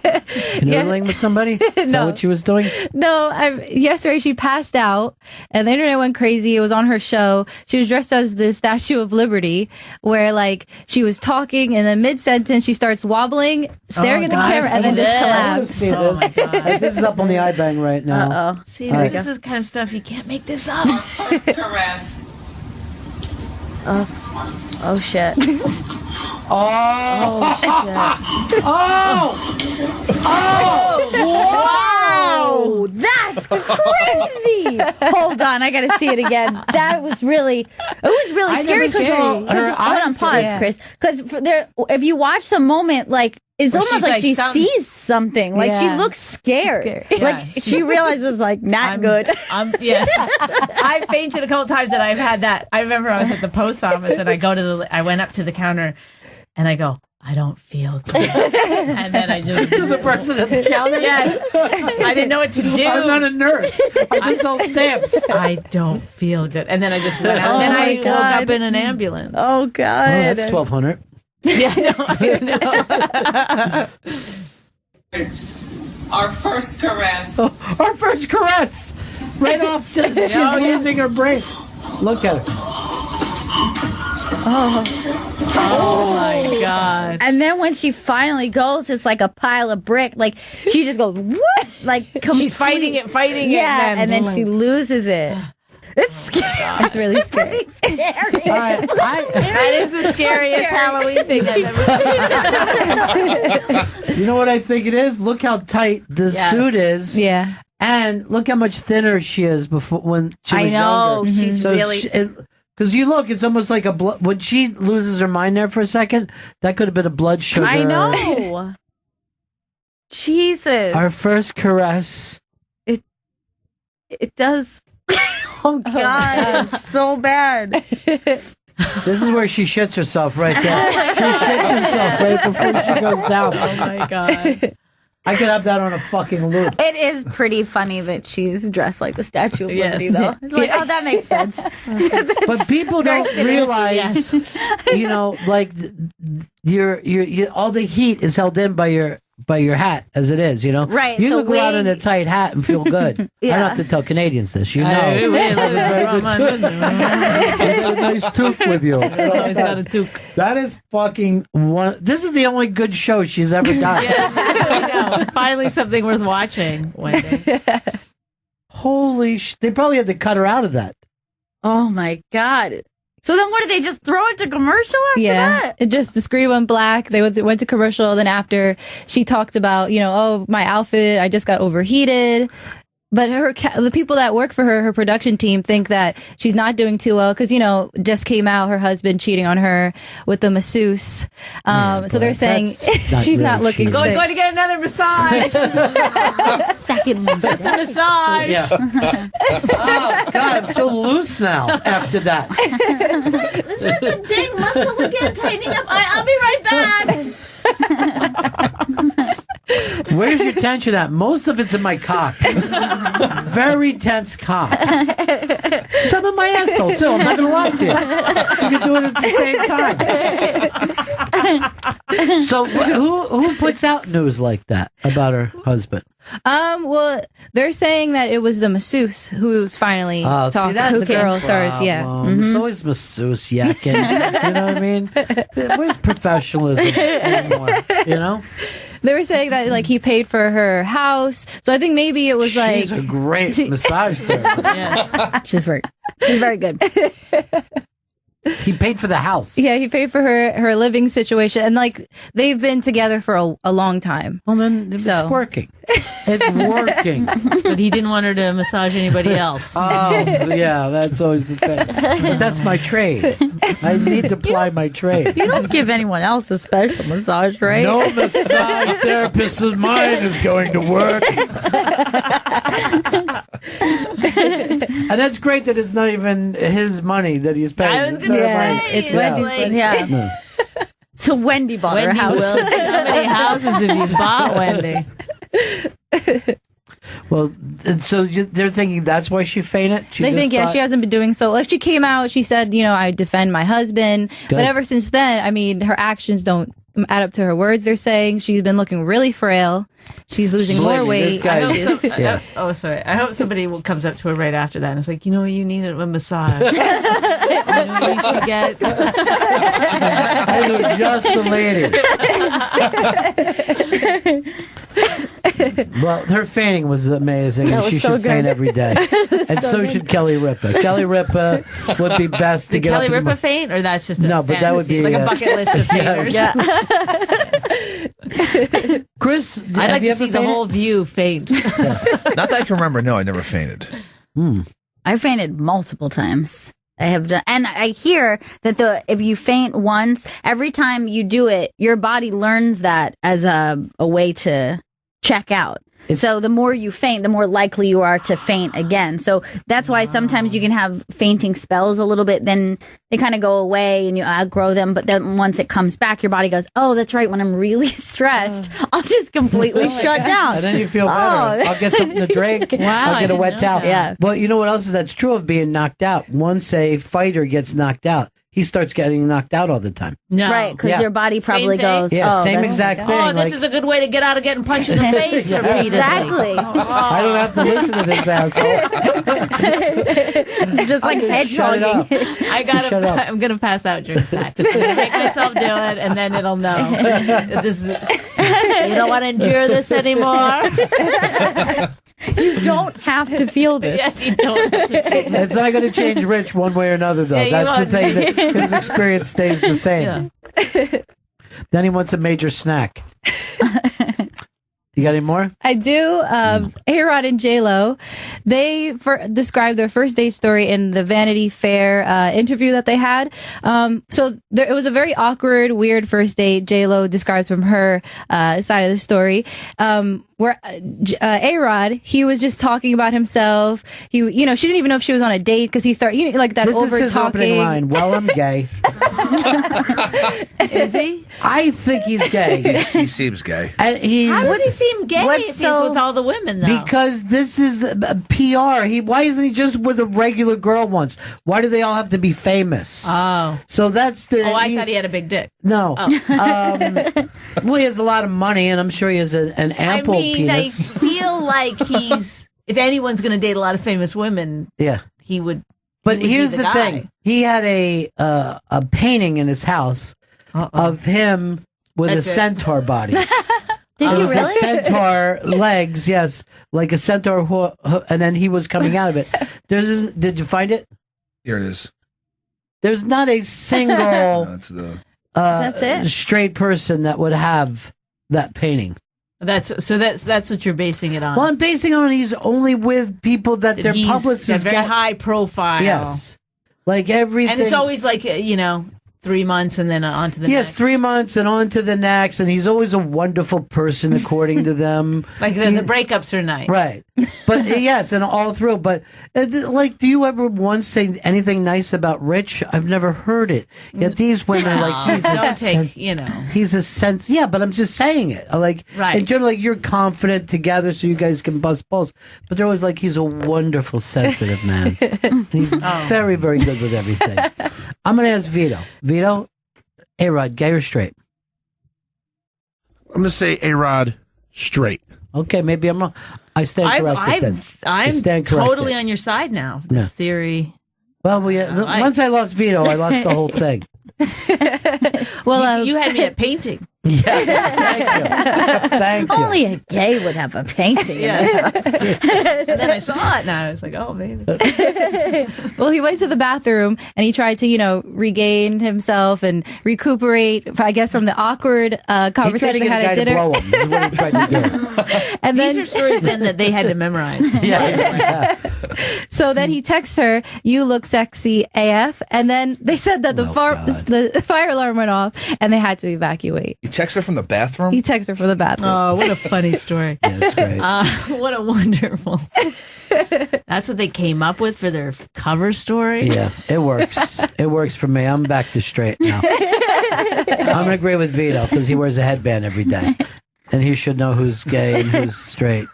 [SPEAKER 3] Canoodling with somebody? Is that what she was doing?
[SPEAKER 19] No, yesterday she passed out, and the internet went crazy. It was on her show. She was dressed as the Statue of Liberty, where, she was talking, and then mid-sentence she starts wobbling, staring at the camera, and then just collapsed.
[SPEAKER 18] Oh, my God.
[SPEAKER 3] This is up on the iBang right now.
[SPEAKER 18] See, this is the kind of stuff you can't make this up.
[SPEAKER 21] First caress,
[SPEAKER 1] Oh shit.
[SPEAKER 3] Oh
[SPEAKER 1] shit.
[SPEAKER 3] Oh!
[SPEAKER 1] Wow! That's crazy! Hold on, I gotta see it again. That was really scary. Hold on, pause, Chris. Because if you watch the moment, like, it's
[SPEAKER 18] Where
[SPEAKER 1] almost
[SPEAKER 18] she's
[SPEAKER 1] like she
[SPEAKER 18] something's-
[SPEAKER 1] sees something. Like, she looks scared. Like, she realizes, like, not good.
[SPEAKER 18] Yes. I fainted a couple times and I've had that. I remember I was at the post office and I went up to the counter and I go, I don't feel good. And then I just...
[SPEAKER 3] To the person at the counter?
[SPEAKER 18] Yes. I didn't know what to do.
[SPEAKER 3] I'm not a nurse. I just sell stamps.
[SPEAKER 18] I don't feel good. And then I just went out. And then I woke up in an ambulance.
[SPEAKER 1] Oh, God.
[SPEAKER 3] Oh, that's $1,200.
[SPEAKER 18] Yeah, I know.
[SPEAKER 21] Our first caress.
[SPEAKER 3] Oh, our first caress. Right off. She's losing her brain. Look at her.
[SPEAKER 18] Oh my God.
[SPEAKER 1] And then when she finally goes, it's like a pile of brick. Like, she just goes, what? Like,
[SPEAKER 18] She's fighting it.
[SPEAKER 1] Yeah, and then she loses it. It's scary.
[SPEAKER 19] It's really scary.
[SPEAKER 1] Scary.
[SPEAKER 3] All right,
[SPEAKER 18] that is the scariest Halloween thing I've ever seen.
[SPEAKER 3] You know what I think it is? Look how tight the suit is.
[SPEAKER 19] Yeah.
[SPEAKER 3] And look how much thinner she is before when she was
[SPEAKER 1] I know.
[SPEAKER 3] younger.
[SPEAKER 1] She's really...
[SPEAKER 3] Because you look, it's almost like a blood. When she loses her mind there for a second, that could have been a blood sugar.
[SPEAKER 1] I know. Jesus.
[SPEAKER 3] Our first caress.
[SPEAKER 1] It does... Oh, God. It's so bad.
[SPEAKER 3] This is where she shits herself right there. She shits herself right before she goes down.
[SPEAKER 18] Oh, my God.
[SPEAKER 3] I could have that on a fucking loop.
[SPEAKER 1] It is pretty funny that she's dressed like the Statue of Liberty, though. It's like, oh, that makes sense.
[SPEAKER 3] But people don't realize, you know, like your all the heat is held in by your hat as it is, you know.
[SPEAKER 1] Right.
[SPEAKER 3] You
[SPEAKER 1] so
[SPEAKER 3] look around in a tight hat and feel good. I don't have to tell Canadians this. You know. You have a nice toque with you.
[SPEAKER 18] Always got a toque.
[SPEAKER 3] That is fucking one. This is the only good show she's ever done.
[SPEAKER 18] Yes. I know. Finally something worth watching, Wendy.
[SPEAKER 3] Holy they probably had to cut her out of that.
[SPEAKER 1] Oh, my God. So then what, did they just throw it to commercial after that?
[SPEAKER 19] It just, the screen went black. They went to commercial. Then after, she talked about, you know, oh, my outfit, I just got overheated. But the people that work for her production team think that she's not doing too well because, you know, just came out her husband cheating on her with the masseuse. So they're saying she's not looking good.
[SPEAKER 18] Going to get another massage.
[SPEAKER 1] Second one.
[SPEAKER 18] Just a massage.
[SPEAKER 3] Yeah. Oh, God, I'm so loose now after that.
[SPEAKER 18] Is that the dang muscle again tightening up? I'll be right back.
[SPEAKER 3] Where's your tension at? Most of it's in my cock. Very tense cock. Some in my asshole, too. I'm not going to lie to you. You can do it at the same time. So who puts out news like that about her husband?
[SPEAKER 19] Well, they're saying that it was the masseuse who's finally talking.
[SPEAKER 3] That's
[SPEAKER 19] the girl starts, yeah.
[SPEAKER 3] It's always masseuse yakking. You know what I mean? Where's professionalism anymore? You know?
[SPEAKER 19] They were saying that like he paid for her house, so I think maybe it was like
[SPEAKER 3] she's a great massage therapist.
[SPEAKER 19] Yes, she's very good.
[SPEAKER 3] He paid for the house.
[SPEAKER 19] Yeah, he paid for her living situation, and like they've been together for a long time.
[SPEAKER 3] Well, then it's working. It's working.
[SPEAKER 18] But he didn't want her to massage anybody else.
[SPEAKER 3] Oh, yeah, that's always the thing. But that's my trade. I need to ply my trade.
[SPEAKER 1] You don't give anyone else a special massage, right?
[SPEAKER 3] No massage therapist of mine is going to work. And that's great that it's not even his money that he's paying.
[SPEAKER 18] I was going to say,
[SPEAKER 1] it's Wendy's money. Yeah.
[SPEAKER 3] No.
[SPEAKER 1] So Wendy bought her house.
[SPEAKER 18] How many houses have you bought, Wendy?
[SPEAKER 3] Well, and so they're thinking that's why she fainted?
[SPEAKER 19] They think, she hasn't been doing so. Like, she came out, she said, you know, I defend my husband.
[SPEAKER 3] Good.
[SPEAKER 19] But ever since then, I mean, her actions don't add up to her words. They're saying she's been looking really frail. She's losing more weight.
[SPEAKER 18] I hope somebody comes up to her right after that and is like, you know, you need a massage. You know, you should get.
[SPEAKER 3] I know just the lady. Well, her fainting was amazing.
[SPEAKER 19] That
[SPEAKER 3] And
[SPEAKER 19] was
[SPEAKER 3] she
[SPEAKER 19] so
[SPEAKER 3] should faint
[SPEAKER 19] good.
[SPEAKER 3] every day. And so should Kelly Ripa. Kelly Ripa would be best to
[SPEAKER 18] Did
[SPEAKER 3] get
[SPEAKER 18] Kelly
[SPEAKER 3] up in the
[SPEAKER 18] Ripa faint, or that's just a
[SPEAKER 3] No, but that would
[SPEAKER 18] fantasy,
[SPEAKER 3] be,
[SPEAKER 18] like a bucket list of fainters?
[SPEAKER 3] Chris,
[SPEAKER 18] I'd like
[SPEAKER 3] you
[SPEAKER 18] to
[SPEAKER 3] ever
[SPEAKER 18] see the
[SPEAKER 3] fainted?
[SPEAKER 18] whole view faint.
[SPEAKER 2] Not that I can remember. No, I never fainted.
[SPEAKER 1] I fainted multiple times. I have done, and I hear that if you faint once, every time you do it, your body learns that as a way to check out. So the more you faint, the more likely you are to faint again. So that's why sometimes you can have fainting spells a little bit, then they kind of go away and you outgrow them. But then once it comes back, your body goes, oh, that's right. When I'm really stressed, I'll just completely shut down.
[SPEAKER 3] And then you feel better. I'll get something to drink.
[SPEAKER 1] Wow,
[SPEAKER 3] I'll get a wet towel.
[SPEAKER 1] that. Yeah.
[SPEAKER 3] But you know what else is that's true of being knocked out? Once a fighter gets knocked out, he starts getting knocked out all the time.
[SPEAKER 18] No.
[SPEAKER 1] Right, because your body probably
[SPEAKER 18] Same thing?
[SPEAKER 1] goes,
[SPEAKER 3] Yeah,
[SPEAKER 1] oh,
[SPEAKER 3] same
[SPEAKER 1] that's-
[SPEAKER 3] exact thing.
[SPEAKER 18] Oh, this is a good way to get out of getting punched in the face
[SPEAKER 3] Yeah.
[SPEAKER 18] repeatedly.
[SPEAKER 1] Exactly.
[SPEAKER 3] I don't have to listen to this asshole.
[SPEAKER 1] Just like
[SPEAKER 3] Shut it up. Shut up.
[SPEAKER 18] I'm gonna pass out during sex. I'm gonna make myself do it, and then it'll know. It just, you don't want to endure this anymore.
[SPEAKER 1] You don't have to feel this.
[SPEAKER 18] Yes, you don't. Have to feel this.
[SPEAKER 3] It's not going to change Rich one way or another, though.
[SPEAKER 18] Yeah, you
[SPEAKER 3] That's the
[SPEAKER 18] won't.
[SPEAKER 3] thing. That his experience stays the same. Then he wants a major snack. You got any more?
[SPEAKER 19] I do. A-Rod and J-Lo, they described their first date story in the Vanity Fair interview that they had. So it was a very awkward, weird first date. J-Lo describes from her side of the story. Where A-Rod, he was just talking about himself. She didn't even know if she was on a date because he started, like that
[SPEAKER 3] This
[SPEAKER 19] over
[SPEAKER 3] is his opening
[SPEAKER 19] talking.
[SPEAKER 3] line. Well, I'm gay.
[SPEAKER 18] Is he?
[SPEAKER 3] I think he's gay.
[SPEAKER 2] He seems gay.
[SPEAKER 3] And he's,
[SPEAKER 18] How does he seem gay
[SPEAKER 1] what's
[SPEAKER 18] if he's
[SPEAKER 1] so-
[SPEAKER 18] with all the women, though?
[SPEAKER 3] because this is the PR. Why isn't he just with a regular girl once? Why do they all have to be famous?
[SPEAKER 18] Oh.
[SPEAKER 3] So that's the.
[SPEAKER 18] Oh, I thought he had a big dick.
[SPEAKER 3] No.
[SPEAKER 18] Oh.
[SPEAKER 3] Well, he has a lot of money, and I'm sure he has an ample penis.
[SPEAKER 18] I feel like he's. If anyone's going to date a lot of famous women,
[SPEAKER 3] Yeah.
[SPEAKER 18] he would.
[SPEAKER 3] But
[SPEAKER 18] he would
[SPEAKER 3] here's
[SPEAKER 18] be
[SPEAKER 3] the
[SPEAKER 18] guy.
[SPEAKER 3] thing: he had a painting in his house of him with
[SPEAKER 18] That's
[SPEAKER 3] a
[SPEAKER 18] it.
[SPEAKER 3] centaur body.
[SPEAKER 1] Did
[SPEAKER 3] It
[SPEAKER 1] you
[SPEAKER 3] was
[SPEAKER 1] really?
[SPEAKER 3] a centaur legs, yes, like a centaur, and then he was coming out of it. Did you find it?
[SPEAKER 2] Here it is.
[SPEAKER 3] There's not a single
[SPEAKER 2] That's the.
[SPEAKER 1] That's it?
[SPEAKER 3] straight person that would have that painting.
[SPEAKER 18] That's what you're basing it on.
[SPEAKER 3] Well, I'm basing it on he's only with people that their
[SPEAKER 18] He's
[SPEAKER 3] publicists
[SPEAKER 18] got very
[SPEAKER 3] got.
[SPEAKER 18] high profile.
[SPEAKER 3] Yes, like everything.
[SPEAKER 18] And it's always like 3 months and then on to the
[SPEAKER 3] Yes,
[SPEAKER 18] next.
[SPEAKER 3] 3 months and on to the next, and he's always a wonderful person according to them.
[SPEAKER 18] Like the breakups are nice.
[SPEAKER 3] Right. But yes, and all through. But like, do you ever once say anything nice about Rich? I've never heard it. Yet these women are like, he's
[SPEAKER 18] Don't
[SPEAKER 3] a
[SPEAKER 18] take,
[SPEAKER 3] he's a sense. Yeah, but I'm just saying it. Like,
[SPEAKER 18] Right.
[SPEAKER 3] in general, like, you're confident together, so you guys can bust balls. But they're always like, he's a wonderful, sensitive man. And he's very, very good with everything. I'm going to ask Vito. Vito, A-Rod, gay or straight?
[SPEAKER 4] I'm going to say A-Rod straight.
[SPEAKER 3] Okay, maybe I'm wrong. I stand corrected then. I
[SPEAKER 18] I'm
[SPEAKER 3] stand
[SPEAKER 18] totally
[SPEAKER 3] corrected.
[SPEAKER 18] on your side now. This
[SPEAKER 3] Yeah.
[SPEAKER 18] theory.
[SPEAKER 3] Well, once I lost Vito, I lost the whole thing.
[SPEAKER 19] Well,
[SPEAKER 18] you had me at painting.
[SPEAKER 3] Yes, thank you. Thank you.
[SPEAKER 1] Only a gay would have a painting.
[SPEAKER 18] Yes. And then I saw it and I was like, oh, baby.
[SPEAKER 19] well, he went to the bathroom and he tried to, regain himself and recuperate, I guess, from the awkward conversation they had at dinner.
[SPEAKER 3] Blow him. This is what he tried to do.
[SPEAKER 19] And
[SPEAKER 18] These
[SPEAKER 19] then,
[SPEAKER 18] are stories then that they had to memorize.
[SPEAKER 3] Yes.
[SPEAKER 19] so then he texts her, "You look sexy AF," and then they said that the fire alarm went off and they had to evacuate.
[SPEAKER 2] You text her from the bathroom?
[SPEAKER 19] He texts her from the bathroom.
[SPEAKER 18] Oh, what a funny story.
[SPEAKER 3] Yeah, that's great.
[SPEAKER 18] What a wonderful. That's what they came up with for their cover story.
[SPEAKER 3] Yeah, it works. It works for me. I'm back to straight now. I'm going to agree with Vito because he wears a headband every day. And he should know who's gay and who's straight.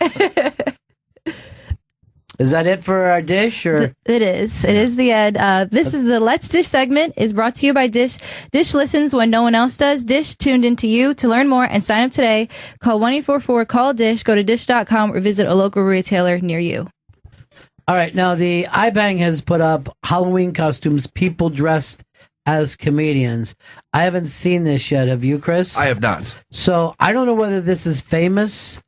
[SPEAKER 3] Is that it for our dish? Or
[SPEAKER 19] It is. It is the end. This is the Let's Dish segment is brought to you by Dish. Dish listens when no one else does. Dish tuned into you. To learn more and sign up today, call 1-844-CALL-DISH, go to dish.com or visit a local retailer near you.
[SPEAKER 3] All right, now the iBang has put up Halloween costumes, people dressed as comedians. I haven't seen this yet. Have you, Chris?
[SPEAKER 2] I have not.
[SPEAKER 3] So I don't know whether this is famous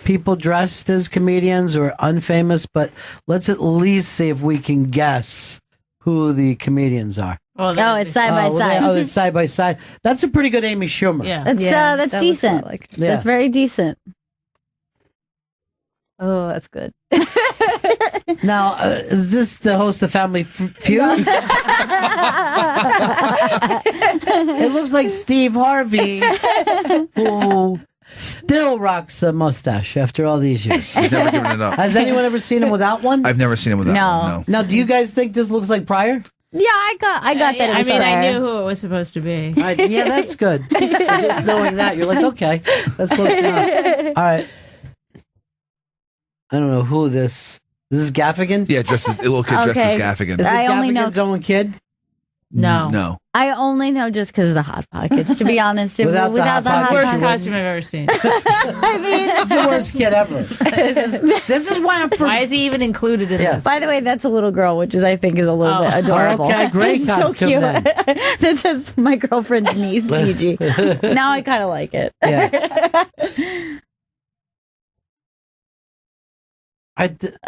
[SPEAKER 3] people dressed as comedians or unfamous, but let's at least see if we can guess who the comedians are.
[SPEAKER 1] Oh, it's side by side.
[SPEAKER 3] It's side by side. That's a pretty good Amy Schumer.
[SPEAKER 1] That's
[SPEAKER 19] that
[SPEAKER 1] decent. That's very decent.
[SPEAKER 19] Oh, that's good.
[SPEAKER 3] Now, is this the host of Family Feud? It looks like Steve Harvey, who still rocks a mustache after all these years.
[SPEAKER 2] He's never given it up.
[SPEAKER 3] Has anyone ever seen him without one?
[SPEAKER 2] I've never seen him without one, no.
[SPEAKER 3] Now, do you guys think this looks like Pryor?
[SPEAKER 1] Yeah, I got that.
[SPEAKER 18] I mean, I knew who it was supposed to be.
[SPEAKER 3] Yeah, that's good. Just knowing that, you're like, okay, that's close enough. All right. I don't know who this. This is Gaffigan?
[SPEAKER 2] Yeah, just a little kid dressed as Gaffigan.
[SPEAKER 3] Is it Gaffigan's own kid?
[SPEAKER 2] No.
[SPEAKER 1] I only know just because of the Hot Pockets, to be honest.
[SPEAKER 3] Without the Hot Pockets,
[SPEAKER 18] Worst costume I've ever seen.
[SPEAKER 1] I mean,
[SPEAKER 3] it's the worst kid ever. This is why I'm.
[SPEAKER 18] Why is he even included in this?
[SPEAKER 1] By the way, that's a little girl, which is I think is a little bit adorable.
[SPEAKER 3] Okay, great
[SPEAKER 1] It's so
[SPEAKER 3] costume
[SPEAKER 1] cute.
[SPEAKER 3] then.
[SPEAKER 1] That says my girlfriend's niece, Gigi. Now I kind of like it.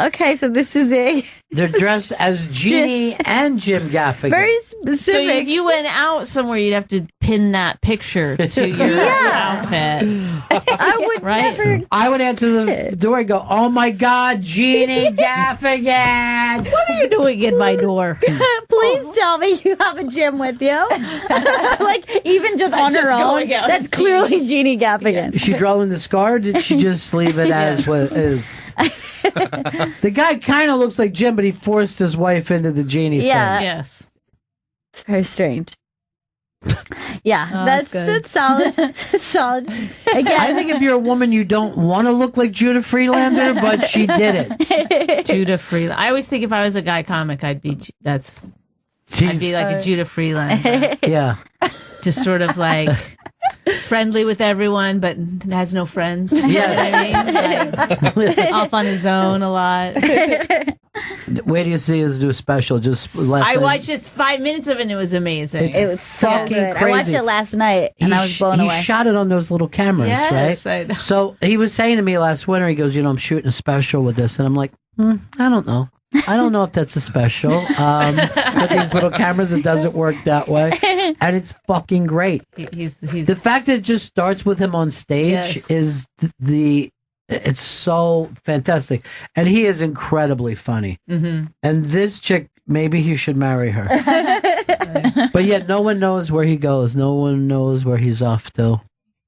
[SPEAKER 1] Okay, so this is
[SPEAKER 3] They're dressed as Jeannie and Jim Gaffigan.
[SPEAKER 1] very specific.
[SPEAKER 18] So if you went out somewhere, you'd have to pin that picture to your outfit.
[SPEAKER 1] I would never.
[SPEAKER 3] I would answer the door and go, "Oh my God, Jeannie Gaffigan!
[SPEAKER 18] What are you doing in my door?
[SPEAKER 1] Please tell me you have a gym with you. Like even just on her own. That's clearly Jeannie Gaffigan.
[SPEAKER 3] Is she drawing the scar? Or did she just leave it as what it is? The guy kind of looks like Jim, but he forced his wife into the Jeannie thing.
[SPEAKER 18] Yes.
[SPEAKER 1] Very strange. Yeah, that's solid. That's solid. Again,
[SPEAKER 3] I think if you're a woman, you don't want to look like Judah Friedlander, but she did it.
[SPEAKER 18] Judah Friedlander. I always think if I was a guy comic, I'd be like a Judah Friedlander.
[SPEAKER 3] Yeah.
[SPEAKER 18] Just sort of like friendly with everyone, but has no friends. You know what I mean? Like, off on his own a lot.
[SPEAKER 3] Where do you see us do a special? Just
[SPEAKER 18] I watched just 5 minutes of it and it was amazing.
[SPEAKER 1] It was so
[SPEAKER 3] fucking
[SPEAKER 1] good.
[SPEAKER 3] crazy.
[SPEAKER 1] I watched it last night and I was blown away.
[SPEAKER 3] He shot it on those little cameras,
[SPEAKER 18] Yes,
[SPEAKER 3] right?
[SPEAKER 18] I know.
[SPEAKER 3] So he was saying to me last winter, he goes, I'm shooting a special with this. And I'm like, I don't know. I don't know if that's a special. With these little cameras, it doesn't work that way. And it's fucking great.
[SPEAKER 18] He's
[SPEAKER 3] the fact that it just starts with him on stage is it's so fantastic. And he is incredibly funny.
[SPEAKER 18] Mm-hmm.
[SPEAKER 3] And this chick, maybe he should marry her. But yet no one knows where he goes. No one knows where he's off to.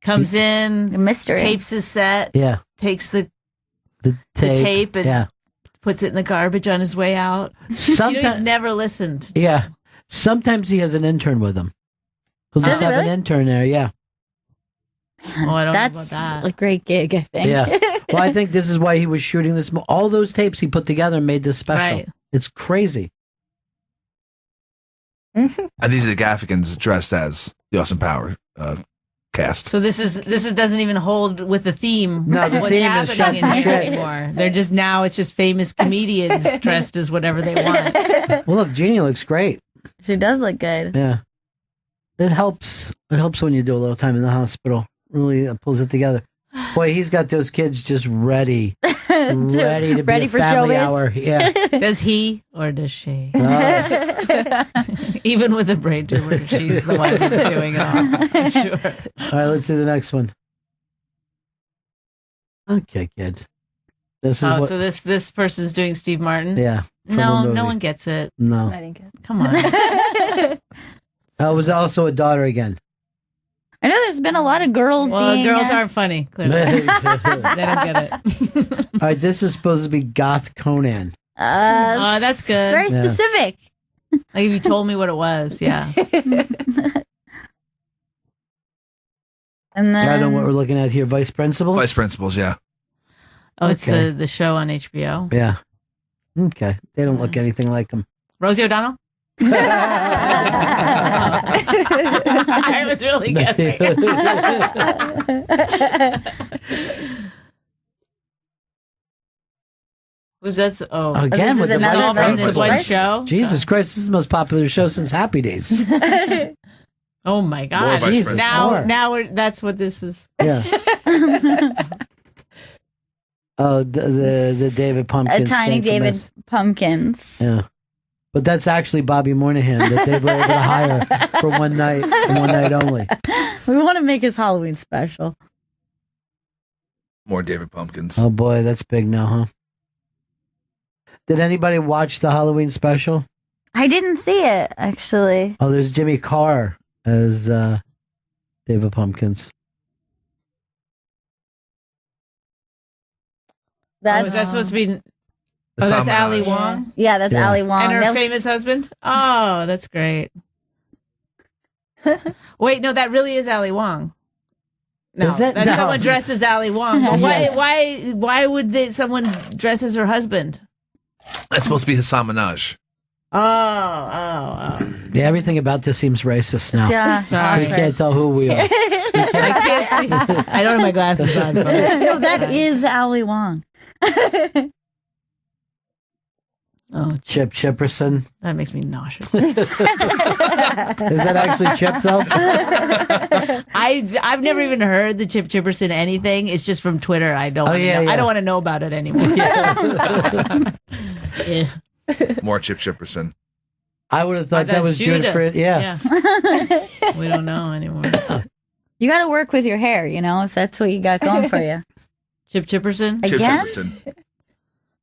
[SPEAKER 18] Comes in,
[SPEAKER 1] a mystery.
[SPEAKER 18] Tapes his set.
[SPEAKER 3] Yeah.
[SPEAKER 18] Takes the tape and puts it in the garbage on his way out. He's never listened.
[SPEAKER 3] Yeah. Sometimes he has an intern with him. He'll just have an intern there, yeah.
[SPEAKER 18] Oh, I don't
[SPEAKER 1] That's
[SPEAKER 18] know about that.
[SPEAKER 1] a great gig, I think.
[SPEAKER 3] Yeah. Well, I think this is why he was shooting this. All those tapes he put together and made this special.
[SPEAKER 18] Right.
[SPEAKER 3] It's crazy.
[SPEAKER 2] And these are the Gaffigans dressed as the Austin Power cast.
[SPEAKER 18] So this doesn't even hold with the theme.
[SPEAKER 3] No,
[SPEAKER 18] of
[SPEAKER 3] the
[SPEAKER 18] what's
[SPEAKER 3] theme is
[SPEAKER 18] happening
[SPEAKER 3] shut
[SPEAKER 18] in here
[SPEAKER 3] shit.
[SPEAKER 18] anymore. They're just now. It's just famous comedians dressed as whatever they want.
[SPEAKER 3] Well, look, Jeannie looks great.
[SPEAKER 1] She does look good.
[SPEAKER 3] Yeah. It helps. It helps when you do a little time in the hospital. Really pulls it together. Boy, he's got those kids just ready to be a
[SPEAKER 1] for
[SPEAKER 3] family
[SPEAKER 1] showbiz.
[SPEAKER 3] hour. Yeah.
[SPEAKER 18] Does he or does she? Even with a brain tumor, she's the one who's doing it all. I'm sure.
[SPEAKER 3] All right, let's see the next one. Okay, kid. This is
[SPEAKER 18] So this person's doing Steve Martin.
[SPEAKER 3] Yeah. from the
[SPEAKER 18] No
[SPEAKER 3] movie.
[SPEAKER 18] one gets it.
[SPEAKER 3] No.
[SPEAKER 19] I didn't get it.
[SPEAKER 18] Come on.
[SPEAKER 3] It was also a daughter again.
[SPEAKER 1] I know there's been a lot of girls being...
[SPEAKER 18] girls aren't funny, clearly. They don't get it.
[SPEAKER 3] All right, this is supposed to be Goth Conan.
[SPEAKER 18] That's good.
[SPEAKER 1] Very
[SPEAKER 3] Yeah.
[SPEAKER 1] specific.
[SPEAKER 18] Like if you told me what it was, yeah.
[SPEAKER 1] And then...
[SPEAKER 3] I don't know what we're looking at here. Vice Principals?
[SPEAKER 2] Vice Principals, yeah.
[SPEAKER 18] Oh, it's
[SPEAKER 3] Okay.
[SPEAKER 18] the show on HBO.
[SPEAKER 3] Yeah. Okay. They don't look anything like him.
[SPEAKER 18] Rosie O'Donnell? I was really guessing. Was that
[SPEAKER 3] Again, with the
[SPEAKER 18] all
[SPEAKER 3] Vice
[SPEAKER 18] from this one
[SPEAKER 3] Principals.
[SPEAKER 18] show?
[SPEAKER 3] Jesus Christ, this is the most popular show since Happy Days.
[SPEAKER 18] Oh my God!
[SPEAKER 3] Jesus, more.
[SPEAKER 18] Now that's what this is.
[SPEAKER 3] Yeah. Oh, the David Pumpkins.
[SPEAKER 1] Tiny David Pumpkins.
[SPEAKER 3] Yeah. But that's actually Bobby Moynihan that they were able to hire for one night and one night only.
[SPEAKER 1] We want to make his Halloween special.
[SPEAKER 2] More David Pumpkins.
[SPEAKER 3] Oh boy, that's big now, huh? Did anybody watch the Halloween special?
[SPEAKER 1] I didn't see it, actually.
[SPEAKER 3] Oh, there's Jimmy Carr as David Pumpkins.
[SPEAKER 18] Is that supposed to be... Oh, that's Ali Wong?
[SPEAKER 1] Yeah, that's Ali Wong.
[SPEAKER 18] And her famous husband? Oh, that's great. Wait, no, that really is Ali Wong. No, that's someone dressed as Ali Wong. But why would someone dress as her husband?
[SPEAKER 2] That's supposed to be Hassan Minaj.
[SPEAKER 18] Oh.
[SPEAKER 3] Yeah, everything about this seems racist now.
[SPEAKER 1] Yeah,
[SPEAKER 3] sorry. We can't tell who we are.
[SPEAKER 18] I can't see. I don't have my glasses on.
[SPEAKER 1] No, that is Ali Wong.
[SPEAKER 18] Oh,
[SPEAKER 3] Chip Chipperson.
[SPEAKER 18] That makes me nauseous.
[SPEAKER 3] Is that actually Chip though?
[SPEAKER 18] I've never even heard the Chip Chipperson anything. It's just from Twitter. I don't.
[SPEAKER 3] Yeah.
[SPEAKER 18] I don't want to know about it anymore. Yeah.
[SPEAKER 2] More Chip Chipperson.
[SPEAKER 3] I would have thought that was Judah. Yeah.
[SPEAKER 18] We don't know anymore.
[SPEAKER 1] You got to work with your hair, if that's what you got going for you.
[SPEAKER 18] Chip Chipperson?
[SPEAKER 1] Again?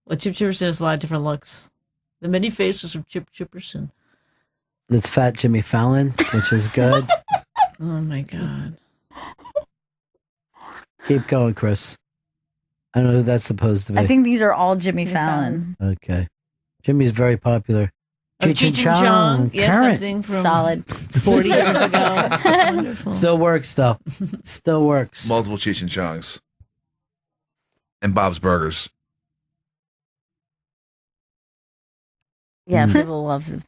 [SPEAKER 18] Well, Chip Chipperson has a lot of different looks. The many faces of Chip Chipperson.
[SPEAKER 3] It's Fat Jimmy Fallon, which is good.
[SPEAKER 18] Oh, my God.
[SPEAKER 3] Keep going, Chris. I don't know who that's supposed to be.
[SPEAKER 1] I think these are all Jimmy Fallon.
[SPEAKER 3] Okay. Jimmy's very popular.
[SPEAKER 18] Cheech and Chong. Yes, something from
[SPEAKER 1] solid
[SPEAKER 18] 40 years ago. Wonderful.
[SPEAKER 3] Still works, though. Still works.
[SPEAKER 2] Multiple Cheech and Chongs. And Bob's Burgers.
[SPEAKER 1] Yeah, people love the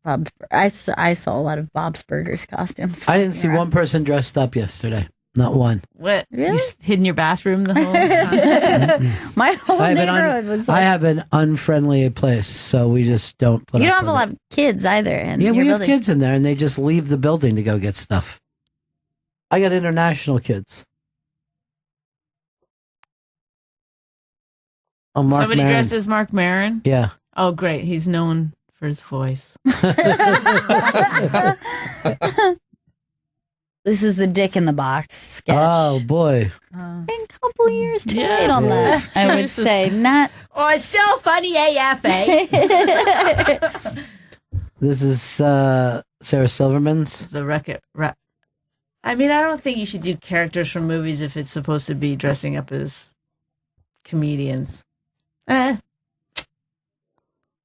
[SPEAKER 1] Bob's. I saw a lot of Bob's Burgers costumes.
[SPEAKER 3] I didn't see one person dressed up yesterday. Not one.
[SPEAKER 18] What?
[SPEAKER 1] Really?
[SPEAKER 18] You hid in your bathroom the whole time?
[SPEAKER 1] My whole neighborhood was like...
[SPEAKER 3] I have an unfriendly place, so we just don't put
[SPEAKER 1] You
[SPEAKER 3] up
[SPEAKER 1] don't have a
[SPEAKER 3] with
[SPEAKER 1] lot of kids either. In
[SPEAKER 3] Yeah,
[SPEAKER 1] your
[SPEAKER 3] we have
[SPEAKER 1] building.
[SPEAKER 3] kids in there, and they just leave the building to go get stuff. I got international kids. Oh, Mark
[SPEAKER 18] Somebody
[SPEAKER 3] Maron.
[SPEAKER 18] dressed as Mark Maron?
[SPEAKER 3] Yeah.
[SPEAKER 18] Oh, great. He's known for his voice.
[SPEAKER 1] This is the Dick in the Box sketch.
[SPEAKER 3] Oh, boy.
[SPEAKER 1] A couple years too late on that. I would say not.
[SPEAKER 18] Oh, it's still funny AF, eh?
[SPEAKER 3] This is Sarah Silverman's.
[SPEAKER 18] The Wreck-It. I mean, I don't think you should do characters from movies if it's supposed to be dressing up as comedians.
[SPEAKER 3] I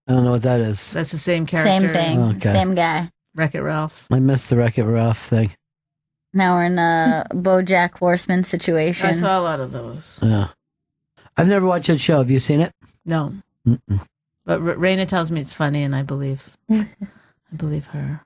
[SPEAKER 3] don't know what that is.
[SPEAKER 18] That's the same character.
[SPEAKER 1] Same thing.
[SPEAKER 3] Okay.
[SPEAKER 1] Same guy.
[SPEAKER 18] Wreck-It Ralph.
[SPEAKER 3] I missed the Wreck-It Ralph thing.
[SPEAKER 1] Now we're in a BoJack Horseman situation.
[SPEAKER 18] I saw a lot of those.
[SPEAKER 3] Yeah. I've never watched that show. Have you seen it?
[SPEAKER 18] No.
[SPEAKER 3] Mm-mm.
[SPEAKER 18] But Raina tells me it's funny, and I believe her.
[SPEAKER 2] And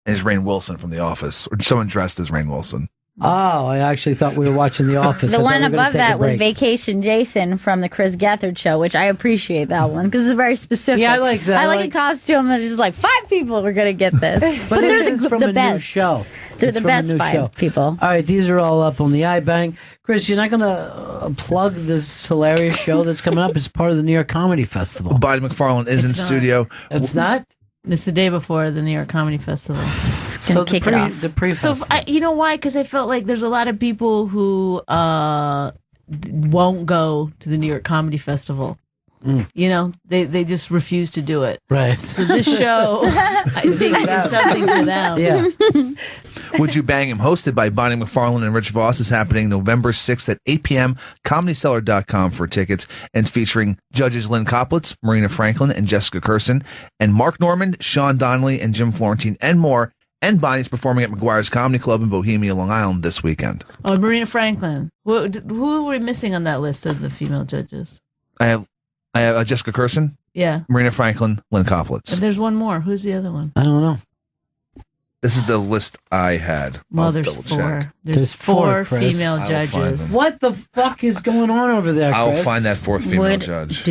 [SPEAKER 2] it's Rainn Wilson from The Office. Or someone dressed as Rainn Wilson.
[SPEAKER 3] Oh, I actually thought we were watching The Office.
[SPEAKER 1] The
[SPEAKER 3] I
[SPEAKER 1] one
[SPEAKER 3] thought we were gonna
[SPEAKER 1] above
[SPEAKER 3] take a
[SPEAKER 1] that was
[SPEAKER 3] break.
[SPEAKER 1] Vacation Jason from the Chris Gethard show, which I appreciate that one because it's very specific.
[SPEAKER 3] Yeah, I like that.
[SPEAKER 1] I
[SPEAKER 3] I
[SPEAKER 1] like
[SPEAKER 3] like-
[SPEAKER 1] a costume that is just like 5 people are going to get this.
[SPEAKER 3] But
[SPEAKER 1] they're
[SPEAKER 3] it's from
[SPEAKER 1] the
[SPEAKER 3] a new
[SPEAKER 1] best.
[SPEAKER 3] show.
[SPEAKER 1] They're
[SPEAKER 3] It's
[SPEAKER 1] the
[SPEAKER 3] from a
[SPEAKER 1] best
[SPEAKER 3] new
[SPEAKER 1] 5
[SPEAKER 3] show.
[SPEAKER 1] people.
[SPEAKER 3] All right, these are all up on the iBang. Chris, you're not going to plug this hilarious show that's coming up. It's part of the New York Comedy Festival.
[SPEAKER 2] Bobby McFarlane is in
[SPEAKER 18] It's not.
[SPEAKER 2] studio.
[SPEAKER 3] It's not?
[SPEAKER 18] It's the day before the New York Comedy Festival.
[SPEAKER 3] So the pre-festival.
[SPEAKER 18] You know why? Because I felt like there's a lot of people who won't go to the New York Comedy Festival. You know, they just refuse to do it.
[SPEAKER 3] Right.
[SPEAKER 18] So this show, I think, is something for them.
[SPEAKER 3] Yeah.
[SPEAKER 2] Would You Bang Him? Hosted by Bonnie McFarlane and Rich Voss is happening November 6th at 8 p.m. ComedyCellar.com for tickets. And it's featuring judges Lynn Koplitz, Marina Franklin, and Jessica Curson, and Mark Norman, Sean Donnelly, and Jim Florentine, and more. And Bonnie's performing at McGuire's Comedy Club in Bohemia, Long Island this weekend.
[SPEAKER 18] Oh, Marina Franklin. Who are we missing on that list of the female judges?
[SPEAKER 2] I have Jessica Curson,
[SPEAKER 18] Yeah.
[SPEAKER 2] Marina Franklin, Lynn Koplitz.
[SPEAKER 18] And there's one more. Who's the other one?
[SPEAKER 3] I don't know.
[SPEAKER 2] This is the list I had.
[SPEAKER 18] Well,
[SPEAKER 2] I'll
[SPEAKER 18] there's
[SPEAKER 2] double
[SPEAKER 18] 4.
[SPEAKER 2] check.
[SPEAKER 18] There's 4
[SPEAKER 3] Chris.
[SPEAKER 18] female
[SPEAKER 2] I will find
[SPEAKER 18] judges.
[SPEAKER 2] them.
[SPEAKER 3] What the fuck is going on over there,
[SPEAKER 2] I'll
[SPEAKER 3] Chris?
[SPEAKER 2] find that 4th female judge.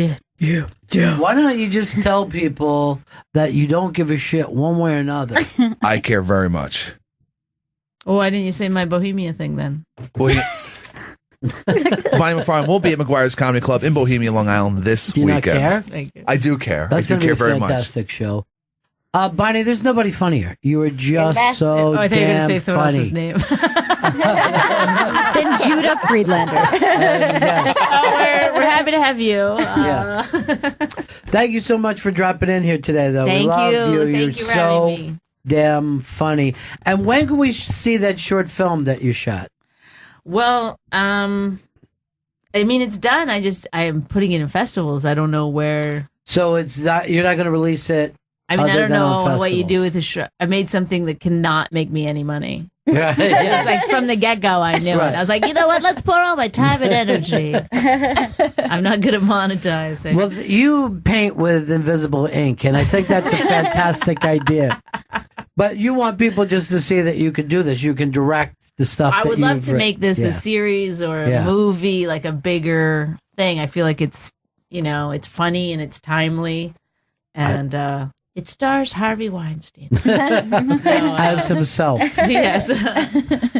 [SPEAKER 3] Why don't you just tell people that you don't give a shit one way or another?
[SPEAKER 2] I care very much.
[SPEAKER 18] Oh, why didn't you say my Bohemia thing then?
[SPEAKER 2] Bonnie McFarlane will be at McGuire's Comedy Club in Bohemia, Long Island this
[SPEAKER 3] Do you not
[SPEAKER 2] weekend.
[SPEAKER 3] care?
[SPEAKER 18] Thank you.
[SPEAKER 2] I do care.
[SPEAKER 3] That's
[SPEAKER 2] I
[SPEAKER 3] going
[SPEAKER 2] do
[SPEAKER 3] to be
[SPEAKER 2] care
[SPEAKER 3] a
[SPEAKER 2] very much.
[SPEAKER 3] fantastic show. Bonnie, there's nobody funnier. You were just so
[SPEAKER 18] I thought you were going to
[SPEAKER 3] damn
[SPEAKER 18] say someone
[SPEAKER 3] funny.
[SPEAKER 18] else's name.
[SPEAKER 1] Then Judah Friedlander.
[SPEAKER 18] We're happy to have you.
[SPEAKER 3] Yeah. Thank you so much for dropping in here today, though.
[SPEAKER 18] Thank
[SPEAKER 3] we love
[SPEAKER 18] you.
[SPEAKER 3] you.
[SPEAKER 18] Thank
[SPEAKER 3] You're
[SPEAKER 18] you for
[SPEAKER 3] so
[SPEAKER 18] having me.
[SPEAKER 3] damn funny. And when can we see that short film that you shot?
[SPEAKER 18] Well, I mean, it's done. I am putting it in festivals. I don't know where.
[SPEAKER 3] So it's not. You're not going to release it.
[SPEAKER 18] I mean, I
[SPEAKER 3] other
[SPEAKER 18] don't
[SPEAKER 3] than on
[SPEAKER 18] know what you do
[SPEAKER 3] festivals.
[SPEAKER 18] with the show. I made something that cannot make me any money.
[SPEAKER 3] Yeah.
[SPEAKER 18] It was like from the get go, I knew
[SPEAKER 3] Right.
[SPEAKER 18] it. I was like, you know what? Let's pour all my time and energy. I'm not good at monetizing.
[SPEAKER 3] Well, you paint with invisible ink, and I think that's a fantastic idea. But you want people just to see that you can do this. You can direct the stuff.
[SPEAKER 18] I
[SPEAKER 3] that
[SPEAKER 18] would love
[SPEAKER 3] you've
[SPEAKER 18] to make this
[SPEAKER 3] Yeah.
[SPEAKER 18] a series or a
[SPEAKER 3] Yeah.
[SPEAKER 18] movie, like a bigger thing. I feel like it's, it's funny and it's timely, and it stars Harvey Weinstein
[SPEAKER 3] as himself.
[SPEAKER 18] Yes,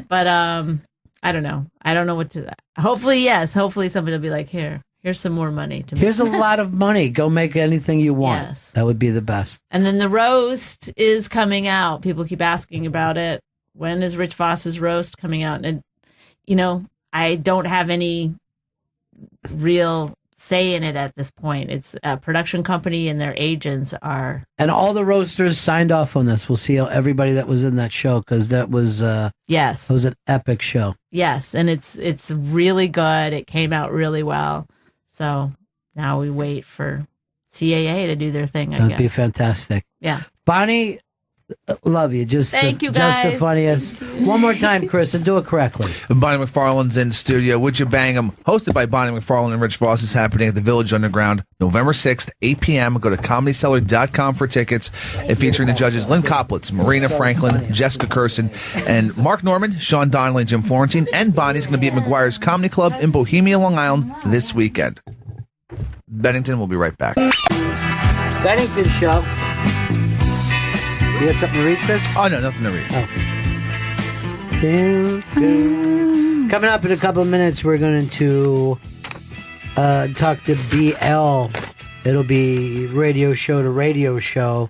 [SPEAKER 18] but I don't know. I don't know what to. Hopefully, yes. Hopefully, somebody will be like, here's some more money to.
[SPEAKER 3] Here's a lot of money. Go make anything you want.
[SPEAKER 18] Yes.
[SPEAKER 3] That would be the best.
[SPEAKER 18] And then the roast is coming out. People keep asking about it. When is Rich Voss's roast coming out? And, I don't have any real say in it at this point. It's a production company and their agents are.
[SPEAKER 3] And all the roasters signed off on this. We'll see everybody that was in that show because that was
[SPEAKER 18] yes,
[SPEAKER 3] it was an epic show.
[SPEAKER 18] Yes, and it's really good. It came out really well. So now we wait for CAA to do their thing, I
[SPEAKER 3] That'd
[SPEAKER 18] guess.
[SPEAKER 3] be fantastic.
[SPEAKER 18] Yeah.
[SPEAKER 3] Bonnie, love you.
[SPEAKER 18] Thank you,
[SPEAKER 3] Just the
[SPEAKER 18] guys.
[SPEAKER 3] funniest. One more time, Chris, and do it correctly.
[SPEAKER 2] Bonnie McFarlane's in studio. Would You Bang 'Em? Hosted by Bonnie McFarlane and Rich Voss is happening at the Village Underground, November 6th, 8 p.m. Go to ComedyCellar.com for tickets. And featuring the judges Lynn Koplitz, Marina Franklin, Jessica Kirsten, and Mark Norman, Sean Donnelly, Jim Florentine, and Bonnie's going to be at McGuire's Comedy Club in Bohemia, Long Island this weekend. Bennington will be right back.
[SPEAKER 3] Bennington show. You got something to read, Chris?
[SPEAKER 2] Oh, no, nothing to read.
[SPEAKER 3] Coming up in a couple of minutes, we're going to talk to BL. It'll be radio show to radio show.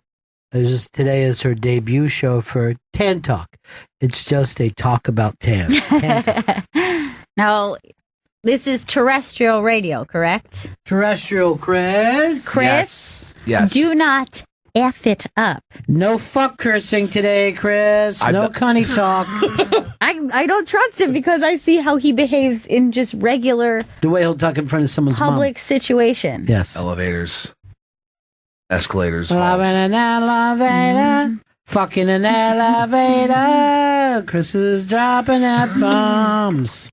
[SPEAKER 3] Today is her debut show for Tan Talk. It's just a talk about tans. Tan Talk.
[SPEAKER 1] Now, this is terrestrial radio, correct?
[SPEAKER 3] Terrestrial, Chris.
[SPEAKER 1] Chris?
[SPEAKER 2] Yes.
[SPEAKER 1] Do not F it up.
[SPEAKER 3] No fuck cursing today, Chris. No cunny talk.
[SPEAKER 1] I don't trust him because I see how he behaves in just regular
[SPEAKER 3] The way he'll talk in front of someone's
[SPEAKER 1] public situation.
[SPEAKER 3] mom. Yes.
[SPEAKER 2] Elevators. Escalators.
[SPEAKER 3] Loving an elevator. Fucking an elevator. Chris is dropping that bombs.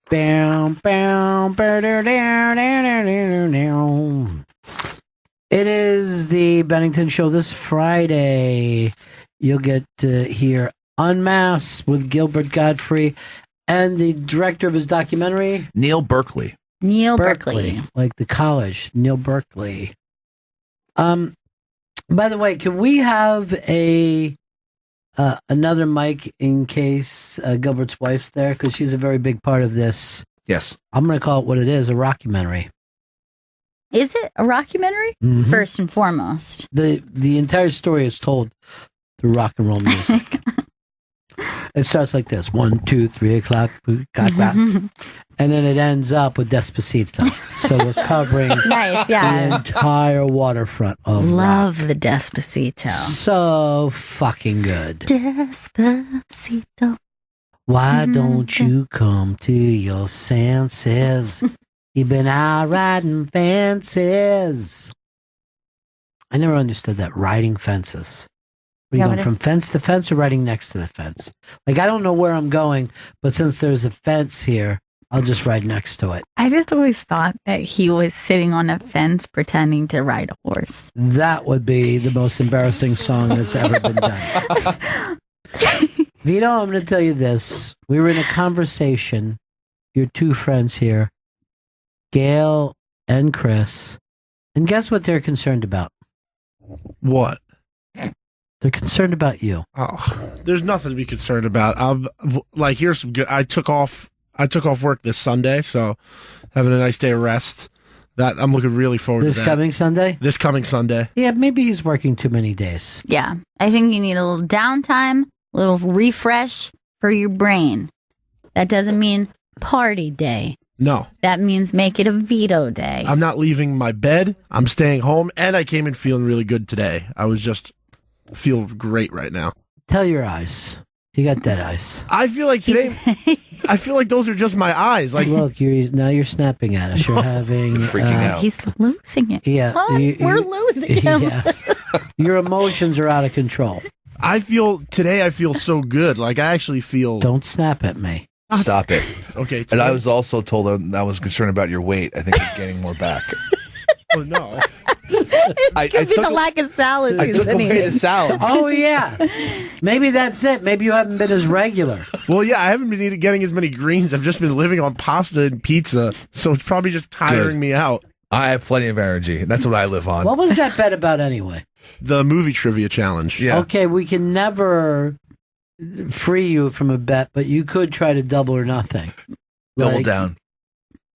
[SPEAKER 3] Bam, bam, It is the Bennington Show this Friday. You'll get to hear Unmasked with Gilbert Godfrey and the director of his documentary,
[SPEAKER 2] Neil Berkeley.
[SPEAKER 1] Neil Berkeley.
[SPEAKER 3] Like the college, Neil Berkeley. By the way, can we have another mic in case Gilbert's wife's there? Because she's a very big part of this.
[SPEAKER 2] Yes.
[SPEAKER 3] I'm going to call it what it is, a rockumentary.
[SPEAKER 1] Is it a rockumentary?
[SPEAKER 3] Mhm.
[SPEAKER 1] First and foremost.
[SPEAKER 3] The entire story is told through rock and roll music. It starts like this: 1, 2, 3 o'clock, got that, and then it ends up with Despacito. So we're covering
[SPEAKER 1] Nice, yeah.
[SPEAKER 3] the entire waterfront of
[SPEAKER 1] Love the Despacito.
[SPEAKER 3] so fucking good.
[SPEAKER 1] Despacito.
[SPEAKER 3] Why don't you come to your senses? You've been out riding fences. I never understood that, riding fences. Are you
[SPEAKER 1] Yeah,
[SPEAKER 3] going
[SPEAKER 1] but
[SPEAKER 3] from fence to fence or riding next to the fence? Like, I don't know where I'm going, but since there's a fence here, I'll just ride next to it.
[SPEAKER 1] I just always thought that he was sitting on a fence pretending to ride a horse.
[SPEAKER 3] That would be the most embarrassing song that's ever been done. Vito, I'm going to tell you this. We were in a conversation, your two friends here, Gail and Chris, and guess what they're concerned about?
[SPEAKER 4] What?
[SPEAKER 3] They're concerned about you.
[SPEAKER 4] Oh, there's nothing to be concerned about. Here's some good. I took off I took off work this Sunday, so having a nice day of rest. That I'm looking really forward
[SPEAKER 3] This
[SPEAKER 4] to that.
[SPEAKER 3] coming Sunday?
[SPEAKER 4] This coming Sunday.
[SPEAKER 3] Yeah, maybe he's working too many days.
[SPEAKER 1] Yeah. I think you need a little downtime, a little refresh for your brain. That doesn't mean party day.
[SPEAKER 4] No.
[SPEAKER 1] That means make it a veto day.
[SPEAKER 4] I'm not leaving my bed. I'm staying home, and I came in feeling really good today. I was just feel great right now.
[SPEAKER 3] Tell your eyes. You got dead eyes.
[SPEAKER 4] I feel like today, I feel like those are just my eyes. Like,
[SPEAKER 3] look, you're snapping at us. You're having
[SPEAKER 2] freaking out.
[SPEAKER 1] He's losing it.
[SPEAKER 3] Yeah,
[SPEAKER 1] What? We're losing him.
[SPEAKER 3] Yes, your emotions are out of control.
[SPEAKER 4] I feel so good. Like I actually feel.
[SPEAKER 3] Don't snap at me.
[SPEAKER 2] Stop it.
[SPEAKER 4] Okay.
[SPEAKER 2] And I was also told that I was concerned about your weight. I think you're gaining more back.
[SPEAKER 4] Oh no.
[SPEAKER 1] I took the lack of salad.
[SPEAKER 2] I took away the salads.
[SPEAKER 3] Oh yeah, maybe that's it. Maybe you haven't been as regular.
[SPEAKER 4] Well, yeah, I haven't been getting as many greens. I've just been living on pasta and pizza, so it's probably just tiring me out.
[SPEAKER 2] I have plenty of energy. That's what I live on.
[SPEAKER 3] What was that bet about anyway?
[SPEAKER 4] The movie trivia challenge.
[SPEAKER 2] Yeah.
[SPEAKER 3] Okay, we can never free you from a bet, but you could try to double or nothing.
[SPEAKER 2] Double down.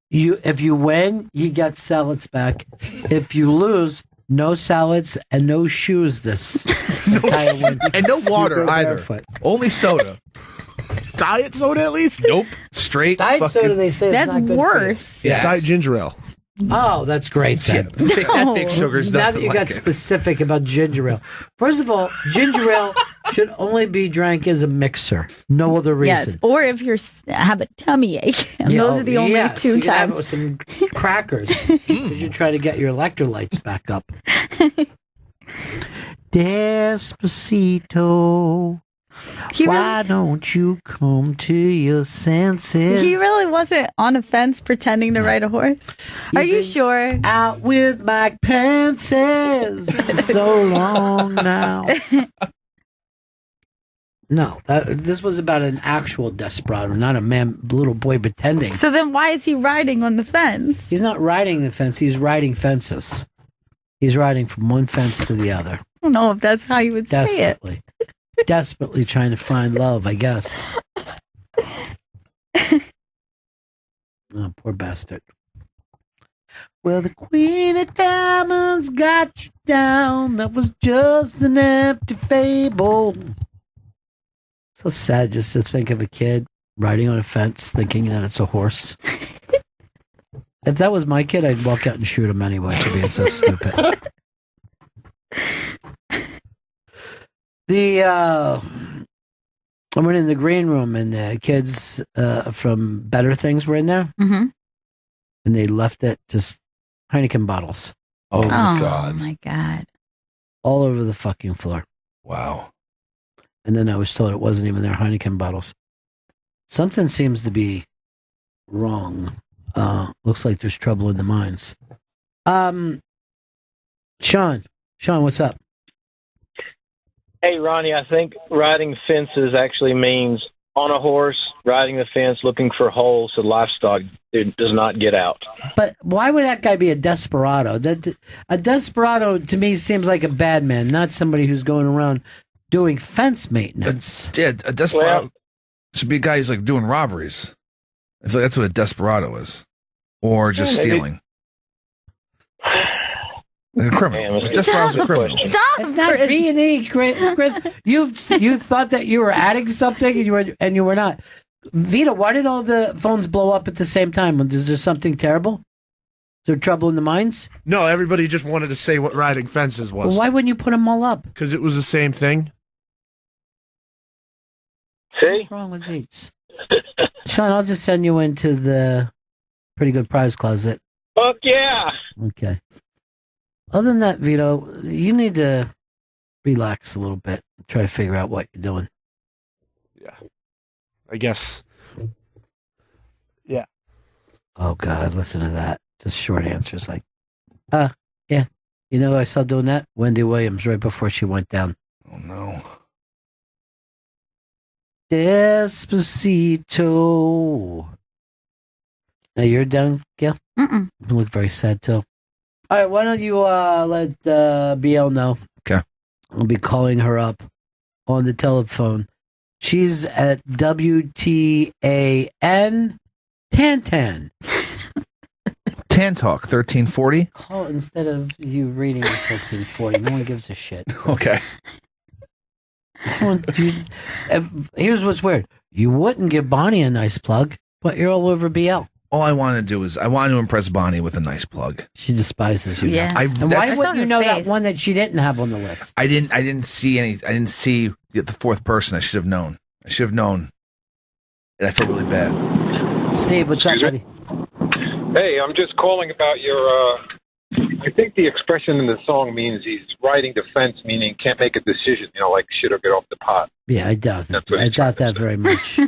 [SPEAKER 3] If you win, you get salads back. If you lose, no salads and no shoes this entire win.
[SPEAKER 2] And no water either.
[SPEAKER 3] Barefoot.
[SPEAKER 2] Only soda.
[SPEAKER 4] Diet soda at least?
[SPEAKER 2] Nope. Straight
[SPEAKER 3] Diet
[SPEAKER 2] fucking...
[SPEAKER 3] soda, they say,
[SPEAKER 1] That's
[SPEAKER 3] is not good
[SPEAKER 1] worse.
[SPEAKER 3] for you.
[SPEAKER 2] Yes.
[SPEAKER 4] Diet ginger ale.
[SPEAKER 3] Oh, that's great then.
[SPEAKER 2] That fake sugar's
[SPEAKER 3] Now
[SPEAKER 2] nothing
[SPEAKER 3] that you got
[SPEAKER 2] like it.
[SPEAKER 3] specific about ginger ale. First of all, ginger ale should only be drank as a mixer. No other reason.
[SPEAKER 1] Yes, or if you have a tummy ache. And
[SPEAKER 3] Yeah,
[SPEAKER 1] those are the only
[SPEAKER 3] yes,
[SPEAKER 1] two
[SPEAKER 3] you can have it
[SPEAKER 1] times.
[SPEAKER 3] with some crackers because you're trying to get your electrolytes back up. Despacito. Why don't you come to your senses?
[SPEAKER 1] He really wasn't on a fence pretending to ride a horse. Are you sure?
[SPEAKER 3] Out with Mike Pence's so long now. No, this was about an actual desperado, not a little boy pretending.
[SPEAKER 1] So then why is he riding on the fence?
[SPEAKER 3] He's not riding the fence, he's riding fences. He's riding from one fence to the other.
[SPEAKER 1] I don't know if that's how you would say it.
[SPEAKER 3] Desperately. Desperately trying to find love, I guess. Oh, poor bastard. Well, the Queen of Diamonds got you down. That was just an empty fable. So sad just to think of a kid riding on a fence thinking that it's a horse. If that was my kid, I'd walk out and shoot him anyway for being so stupid. I went in the green room and the kids from Better Things were in there.
[SPEAKER 1] Mm-hmm.
[SPEAKER 3] And they left it just Heineken bottles.
[SPEAKER 2] Oh, my
[SPEAKER 1] Oh
[SPEAKER 2] God.
[SPEAKER 1] my God.
[SPEAKER 3] All over the fucking floor.
[SPEAKER 2] Wow.
[SPEAKER 3] And then I was told it wasn't even their Heineken bottles. Something seems to be wrong. Looks like there's trouble in the mines. Sean, what's up?
[SPEAKER 11] Hey, Ronnie, I think riding fences actually means on a horse, riding the fence, looking for holes so livestock does not get out.
[SPEAKER 3] But why would that guy be a desperado? A desperado to me seems like a bad man, not somebody who's going around doing fence maintenance.
[SPEAKER 2] Yeah, a desperado should be a guy who's like doing robberies. I feel like that's what a desperado is. Or just stealing. Like a criminal. Desperado's a criminal.
[SPEAKER 1] Stop!
[SPEAKER 3] It's not B&E, Chris. You thought that you were adding something and you were not. Vito, why did all the phones blow up at the same time? Is there something terrible? Is there trouble in the mines?
[SPEAKER 4] No, everybody just wanted to say what riding fences was.
[SPEAKER 3] Well, why wouldn't you put them all up?
[SPEAKER 4] Because it was the same thing.
[SPEAKER 11] See?
[SPEAKER 3] What's wrong with these? Sean, I'll just send you into the pretty good prize closet.
[SPEAKER 11] Fuck yeah!
[SPEAKER 3] Okay. Other than that, Vito, you need to relax a little bit. Try to figure out what you're doing.
[SPEAKER 4] Yeah. I guess. Yeah.
[SPEAKER 3] Oh, God, listen to that. Just short answers like, yeah. You know who I saw doing that? Wendy Williams right before she went down.
[SPEAKER 2] Oh, no.
[SPEAKER 3] Despacito. Now you're done, Gail?
[SPEAKER 1] Mm-mm.
[SPEAKER 3] You look very sad, too. All right, why don't you let BL know?
[SPEAKER 2] Okay.
[SPEAKER 3] I'll be calling her up on the telephone. She's at WTAN Tan.
[SPEAKER 2] Tan Talk 1340.
[SPEAKER 3] Call it instead of you reading 1340. No one gives a shit.
[SPEAKER 2] Okay.
[SPEAKER 3] Here's what's weird. You wouldn't give Bonnie a nice plug, but you're all over BL.
[SPEAKER 2] All I want to do is I want to impress Bonnie with a nice plug.
[SPEAKER 3] She despises you.
[SPEAKER 1] Yeah.
[SPEAKER 3] Now. And why wouldn't you know that one that she didn't have on the list?
[SPEAKER 2] I didn't see the fourth person. I should have known. And I feel really bad.
[SPEAKER 3] Steve, what's up, buddy?
[SPEAKER 5] Hey, I'm just calling about your. I think the expression in the song means he's riding the fence, meaning can't make a decision. Like shit or get off the pot.
[SPEAKER 3] Yeah, I doubt that very much.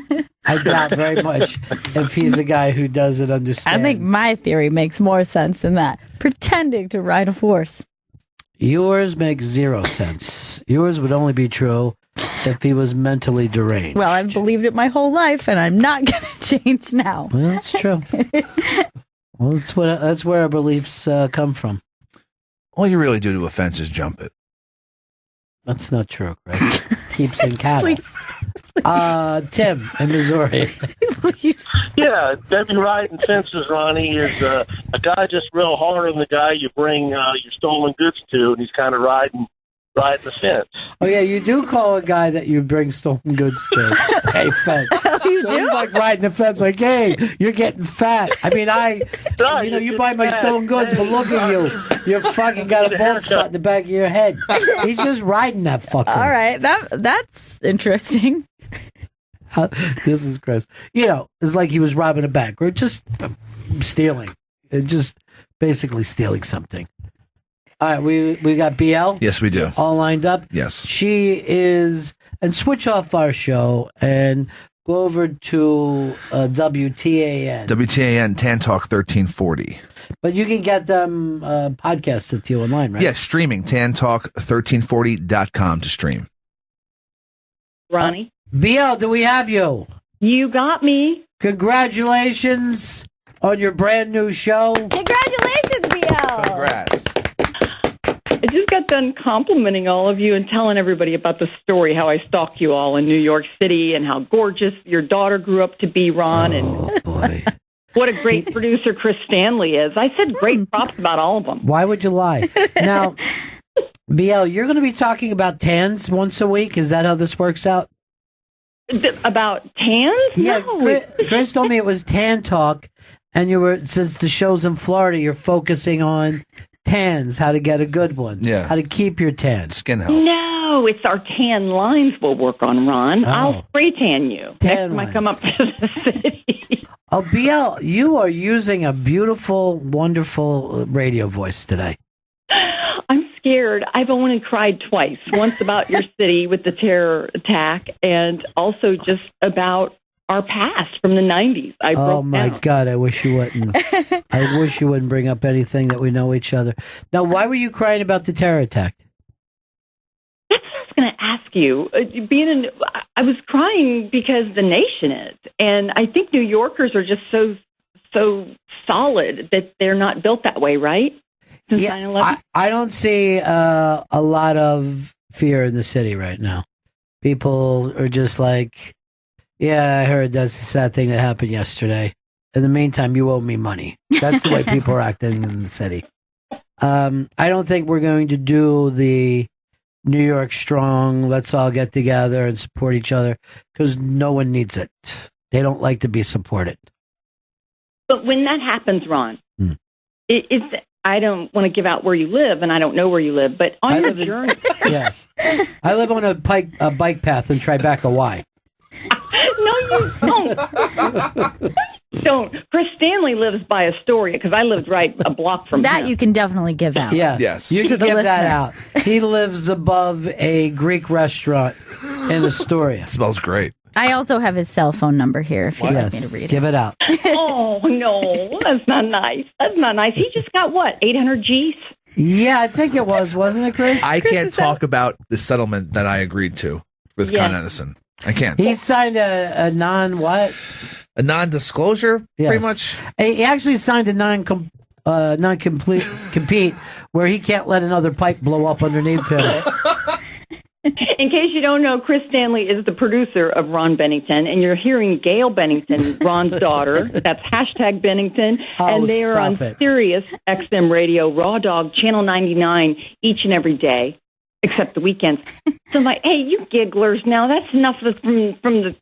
[SPEAKER 3] I doubt very much if he's a guy who doesn't understand.
[SPEAKER 19] I think my theory makes more sense than that. Pretending to ride a horse.
[SPEAKER 3] Yours makes zero sense. Yours would only be true if he was mentally deranged.
[SPEAKER 19] Well, I've believed it my whole life, and I'm not going to change now.
[SPEAKER 3] Well, that's true. Well, that's where our beliefs come from.
[SPEAKER 2] All you really do to a fence is jump it.
[SPEAKER 3] That's not true, Chris. Keeps in cattle. Tim in Missouri.
[SPEAKER 14] Yeah, Debbie riding fences, Ronnie, is a guy just real hard on the guy you bring your stolen goods to, and he's kind of riding the fence.
[SPEAKER 3] Oh, yeah, you do call a guy that you bring stolen goods to a fence.
[SPEAKER 19] You
[SPEAKER 3] So
[SPEAKER 19] do?
[SPEAKER 3] he's like riding the fence like, hey, you're getting fat. I mean, you buy my stolen goods, but look at you. You fucking got a bald spot in the back of your head. He's just riding that fucker.
[SPEAKER 19] All right, that's interesting.
[SPEAKER 3] This is Chris. It's like he was robbing a bank or just stealing. Just basically stealing something. All right, we got BL?
[SPEAKER 2] Yes, we do.
[SPEAKER 3] All lined up?
[SPEAKER 2] Yes.
[SPEAKER 3] She is, and switch off our show and go over to WTAN.
[SPEAKER 2] WTAN Tan Talk 1340.
[SPEAKER 3] But you can get them podcasted to you online, right?
[SPEAKER 2] Yeah, streaming. TanTalk1340.com to stream.
[SPEAKER 22] Ronnie?
[SPEAKER 3] BL, do we have you?
[SPEAKER 22] You got me.
[SPEAKER 3] Congratulations on your brand new show.
[SPEAKER 19] Congratulations, BL.
[SPEAKER 2] Congrats.
[SPEAKER 22] I just got done complimenting all of you and telling everybody about the story, how I stalked you all in New York City and how gorgeous your daughter grew up to be, Ron. And
[SPEAKER 3] boy.
[SPEAKER 22] What a great producer Chris Stanley is. I said great props about all of them.
[SPEAKER 3] Why would you lie? Now, BL, you're going to be talking about tans once a week. Is that how this works out?
[SPEAKER 22] About tans?
[SPEAKER 3] Yeah,
[SPEAKER 22] No.
[SPEAKER 3] Chris told me it was Tan Talk, and since the show's in Florida, you're focusing on tans, how to get a good one.
[SPEAKER 2] Yeah.
[SPEAKER 3] How to keep your tan.
[SPEAKER 2] Skin health.
[SPEAKER 22] No, it's our tan lines we'll work on, Ron.
[SPEAKER 3] Oh.
[SPEAKER 22] I'll spray tan you
[SPEAKER 3] Tan
[SPEAKER 22] next time I come up to the city.
[SPEAKER 3] Oh, BL, you are using a beautiful, wonderful radio voice today.
[SPEAKER 22] I'm scared. I've only cried twice. Once about your city with the terror attack, and also just about our past from the 90s. I
[SPEAKER 3] Oh,
[SPEAKER 22] broke
[SPEAKER 3] my
[SPEAKER 22] down.
[SPEAKER 3] God, I wish you wouldn't. I wish you wouldn't bring up anything that we know each other. Now, why were you crying about the terror attack?
[SPEAKER 22] That's what I was going to ask you. I was crying because the nation is, and I think New Yorkers are just so solid that they're not built that way, right? Since 9/11.
[SPEAKER 3] I don't see a lot of fear in the city right now. People are just like, yeah, I heard that's a sad thing that happened yesterday. In the meantime, you owe me money. That's the way people are acting in the city. I don't think we're going to do the New York strong, let's all get together and support each other, because no one needs it. They don't like to be supported.
[SPEAKER 22] But when that happens, Ron, I don't want to give out where you live, and I don't know where you live, but on your journey.
[SPEAKER 3] Yes. I live on a bike path in Tribeca. Y.
[SPEAKER 22] No, you don't. Chris Stanley lives by Astoria, because I lived right a block from
[SPEAKER 1] That
[SPEAKER 22] him.
[SPEAKER 1] you can definitely give out.
[SPEAKER 3] Yeah.
[SPEAKER 2] Yes.
[SPEAKER 3] You
[SPEAKER 1] To
[SPEAKER 3] can
[SPEAKER 1] the
[SPEAKER 3] give that
[SPEAKER 1] listener.
[SPEAKER 3] out. He lives above a Greek restaurant in Astoria.
[SPEAKER 2] It smells great.
[SPEAKER 1] I also have his cell phone number here if you'd like me to read it.
[SPEAKER 3] Give it out.
[SPEAKER 22] Oh, no, that's not nice. That's not nice. He just got, 800 Gs?
[SPEAKER 3] Yeah, I think it wasn't it, Chris?
[SPEAKER 2] I can't talk about the settlement that I agreed to with Con Edison. I can't.
[SPEAKER 3] He signed a non-what?
[SPEAKER 2] A non-disclosure,
[SPEAKER 3] Yes.
[SPEAKER 2] pretty much.
[SPEAKER 3] He actually signed a non-compete where he can't let another pipe blow up underneath him.
[SPEAKER 22] In case you don't know, Chris Stanley is the producer of Ron Bennington, and you're hearing Gail Bennington, Ron's daughter. That's hashtag Bennington. And they are on Sirius XM Radio, Raw Dog, Channel 99, each and every day, except the weekends. So I'm like, hey, you gigglers now. That's enough from the...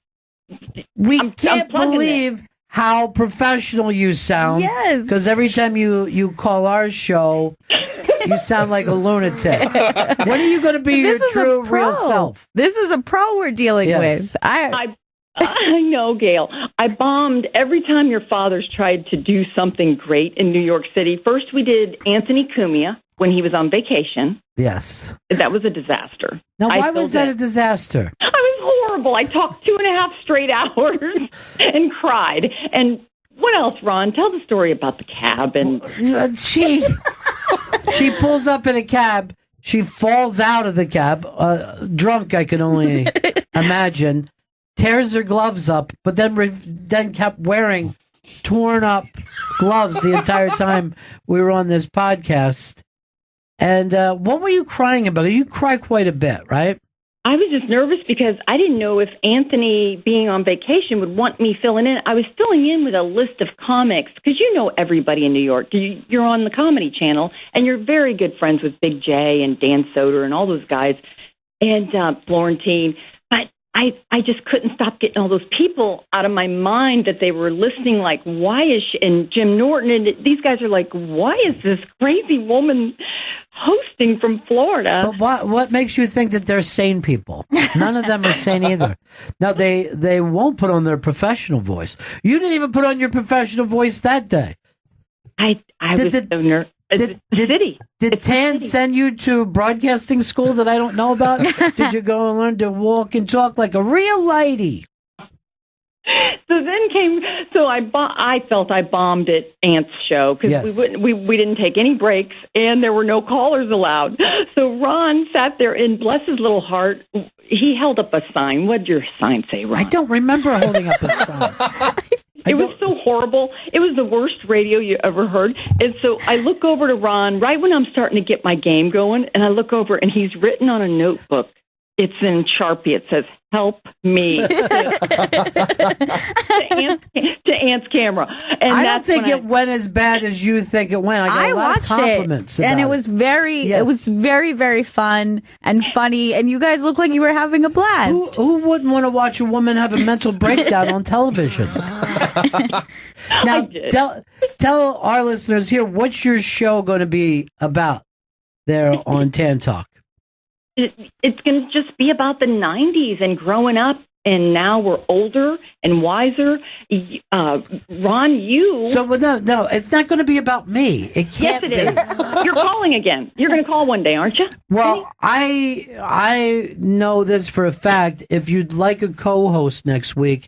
[SPEAKER 3] We can't believe how professional you sound.
[SPEAKER 19] Yes.
[SPEAKER 3] Because every time you call our show, you sound like a lunatic. When are you going to be your true, real self?
[SPEAKER 19] This is a pro we're dealing with.
[SPEAKER 22] I know, Gail. I bombed every time your fathers tried to do something great in New York City. First, we did Anthony Cumia when he was on vacation.
[SPEAKER 3] Yes.
[SPEAKER 22] That was a disaster.
[SPEAKER 3] Now, why was that a disaster?
[SPEAKER 22] I was horrible. I talked 2.5 straight hours and cried. And what else, Ron? Tell the story about the cab. And
[SPEAKER 3] She pulls up in a cab. She falls out of the cab, drunk, I can only imagine, tears her gloves up, but then kept wearing torn up gloves the entire time we were on this podcast. And what were you crying about? You cry quite a bit, right?
[SPEAKER 22] I was just nervous because I didn't know if Anthony, being on vacation, would want me filling in. I was filling in with a list of comics because you know everybody in New York. You're on the Comedy Channel, and you're very good friends with Big J and Dan Soder and all those guys, and Florentine. But I just couldn't stop getting all those people out of my mind that they were listening like, why is she, and Jim Norton, and these guys are like, why is this crazy woman hosting from Florida?
[SPEAKER 3] But what makes you think that they're sane people? None of them are sane either. No, they won't put on their professional voice. You didn't even put on your professional voice that day.
[SPEAKER 22] I was so nervous.
[SPEAKER 3] Did Tan send you to broadcasting school that I don't know about? Did you go and learn to walk and talk like a real lady?
[SPEAKER 22] So I felt I bombed at Ant's show because we didn't take any breaks and there were no callers allowed. So Ron sat there and bless his little heart, he held up a sign. What did your sign say, Ron?
[SPEAKER 3] I don't remember holding up a sign.
[SPEAKER 22] It was so horrible. It was the worst radio you ever heard. And so I look over to Ron right when I'm starting to get my game going, and I look over and he's written on a notebook. It's in Sharpie. It says, "Help me," to Ant's camera. And
[SPEAKER 3] I don't think it went as bad as you think it went. I got a lot of compliments
[SPEAKER 19] and it was very, very fun and funny. And you guys look like you were having a blast.
[SPEAKER 3] Who wouldn't want to watch a woman have a mental breakdown on television? Now, tell our listeners here, what's your show going to be about there on Tan Talk?
[SPEAKER 22] It's going to just be about the 90s and growing up, and now we're older and wiser. Ron, you...
[SPEAKER 3] So, no, it's not going to be about me. It can't
[SPEAKER 22] be. Yes, it is. You're calling again. You're going to call one day, aren't you?
[SPEAKER 3] Well, I know this for a fact. If you'd like a co-host next week,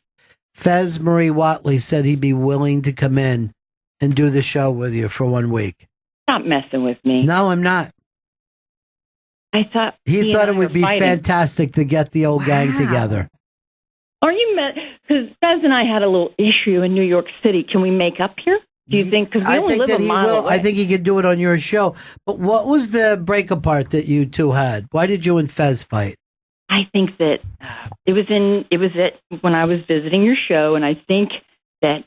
[SPEAKER 3] Fez Marie Watley said he'd be willing to come in and do the show with you for 1 week.
[SPEAKER 22] Stop messing with me.
[SPEAKER 3] No, I'm not.
[SPEAKER 22] I thought
[SPEAKER 3] he thought it would be fantastic to get the old gang together.
[SPEAKER 22] Are you because Fez and I had a little issue in New York City? Can we make up here? Do you think? Because we only live a mile away.
[SPEAKER 3] I think he could do it on your show. But what was the break apart that you two had? Why did you and Fez fight?
[SPEAKER 22] I think that it was when I was visiting your show, and I think that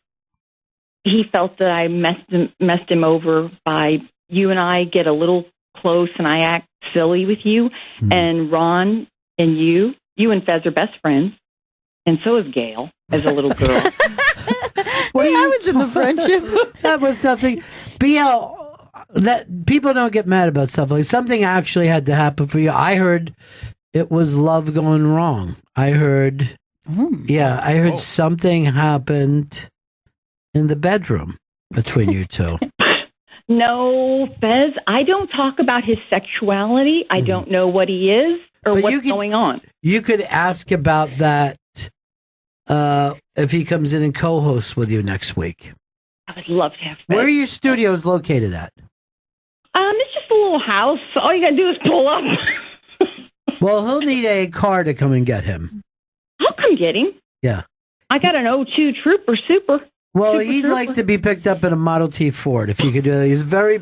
[SPEAKER 22] he felt that I messed him over by you and I get a little close, and I act silly with you, and Ron and you and Fez are best friends, and so is Gail as a little girl.
[SPEAKER 19] I was in the friendship.
[SPEAKER 3] That was nothing. BL, that people don't get mad about stuff like something actually had to happen for you. I heard it was love going wrong. I heard something happened in the bedroom between you two.
[SPEAKER 22] No, Fez, I don't talk about his sexuality. I don't know what he is or what's going on.
[SPEAKER 3] You could ask about that if he comes in and co-hosts with you next week.
[SPEAKER 22] I would love to have Fez.
[SPEAKER 3] Where are your studios located at?
[SPEAKER 22] It's just a little house. All you got to do is pull up.
[SPEAKER 3] Well, he'll need a car to come and get him.
[SPEAKER 22] I'll come get him.
[SPEAKER 3] Yeah.
[SPEAKER 22] I got an 02 Trooper Super.
[SPEAKER 3] Well, he'd like to be picked up in a Model T Ford if you could do that. He's very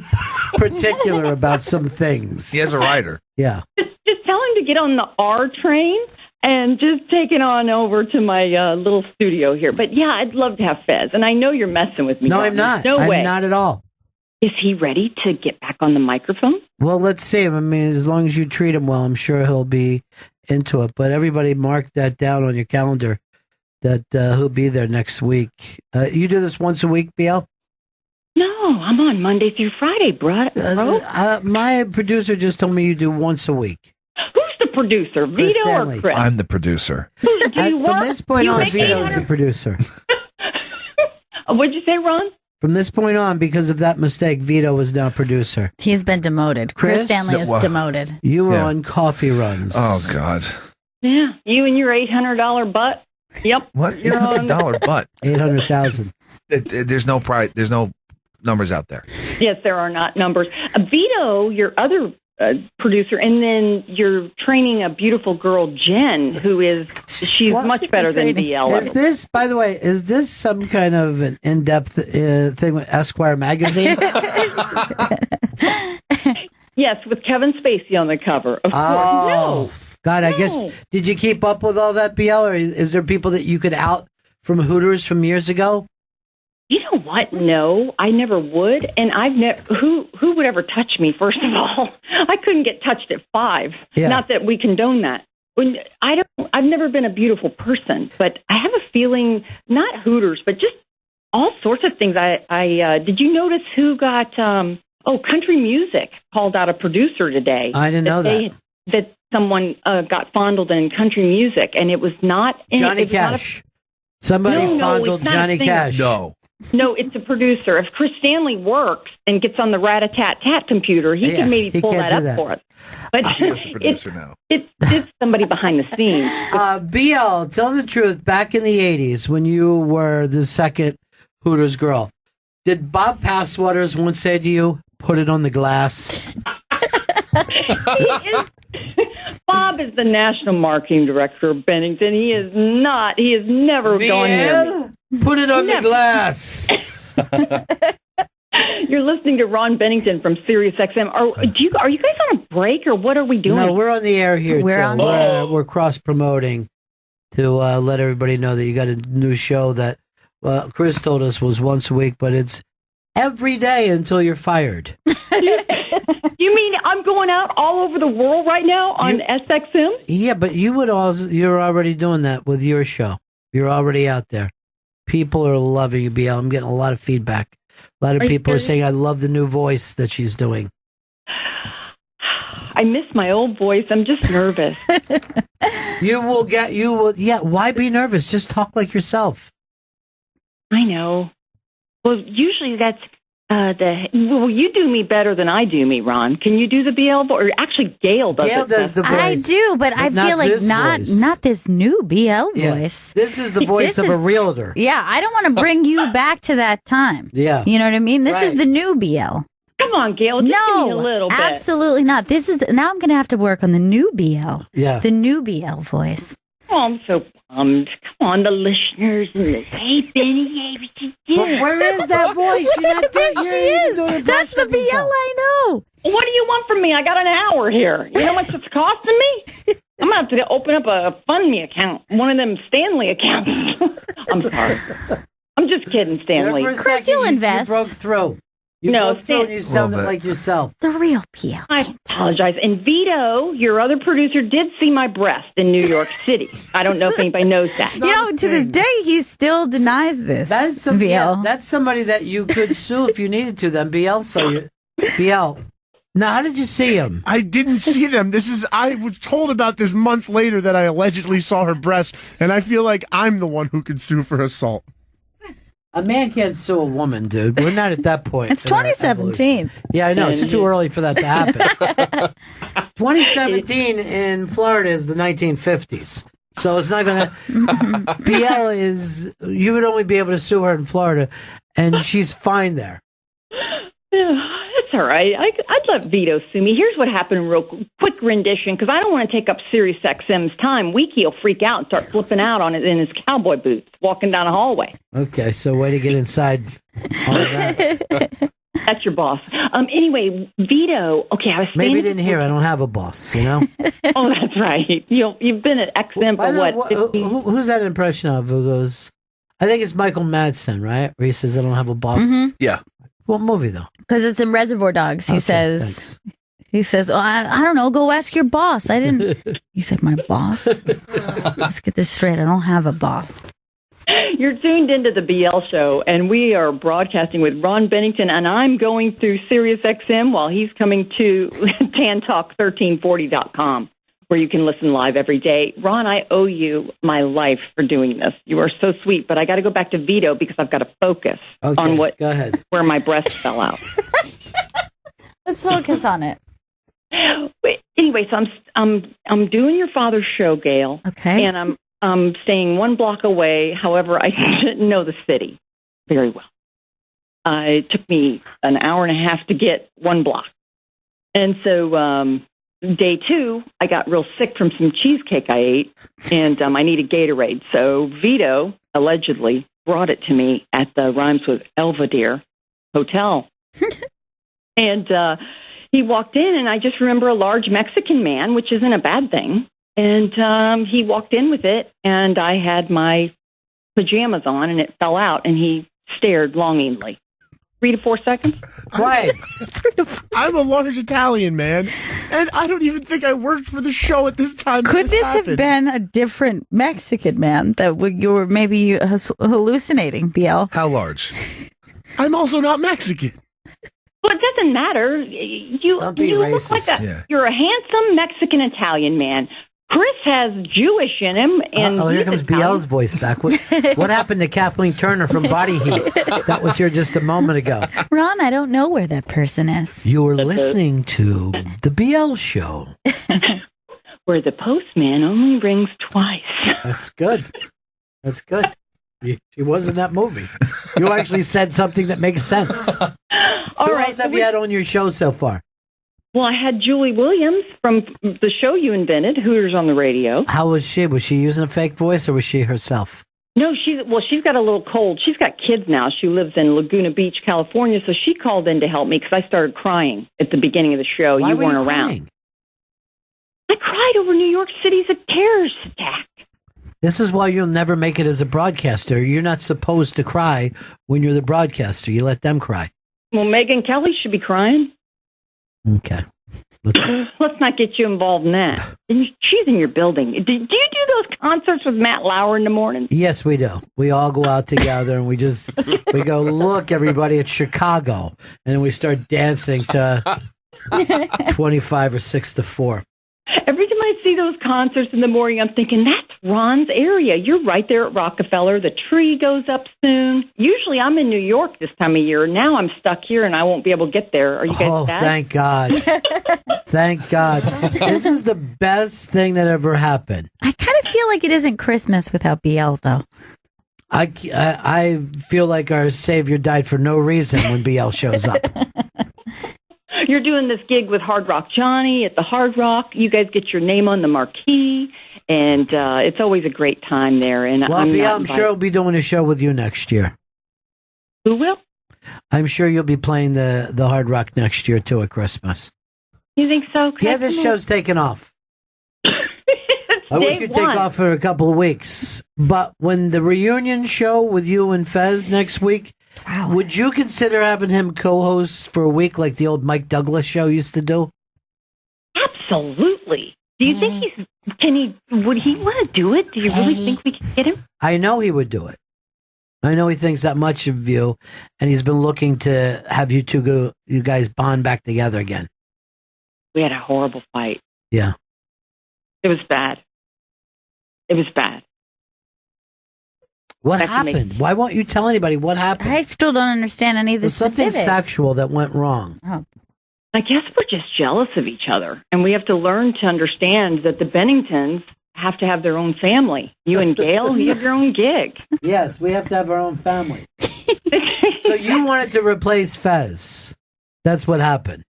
[SPEAKER 3] particular about some things.
[SPEAKER 2] He has a rider.
[SPEAKER 3] Yeah.
[SPEAKER 22] Just tell him to get on the R train and just take it on over to my little studio here. But yeah, I'd love to have Fez. And I know you're messing with me.
[SPEAKER 3] No, I'm not.
[SPEAKER 22] No way.
[SPEAKER 3] I'm not at all.
[SPEAKER 22] Is he ready to get back on the microphone?
[SPEAKER 3] Well, let's see. I mean, as long as you treat him well, I'm sure he'll be into it. But everybody mark that down on your calendar that he'll be there next week. You do this once a week, BL?
[SPEAKER 22] No, I'm on Monday through Friday, bro.
[SPEAKER 3] My producer just told me you do once a week.
[SPEAKER 22] Who's the producer,
[SPEAKER 3] Chris
[SPEAKER 22] Vito
[SPEAKER 3] Stanley.
[SPEAKER 22] or Chris?
[SPEAKER 2] I'm the producer.
[SPEAKER 3] From this point on, Vito's the producer.
[SPEAKER 22] What'd you say, Ron?
[SPEAKER 3] From this point on, because of that mistake, Vito is now producer.
[SPEAKER 1] He's been demoted. Chris Stanley is demoted.
[SPEAKER 3] You were on coffee runs.
[SPEAKER 2] Oh, God.
[SPEAKER 22] Yeah, you and your $800 butt. Yep.
[SPEAKER 2] What? $800 butt?
[SPEAKER 3] 800,000.
[SPEAKER 2] There's no price. There's no numbers out there.
[SPEAKER 22] Yes, there are not numbers. Vito, your other producer, and then you're training a beautiful girl, Jen, she's much better than BL.
[SPEAKER 3] Is this, by the way, is this some kind of an in-depth thing with Esquire magazine?
[SPEAKER 22] Yes, with Kevin Spacey on the cover, of course.
[SPEAKER 3] Oh, God, I guess, did you keep up with all that, BL, or is there people that you could out from Hooters from years ago?
[SPEAKER 22] You know what? No, I never would, and I've never. Who would ever touch me? First of all, I couldn't get touched at 5.
[SPEAKER 3] Yeah.
[SPEAKER 22] Not that we condone that. I've never been a beautiful person, but I have a feeling, not Hooters, but just all sorts of things. Did you notice who got? Country Music called out a producer today.
[SPEAKER 3] I didn't know that.
[SPEAKER 22] That someone got fondled in Country Music, and it was not
[SPEAKER 3] Johnny Cash. Somebody fondled Johnny Cash.
[SPEAKER 22] No, it's a producer. If Chris Stanley works and gets on the rat-a-tat-tat computer, he can maybe pull that up for us. But
[SPEAKER 2] He's the producer now.
[SPEAKER 22] It's somebody behind the scenes.
[SPEAKER 3] BL, tell the truth. Back in the 80s, when you were the second Hooters girl, did Bob Passwaters once say to you, put it on the glass?
[SPEAKER 22] Bob is the national marketing director of Bennington. He is not. He has never gone near me.
[SPEAKER 3] Put it on the glass.
[SPEAKER 22] You're listening to Ron Bennington from Sirius XM. Are you guys on a break, or what are we doing?
[SPEAKER 3] No, we're on the air here. We're cross promoting to let everybody know that you got a new show that Chris told us was once a week, but it's every day until you're fired.
[SPEAKER 22] You mean I'm going out all over the world right now on SXM?
[SPEAKER 3] Yeah, but you're already doing that with your show. You're already out there. People are loving you, BL. I'm getting a lot of feedback. A lot of people are saying, I love the new voice that she's doing.
[SPEAKER 22] I miss my old voice. I'm just nervous.
[SPEAKER 3] You will. Yeah, why be nervous? Just talk like yourself.
[SPEAKER 22] I know. Well, usually that's you do me better than I do me, Ron. Can you do the BL voice? Or actually, Gail does
[SPEAKER 3] Gail does the voice.
[SPEAKER 1] I do, but I feel like not this new BL voice.
[SPEAKER 3] This is the voice of a realtor.
[SPEAKER 1] Yeah, I don't want to bring you back to that time.
[SPEAKER 3] Yeah.
[SPEAKER 1] You know what I mean? This is the new BL.
[SPEAKER 22] Come on, Gail. Just give me a little bit.
[SPEAKER 1] Absolutely not. Now I'm going to have to work on the new BL.
[SPEAKER 3] Yeah.
[SPEAKER 1] The new BL voice.
[SPEAKER 22] Oh, I'm so bummed. Come on, the listeners. Hey, Benny, hey, what you doing?
[SPEAKER 3] But where is that voice? You're not there.
[SPEAKER 1] She is. That's the BL I know.
[SPEAKER 22] What do you want from me? I got an hour here. You know how much it's costing me? I'm going to have to open up a Fund Me account, one of them Stanley accounts. I'm sorry. I'm just kidding, Stanley.
[SPEAKER 3] For a second, you'll invest. You broke through. You sounded like yourself.
[SPEAKER 1] The real PL.
[SPEAKER 22] I apologize. And Vito, your other producer, did see my breast in New York City. I don't know if anybody knows that.
[SPEAKER 1] To this day, he still denies this.
[SPEAKER 3] That's somebody that you could sue if you needed to. Then BL. BL. Now, how did you see him?
[SPEAKER 4] I didn't see them. I was told about this months later that I allegedly saw her breast, and I feel like I'm the one who could sue for assault.
[SPEAKER 3] A man can't sue a woman, dude. We're not at that point.
[SPEAKER 1] It's 2017.
[SPEAKER 3] Yeah, I know. It's too early for that to happen. 2017 in Florida is the 1950s. So it's not going to... BL is... You would only be able to sue her in Florida, and she's fine there.
[SPEAKER 22] That's all right. I'd let Vito sue me. Here's what happened, real quick rendition, because I don't want to take up Sirius XM's time. Weeky will freak out and start flipping out on it in his cowboy boots, walking down a hallway.
[SPEAKER 3] Okay, so way to get inside all of that.
[SPEAKER 22] That's your boss. Anyway, Vito. Okay, I was
[SPEAKER 3] Maybe you
[SPEAKER 22] saying-
[SPEAKER 3] didn't hear. I don't have a boss. You know.
[SPEAKER 22] Oh, that's right. You've been at XM
[SPEAKER 3] By
[SPEAKER 22] for
[SPEAKER 3] the way,
[SPEAKER 22] what? 15?
[SPEAKER 3] who's that impression of? Who goes? I think it's Michael Madsen, right? Where he says, "I don't have a boss."
[SPEAKER 1] Mhm.
[SPEAKER 2] Yeah.
[SPEAKER 3] What movie though?
[SPEAKER 1] Because it's in Reservoir Dogs. He says, "Oh, I don't know. Go ask your boss. I didn't." He said, "My boss." Let's get this straight. I don't have a boss.
[SPEAKER 22] You're tuned into the BL Show, and we are broadcasting with Ron Bennington, and I'm going through Sirius XM while he's coming to tantalk1340.com, where you can listen live every day. Ron, I owe you my life for doing this. You are so sweet, but I got to go back to Vito because I've got to focus on
[SPEAKER 3] Go ahead.
[SPEAKER 22] where my breast fell out.
[SPEAKER 1] Let's focus on it.
[SPEAKER 22] Anyway, so I'm doing your father's show, Gail.
[SPEAKER 1] Okay.
[SPEAKER 22] And I'm staying 1 block away. However, I didn't know the city very well. It took me an hour and a half to get 1 block. And so day 2, I got real sick from some cheesecake I ate, and I needed Gatorade. So Vito allegedly brought it to me at the Rhymes with Elvedere Hotel. And he walked in, and I just remember a large Mexican man, which isn't a bad thing. And he walked in with it, and I had my pajamas on, and it fell out, and he stared longingly. 3 to 4 seconds?
[SPEAKER 3] Why?
[SPEAKER 4] I'm a large Italian man, and I don't even think I worked for the show at this time.
[SPEAKER 1] Could this have been a different Mexican man that you were maybe hallucinating, BL?
[SPEAKER 2] How large?
[SPEAKER 4] I'm also not Mexican.
[SPEAKER 22] Well, it doesn't matter. You look like you're a handsome Mexican Italian man. Chris has Jewish in him, and
[SPEAKER 3] here
[SPEAKER 22] he's
[SPEAKER 3] comes
[SPEAKER 22] Italian.
[SPEAKER 3] BL's voice back. What happened to Kathleen Turner from Body Heat? That was here just a moment ago.
[SPEAKER 1] Ron, I don't know where that person is.
[SPEAKER 3] You were listening to the BL Show.
[SPEAKER 22] Where the postman only rings twice.
[SPEAKER 3] That's good. That's good. She was in that movie. You actually said something that makes sense. Who else have you had on your show so far?
[SPEAKER 22] Well, I had Julie Williams from the show you invented, Hooters on the Radio.
[SPEAKER 3] How was she? Was she using a fake voice, or was she herself?
[SPEAKER 22] No, she's got a little cold. She's got kids now. She lives in Laguna Beach, California, so she called in to help me because I started crying at the beginning of the show.
[SPEAKER 3] Why
[SPEAKER 22] you
[SPEAKER 3] were
[SPEAKER 22] weren't
[SPEAKER 3] you
[SPEAKER 22] around.
[SPEAKER 3] crying?
[SPEAKER 22] I cried over New York City's terrorist attack.
[SPEAKER 3] This is why you'll never make it as a broadcaster. You're not supposed to cry when you're the broadcaster. You let them cry.
[SPEAKER 22] Well, Megyn Kelly should be crying.
[SPEAKER 3] Okay.
[SPEAKER 22] Let's not get you involved in that. She's in your building. Do you do those concerts with Matt Lauer in the morning?
[SPEAKER 3] Yes, we do. We all go out together and we go, look, everybody, it's Chicago. And then we start dancing to 25 or 6 to 4.
[SPEAKER 22] Every time I see those concerts in the morning, I'm thinking, that's Ron's area. You're right there at Rockefeller. The tree goes up soon. Usually I'm in New York this time of year. Now I'm stuck here and I won't be able to get there. Are you guys sad?
[SPEAKER 3] Thank God. Thank God. This is the best thing that ever happened.
[SPEAKER 1] I kind of feel like it isn't Christmas without BL, though.
[SPEAKER 3] I feel like our Savior died for no reason when BL shows up.
[SPEAKER 22] You're doing this gig with Hard Rock Johnny at the Hard Rock. You guys get your name on the marquee, and it's always a great time there. And
[SPEAKER 3] I'm sure I'll be doing a show with you next year.
[SPEAKER 22] Who will?
[SPEAKER 3] I'm sure you'll be playing the Hard Rock next year, too, at Christmas.
[SPEAKER 22] You think so?
[SPEAKER 3] Yeah, this show's taking off. I wish you'd take off for a couple of weeks. But when the reunion show with you and Fez next week, would you consider having him co-host for a week like the old Mike Douglas show used to do?
[SPEAKER 22] Absolutely. Do you think would he want to do it? Do you really think we can get him?
[SPEAKER 3] I know he would do it. I know he thinks that much of you, and he's been looking to have you guys bond back together again.
[SPEAKER 22] We had a horrible fight.
[SPEAKER 3] Yeah.
[SPEAKER 22] It was bad. It was bad.
[SPEAKER 3] What happened? Why won't you tell anybody what happened?
[SPEAKER 1] I still don't understand any of the
[SPEAKER 3] something
[SPEAKER 1] specifics.
[SPEAKER 3] sexual that went wrong.
[SPEAKER 1] Oh.
[SPEAKER 22] I guess we're just jealous of each other, and we have to learn to understand that the Benningtons have to have their own family. You and Gail, you have your own gig.
[SPEAKER 3] Yes, we have to have our own family. So you wanted to replace Fez. That's what happened.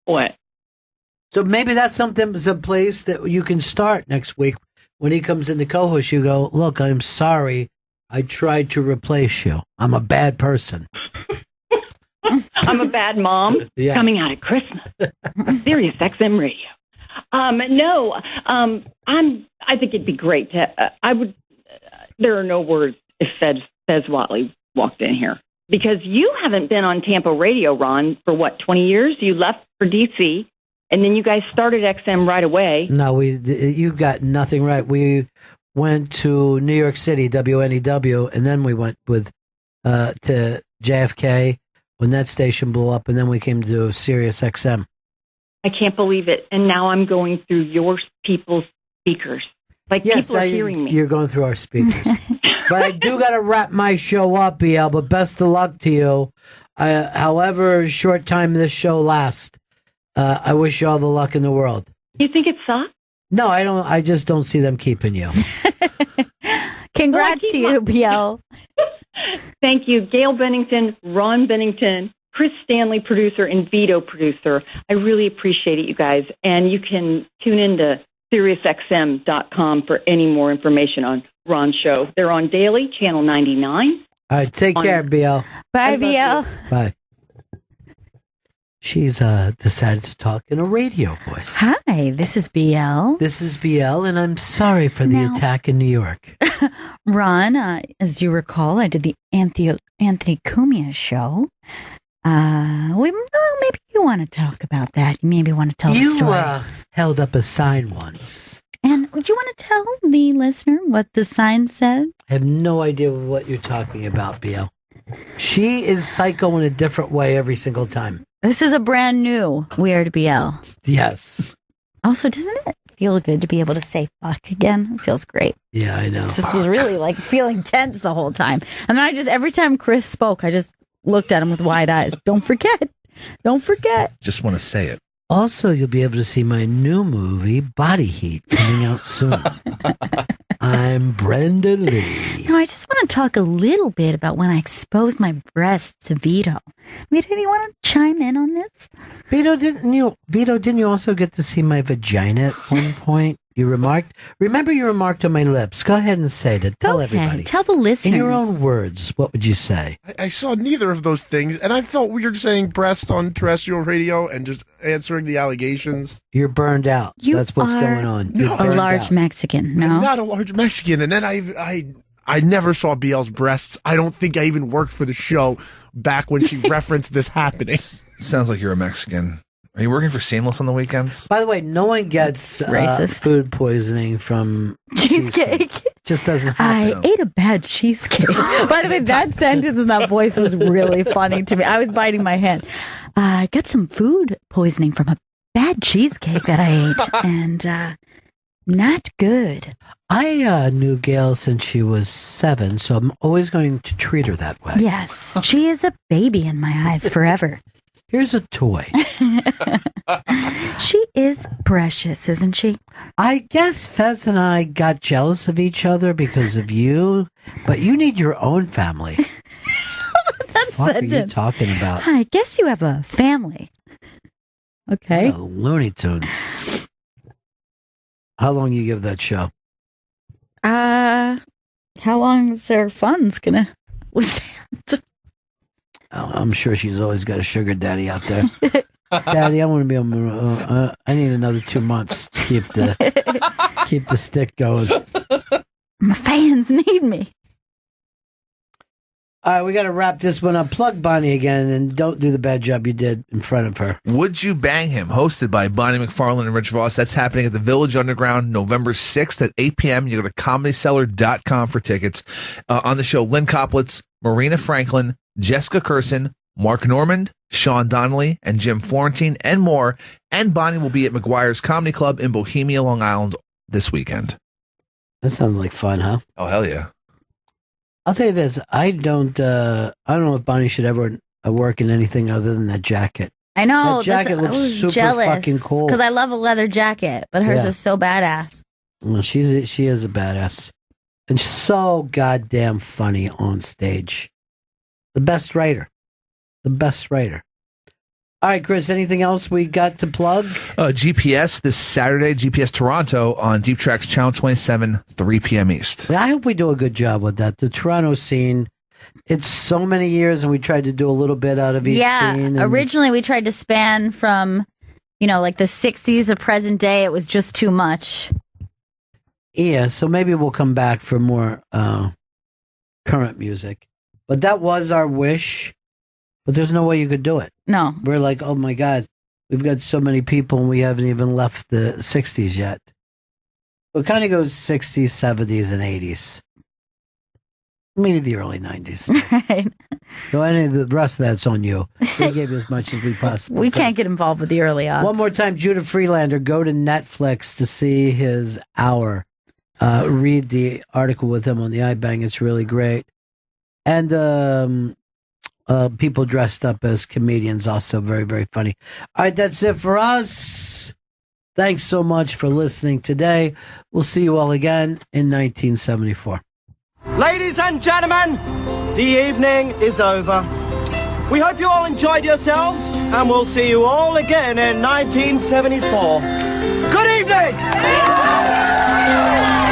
[SPEAKER 22] What?
[SPEAKER 3] So maybe that's some place that you can start next week. When he comes in the co-host, you go, look, I'm sorry. I tried to replace you. I'm a bad person.
[SPEAKER 22] I'm a bad mom coming out at Christmas. Sirius XM Radio. I think it'd be great to. There are no words if Fez Watley walked in here, because you haven't been on Tampa radio, Ron, for 20 years? You left for DC, and then you guys started XM right away.
[SPEAKER 3] No, you got nothing right. We went to New York City, WNEW, and then we went to JFK when that station blew up, and then we came to Sirius XM.
[SPEAKER 22] I can't believe it. And now I'm going through your people's speakers. People are hearing me.
[SPEAKER 3] You're going through our speakers. But I do got to wrap my show up, BL, but best of luck to you. However short time this show lasts, I wish you all the luck in the world.
[SPEAKER 22] You think it sucks?
[SPEAKER 3] No, I don't. I just don't see them keeping you.
[SPEAKER 1] Congrats to you, BL.
[SPEAKER 22] Thank you. Gail Bennington, Ron Bennington, Chris Stanley, producer, and Vito, producer. I really appreciate it, you guys. And you can tune into SiriusXM.com for any more information on Ron's show. They're on daily, channel 99.
[SPEAKER 3] All right, take care, BL.
[SPEAKER 1] Bye, BL.
[SPEAKER 3] Bye. She's decided to talk in a radio voice.
[SPEAKER 1] Hi, this is BL.
[SPEAKER 3] This is BL, and I'm sorry for the attack in New York.
[SPEAKER 1] Ron, as you recall, I did the Anthony Cumia show. Maybe you want to talk about that. You maybe want to tell the story.
[SPEAKER 3] You held up a sign once.
[SPEAKER 1] And would you want to tell the listener what the sign said?
[SPEAKER 3] I have no idea what you're talking about, BL. She is psycho in a different way every single time.
[SPEAKER 1] This is a brand new Weird BL.
[SPEAKER 3] Yes.
[SPEAKER 1] Also, doesn't it feel good to be able to say fuck again? It feels great.
[SPEAKER 3] Yeah, I know.
[SPEAKER 1] It just was really feeling tense the whole time. And then every time Chris spoke, I just looked at him with wide eyes. Don't forget. Don't forget.
[SPEAKER 2] Just want to say it.
[SPEAKER 3] Also, you'll be able to see my new movie, Body Heat, coming out soon. I'm Brenda Lee.
[SPEAKER 1] No, I just want to talk a little bit about when I exposed my breasts to Vito. Vito, do you want to chime in on this?
[SPEAKER 3] Vito, didn't you also get to see my vagina at one point? You remarked? Remember you remarked on my lips. Go ahead and say it. Tell everybody.
[SPEAKER 1] Tell the listeners.
[SPEAKER 3] In your own words, what would you say?
[SPEAKER 4] I saw neither of those things, and I felt weird saying breast on terrestrial radio and just answering the allegations.
[SPEAKER 3] You're burned out. That's what's going on.
[SPEAKER 1] You're a large Mexican, no?
[SPEAKER 4] I'm not a large Mexican, and then I never saw BL's breasts. I don't think I even worked for the show back when she referenced this happening.
[SPEAKER 2] Sounds like you're a Mexican. Are you working for Seamless on the weekends?
[SPEAKER 3] By the way, no one gets food poisoning from
[SPEAKER 1] cheesecake.
[SPEAKER 3] Just doesn't happen.
[SPEAKER 1] I ate a bad cheesecake. By the way, that sentence and that voice was really funny to me. I was biting my hand. I got some food poisoning from a bad cheesecake that I ate, and not good.
[SPEAKER 3] I knew Gail since she was 7, so I'm always going to treat her that way.
[SPEAKER 1] Yes, she is a baby in my eyes forever.
[SPEAKER 3] Here's a toy.
[SPEAKER 1] She is precious, isn't she?
[SPEAKER 3] I guess Fez and I got jealous of each other because of you, but you need your own family.
[SPEAKER 1] That's
[SPEAKER 3] what are you talking about?
[SPEAKER 1] I guess you have a family. Okay.
[SPEAKER 3] Oh, Looney Tunes. How long you give that show?
[SPEAKER 1] How long is their funds gonna withstand?
[SPEAKER 3] I'm sure she's always got a sugar daddy out there. Daddy, I want to be on. I need another 2 months to keep the stick going.
[SPEAKER 1] My fans need me.
[SPEAKER 3] All right, we got to wrap this one up. Plug Bonnie again, and don't do the bad job you did in front of her.
[SPEAKER 2] Would You Bang Him? Hosted by Bonnie McFarlane and Rich Voss. That's happening at the Village Underground, November 6th at 8 p.m. You go to ComedyCellar.com for tickets. On the show, Lynn Koplitz, Marina Franklin, Jessica Curson, Mark Normand, Sean Donnelly, and Jim Florentine, and more. And Bonnie will be at McGuire's Comedy Club in Bohemia, Long Island this weekend.
[SPEAKER 3] That sounds like fun, huh?
[SPEAKER 2] Oh, hell yeah.
[SPEAKER 3] I'll tell you this. I don't know if Bonnie should ever work in anything other than that jacket.
[SPEAKER 1] I know.
[SPEAKER 3] That jacket looks super fucking cool.
[SPEAKER 1] Because I love a leather jacket, but hers
[SPEAKER 3] Yeah.
[SPEAKER 1] was so badass.
[SPEAKER 3] Well, she is a badass. And so goddamn funny on stage. The best writer. All right, Chris, anything else we got to plug?
[SPEAKER 2] GPS this Saturday, GPS Toronto on Deep Tracks Channel 27, 3 p.m. East.
[SPEAKER 3] I hope we do a good job with that. The Toronto scene it's so many years, and we tried to do a little bit out of each scene.
[SPEAKER 1] Originally we tried to span from, like the 60s to present day. It was just too much.
[SPEAKER 3] Yeah, so maybe we'll come back for more current music. But that was our wish. But there's no way you could do it.
[SPEAKER 1] No.
[SPEAKER 3] We're like, oh my God, we've got so many people and we haven't even left the 60s yet. So it kind of goes 60s, 70s, and 80s. Maybe the early 90s.
[SPEAKER 1] Right.
[SPEAKER 3] So any of the rest of that's on you. We gave you as much as we possibly
[SPEAKER 1] could. Can't get involved with the early odds.
[SPEAKER 3] One more time, Judah Friedlander, go to Netflix to see his hour. Read the article with him on the iBang. It's really great. And people dressed up as comedians, also very, very funny. All right, that's it for us. Thanks so much for listening today. We'll see you all again in 1974.
[SPEAKER 6] Ladies and gentlemen, the evening is over. We hope you all enjoyed yourselves, and we'll see you all again in 1974. Good evening!